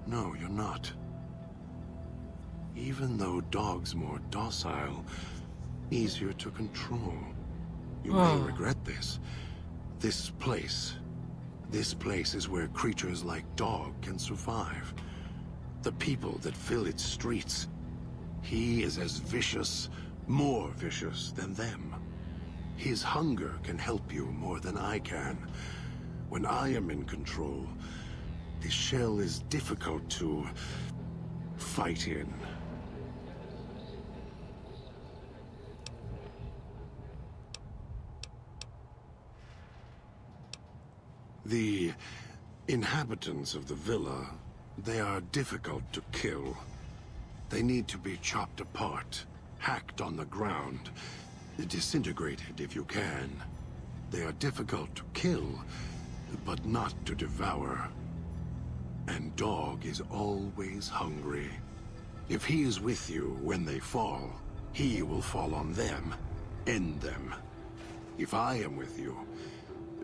No, you're not. Even though dog's more docile, easier to control. You may regret this. This place is where creatures like dog can survive. The people that fill its streets. He is as vicious, more vicious than them. His hunger can help you more than I can. When I am in control, this shell is difficult to fight in. The inhabitants of the villa, they are difficult to kill. They need to be chopped apart, hacked on the ground, disintegrated if you can. They are difficult to kill, but not to devour. And dog is always hungry. If he is with you when they fall, he will fall on them, end them. If I am with you,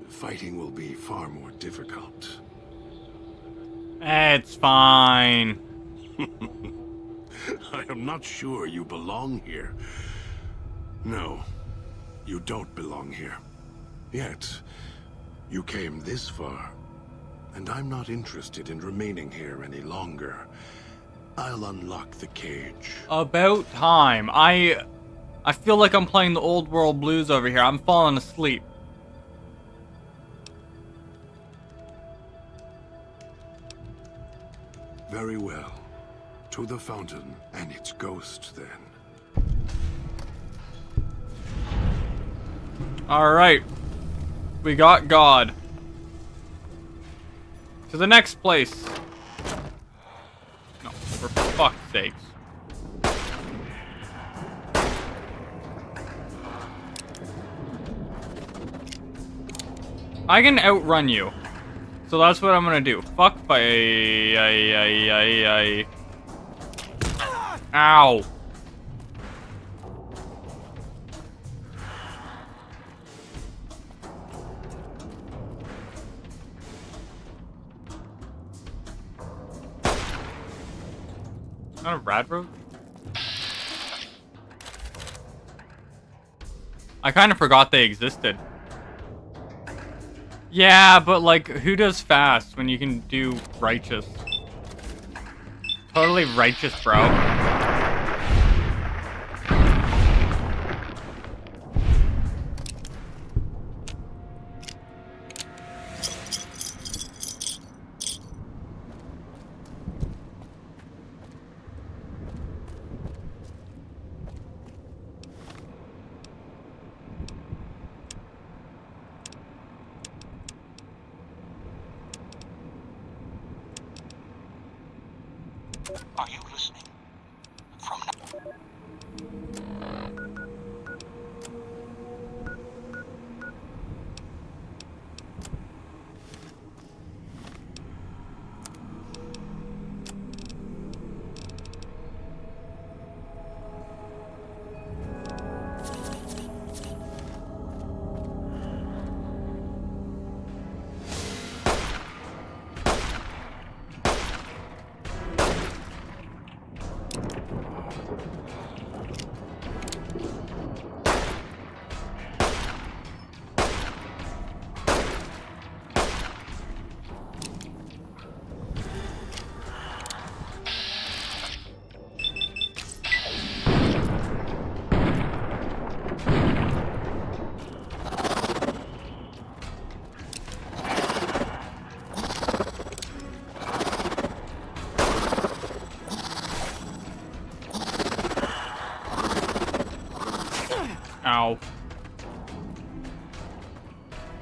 fighting will be far more difficult. It's fine. I am not sure you belong here. No, you don't belong here. Yet, you came this far, and I'm not interested in remaining here any longer. I'll unlock the cage. About time. I feel like I'm playing the old world blues over here. I'm falling asleep. Very well. To the fountain and its ghost, then. Alright. We got God. To the next place. No, for fuck's sakes. I can outrun you. So that's what I'm gonna do. Fuck Ow. Not a rad road? I kind of forgot they existed. Yeah, but like, who does fast when you can do righteous? Totally righteous, bro. Are you listening? From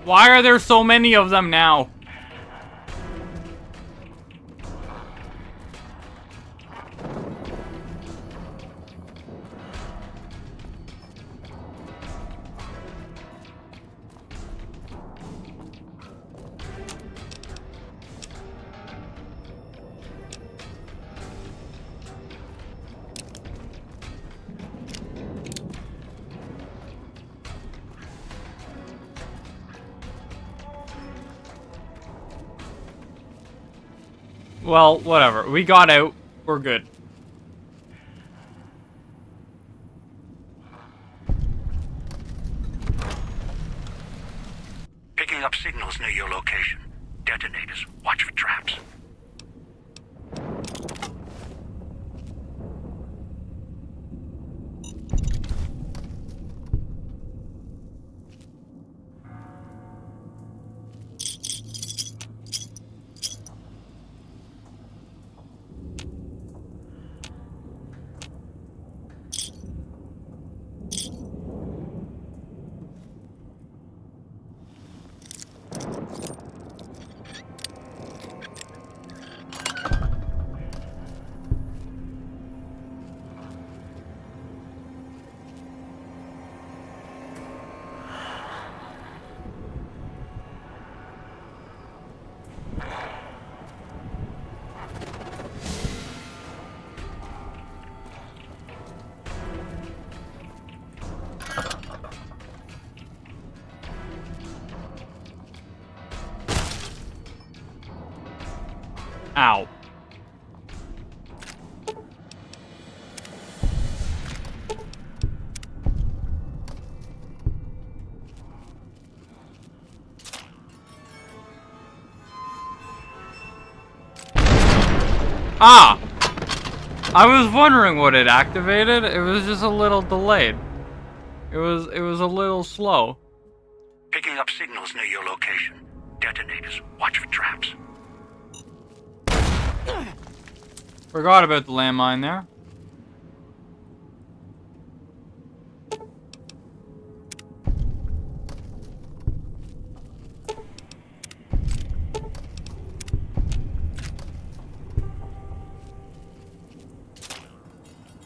Why are there so many of them now? Well, whatever. We got out. We're good. Picking up signals near your location. Detonators. Watch for traps. Ow. Ah! I was wondering what it activated. It was just a little delayed. It was a little slow. Picking up signals near your location. Detonators. Watch for traps. Forgot about the landmine there.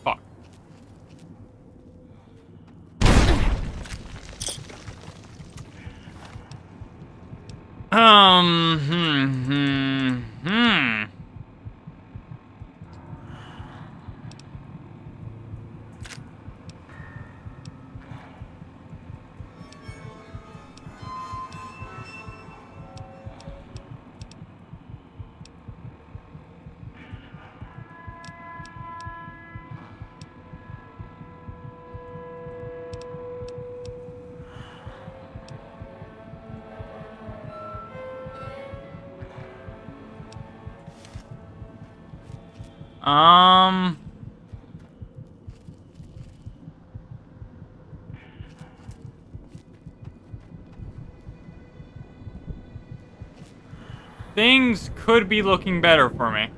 Fuck. Things could be looking better for me.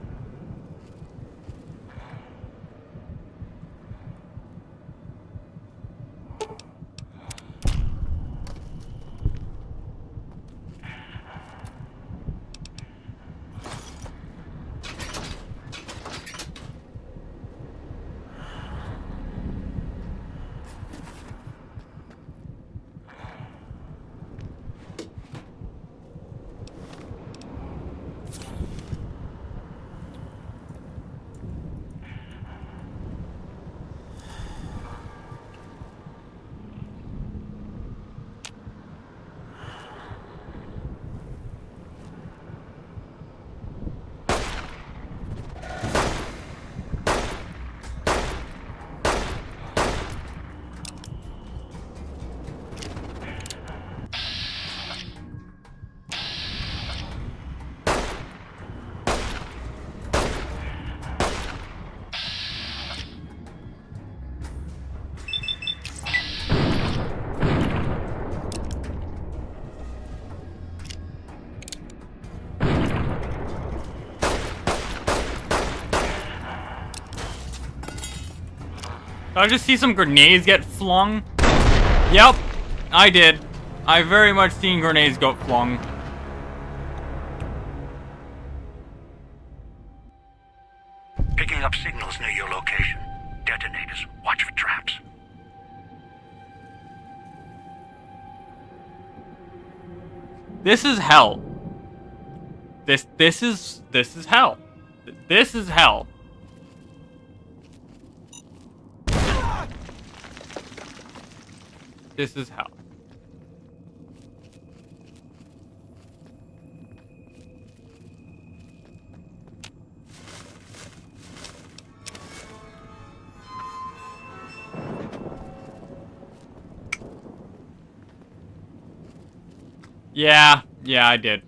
Did I just see some grenades get flung? Yep, I did. I very much seen grenades got flung. Picking up signals near your location. Detonators. Watch for traps. This is hell. This is hell. This is hell. This is hell. Yeah, I did.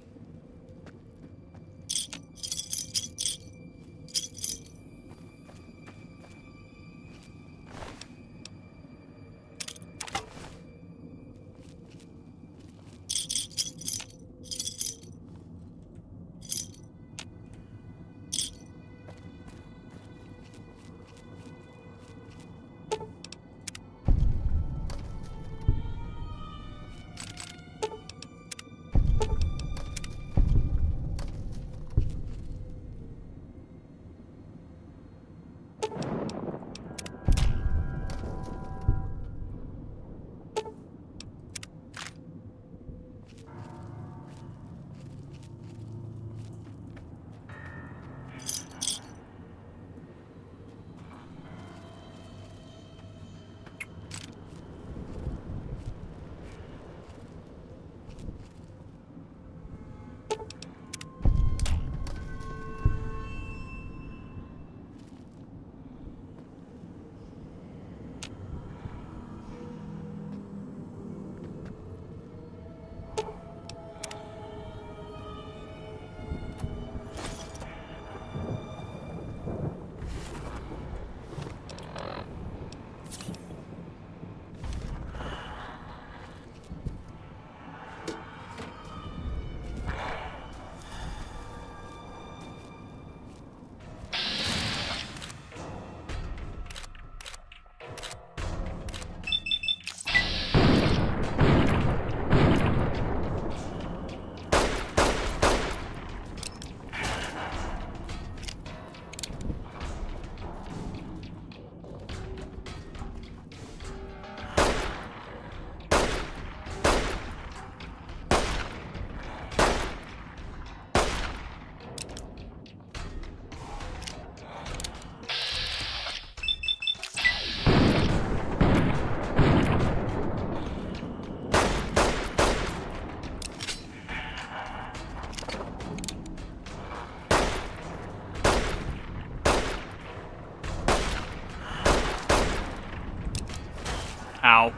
Ow.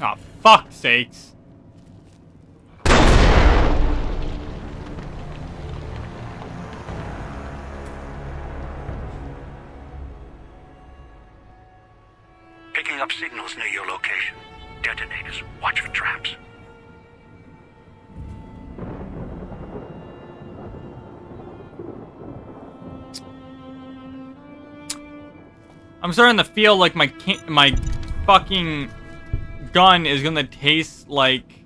Oh, fuck's sakes. Picking up signals near your location. Detonators. Watch for traps. I'm starting to feel like my fucking gun is gonna taste like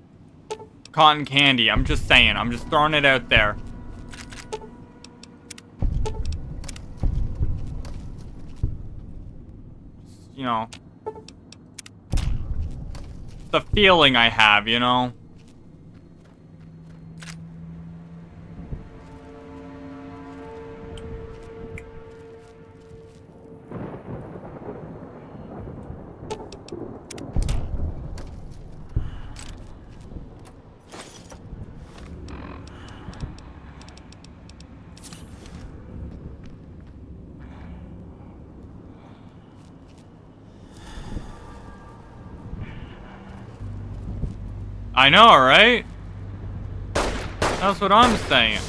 cotton candy. I'm just saying. I'm just throwing it out there. You know, the feeling I have, you know? I know, right? That's what I'm saying.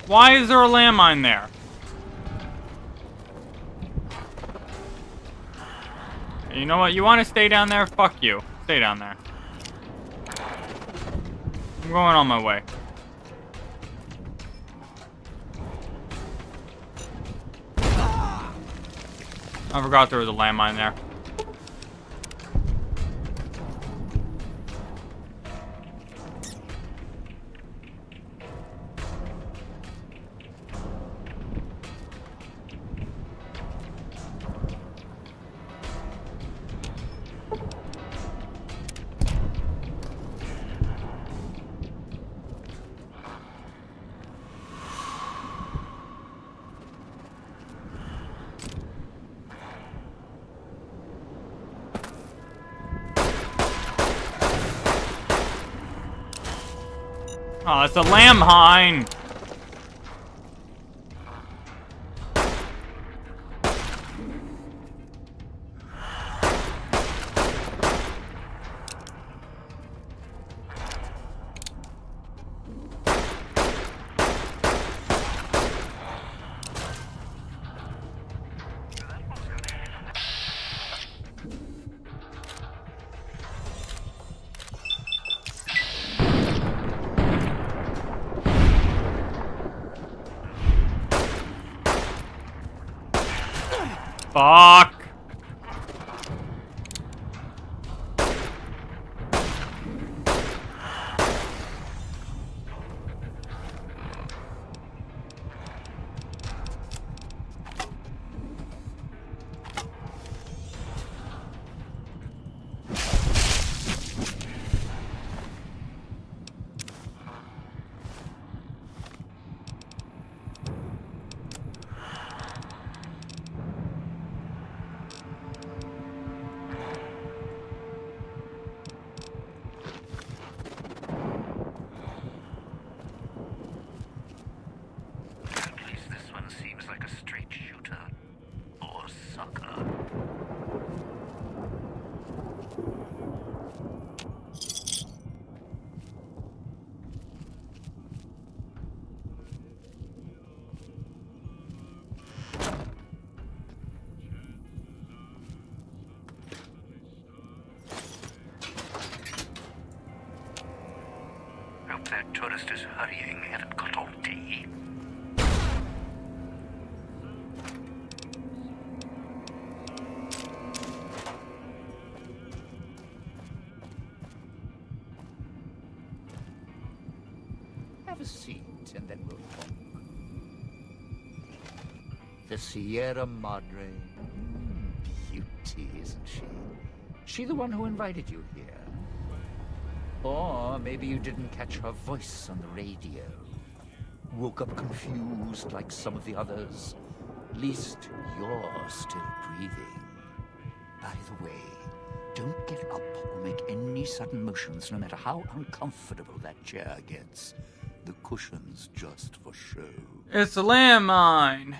Why is there a landmine there? You know what? You want to stay down there? Fuck you. Stay down there. I'm going on my way. I forgot there was a landmine there. Oh, it's a landmine. Fuck. Hope that tourist is hurrying, haven't got all day. Have a seat, and then we'll talk. The Sierra Madre. Beauty, isn't she? She the one who invited you here? Or maybe you didn't catch her voice on the radio. Woke up confused like some of the others. At least you're still breathing. By the way, don't get up or make any sudden motions, no matter how uncomfortable that chair gets. The cushion's just for show. It's a landmine.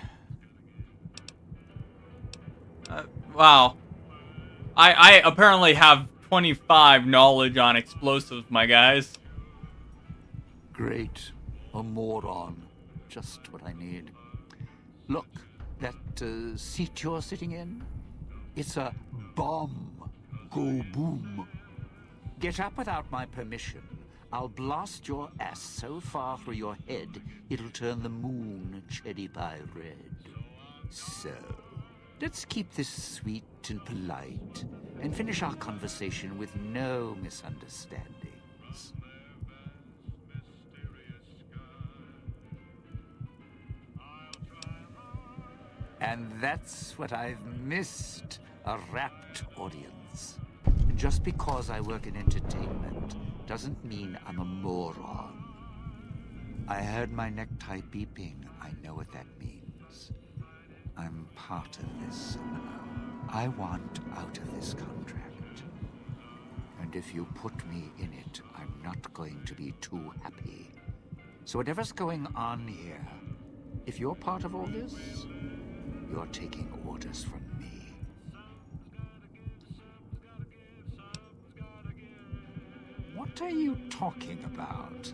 Wow. I apparently have 25 knowledge on explosives, my guys. Great. A moron. Just what I need. Look, That seat you're sitting in? It's a bomb. Go boom. Get up without my permission. I'll blast your ass so far through your head, it'll turn the moon cherry pie red. So, let's keep this sweet and polite, and finish our conversation with no misunderstandings. And that's what I've missed, a rapt audience. Just because I work in entertainment doesn't mean I'm a moron. I heard my necktie beeping. I know what that means. I'm part of this somehow. I want out of this contract. And if you put me in it, I'm not going to be too happy. So whatever's going on here, if you're part of all this, you're taking orders from me. What are you talking about?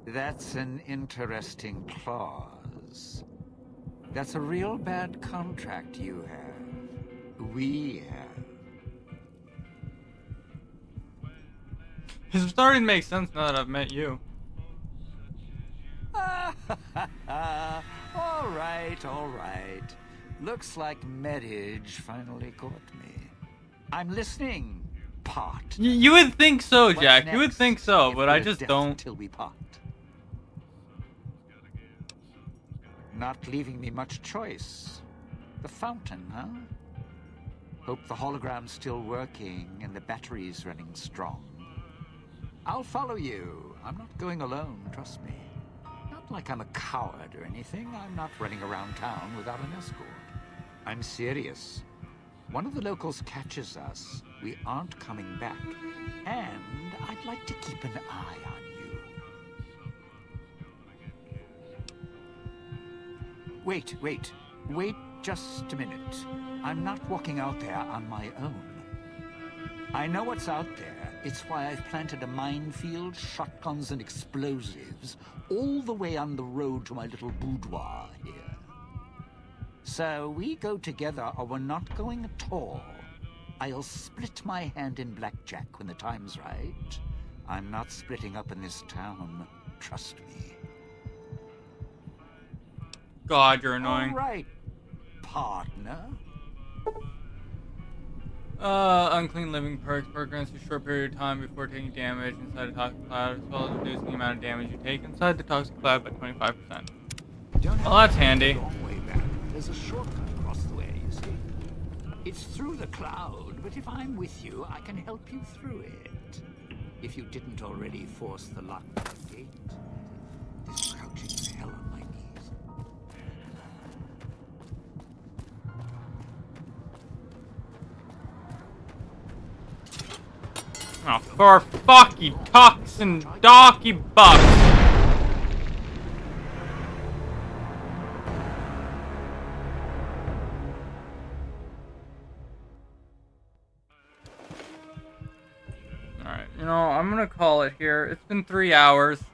That's an interesting clause. That's a real bad contract you have. We have. It's starting to make sense now that I've met you. All right. Looks like marriage finally caught me. I'm listening, part. You would think so, What's Jack. next? You would think so, but I We're just death don't. Till we part. Not leaving me much choice. The fountain, huh? Hope the hologram's still working and the battery's running strong. I'll follow you. I'm not going alone, trust me. Not like I'm a coward or anything. I'm not running around town without an escort. I'm serious. One of the locals catches us, we aren't coming back. And I'd like to keep an eye on you. Wait just a minute. I'm not walking out there on my own. I know what's out there. It's why I've planted a minefield, shotguns and explosives all the way on the road to my little boudoir here. So we go together or we're not going at all. I'll split my hand in blackjack when the time's right. I'm not splitting up in this town. Trust me. God, you're annoying. All right, partner. Unclean living perks grants you a short period of time before taking damage inside a toxic cloud, as well as reducing the amount of damage you take inside the toxic cloud by 25%. Well, that's handy. Long way back. There's a shortcut across the way, you see. It's through the cloud, but if I'm with you, I can help you through it. If you didn't already force the locked gate. This crouching hell on my knees. Oh, for fucky tucks and docky bucks. Alright, you know, I'm gonna call it here. It's been 3 hours.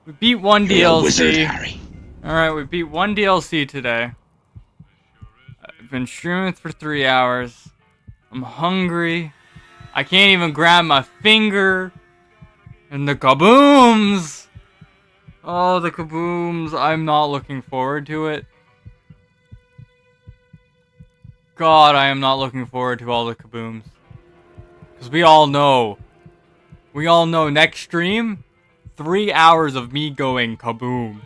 We beat one DLC. Wizard, Harry. Alright, we beat one DLC today. I've been streaming for 3 hours. I'm hungry. I can't even grab my finger. And the kabooms! Oh, the kabooms. I'm not looking forward to it. God, I am not looking forward to all the kabooms. Because we all know next stream, 3 hours of me going kaboom.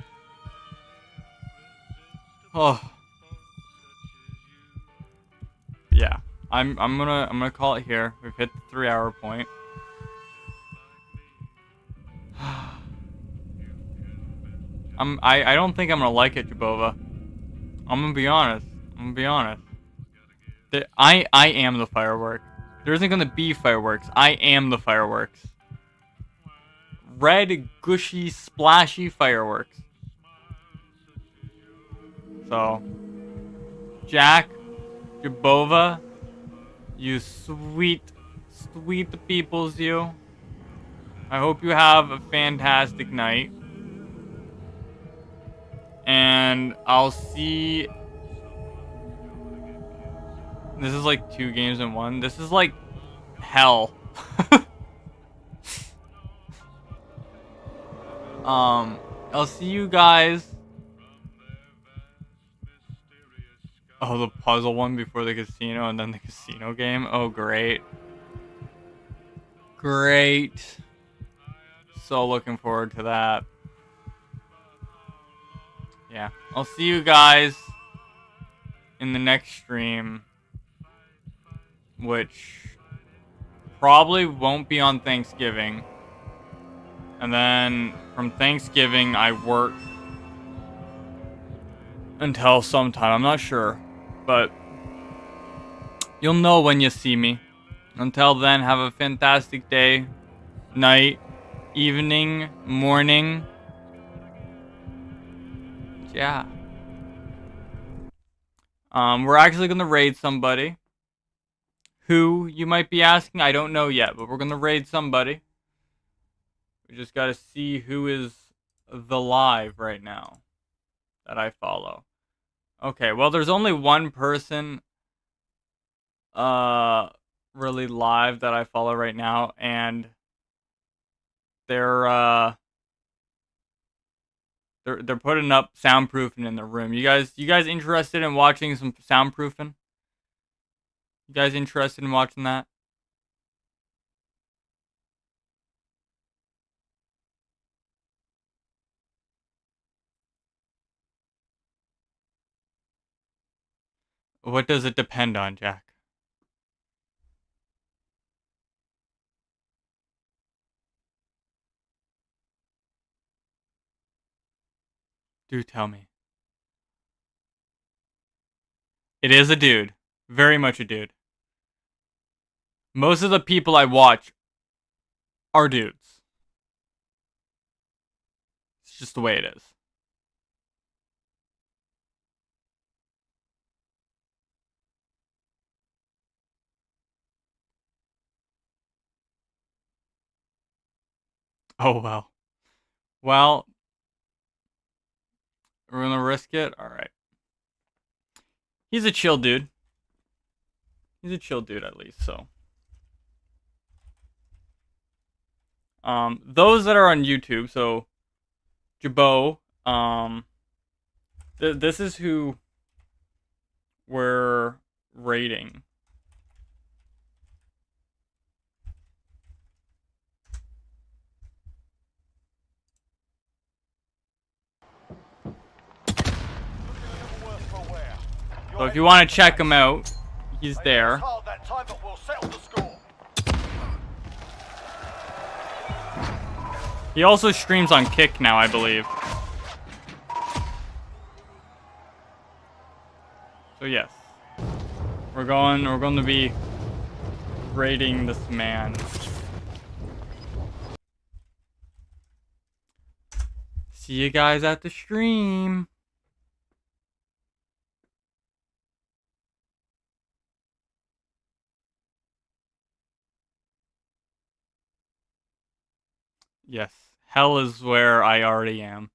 Oh. Yeah. I'm gonna call it here. We've hit the 3 hour point. I don't think I'm gonna like it, Jabova. I'm gonna be honest. I am the firework. There isn't gonna be fireworks. I am the fireworks. Red, gushy, splashy fireworks. So, Jack, Jabova, you sweet peoples, you. I hope you have a fantastic night. And I'll see... This is like 2 games in 1. This is like hell. I'll see you guys. Oh, the puzzle one before the casino and then the casino game. Oh, great. Great. So looking forward to that. Yeah. I'll see you guys in the next stream, which probably won't be on Thanksgiving. And then from Thanksgiving, I work until sometime. I'm not sure. But you'll know when you see me. Until then, have a fantastic day, night, evening, morning. Yeah. We're actually going to raid somebody. Who, you might be asking? I don't know yet, but we're going to raid somebody. We just got to see who is the live right now that I follow. Okay, well, there's only one person really live that I follow right now, and they're putting up soundproofing in the room. You guys interested in watching some soundproofing? You guys interested in watching that? What does it depend on, Jack? Do tell me. It is a dude. Very much a dude. Most of the people I watch are dudes. It's just the way it is. Oh, well. Well, we're gonna risk it? Alright. He's a chill dude. He's a chill dude, at least, so. Those that are on YouTube, so Jabot, this is who we're rating. So if you want to check him out, he's there. He also streams on Kick now, I believe. So yes, we're going to be rating this man. See you guys at the stream. Yes, hell is where I already am.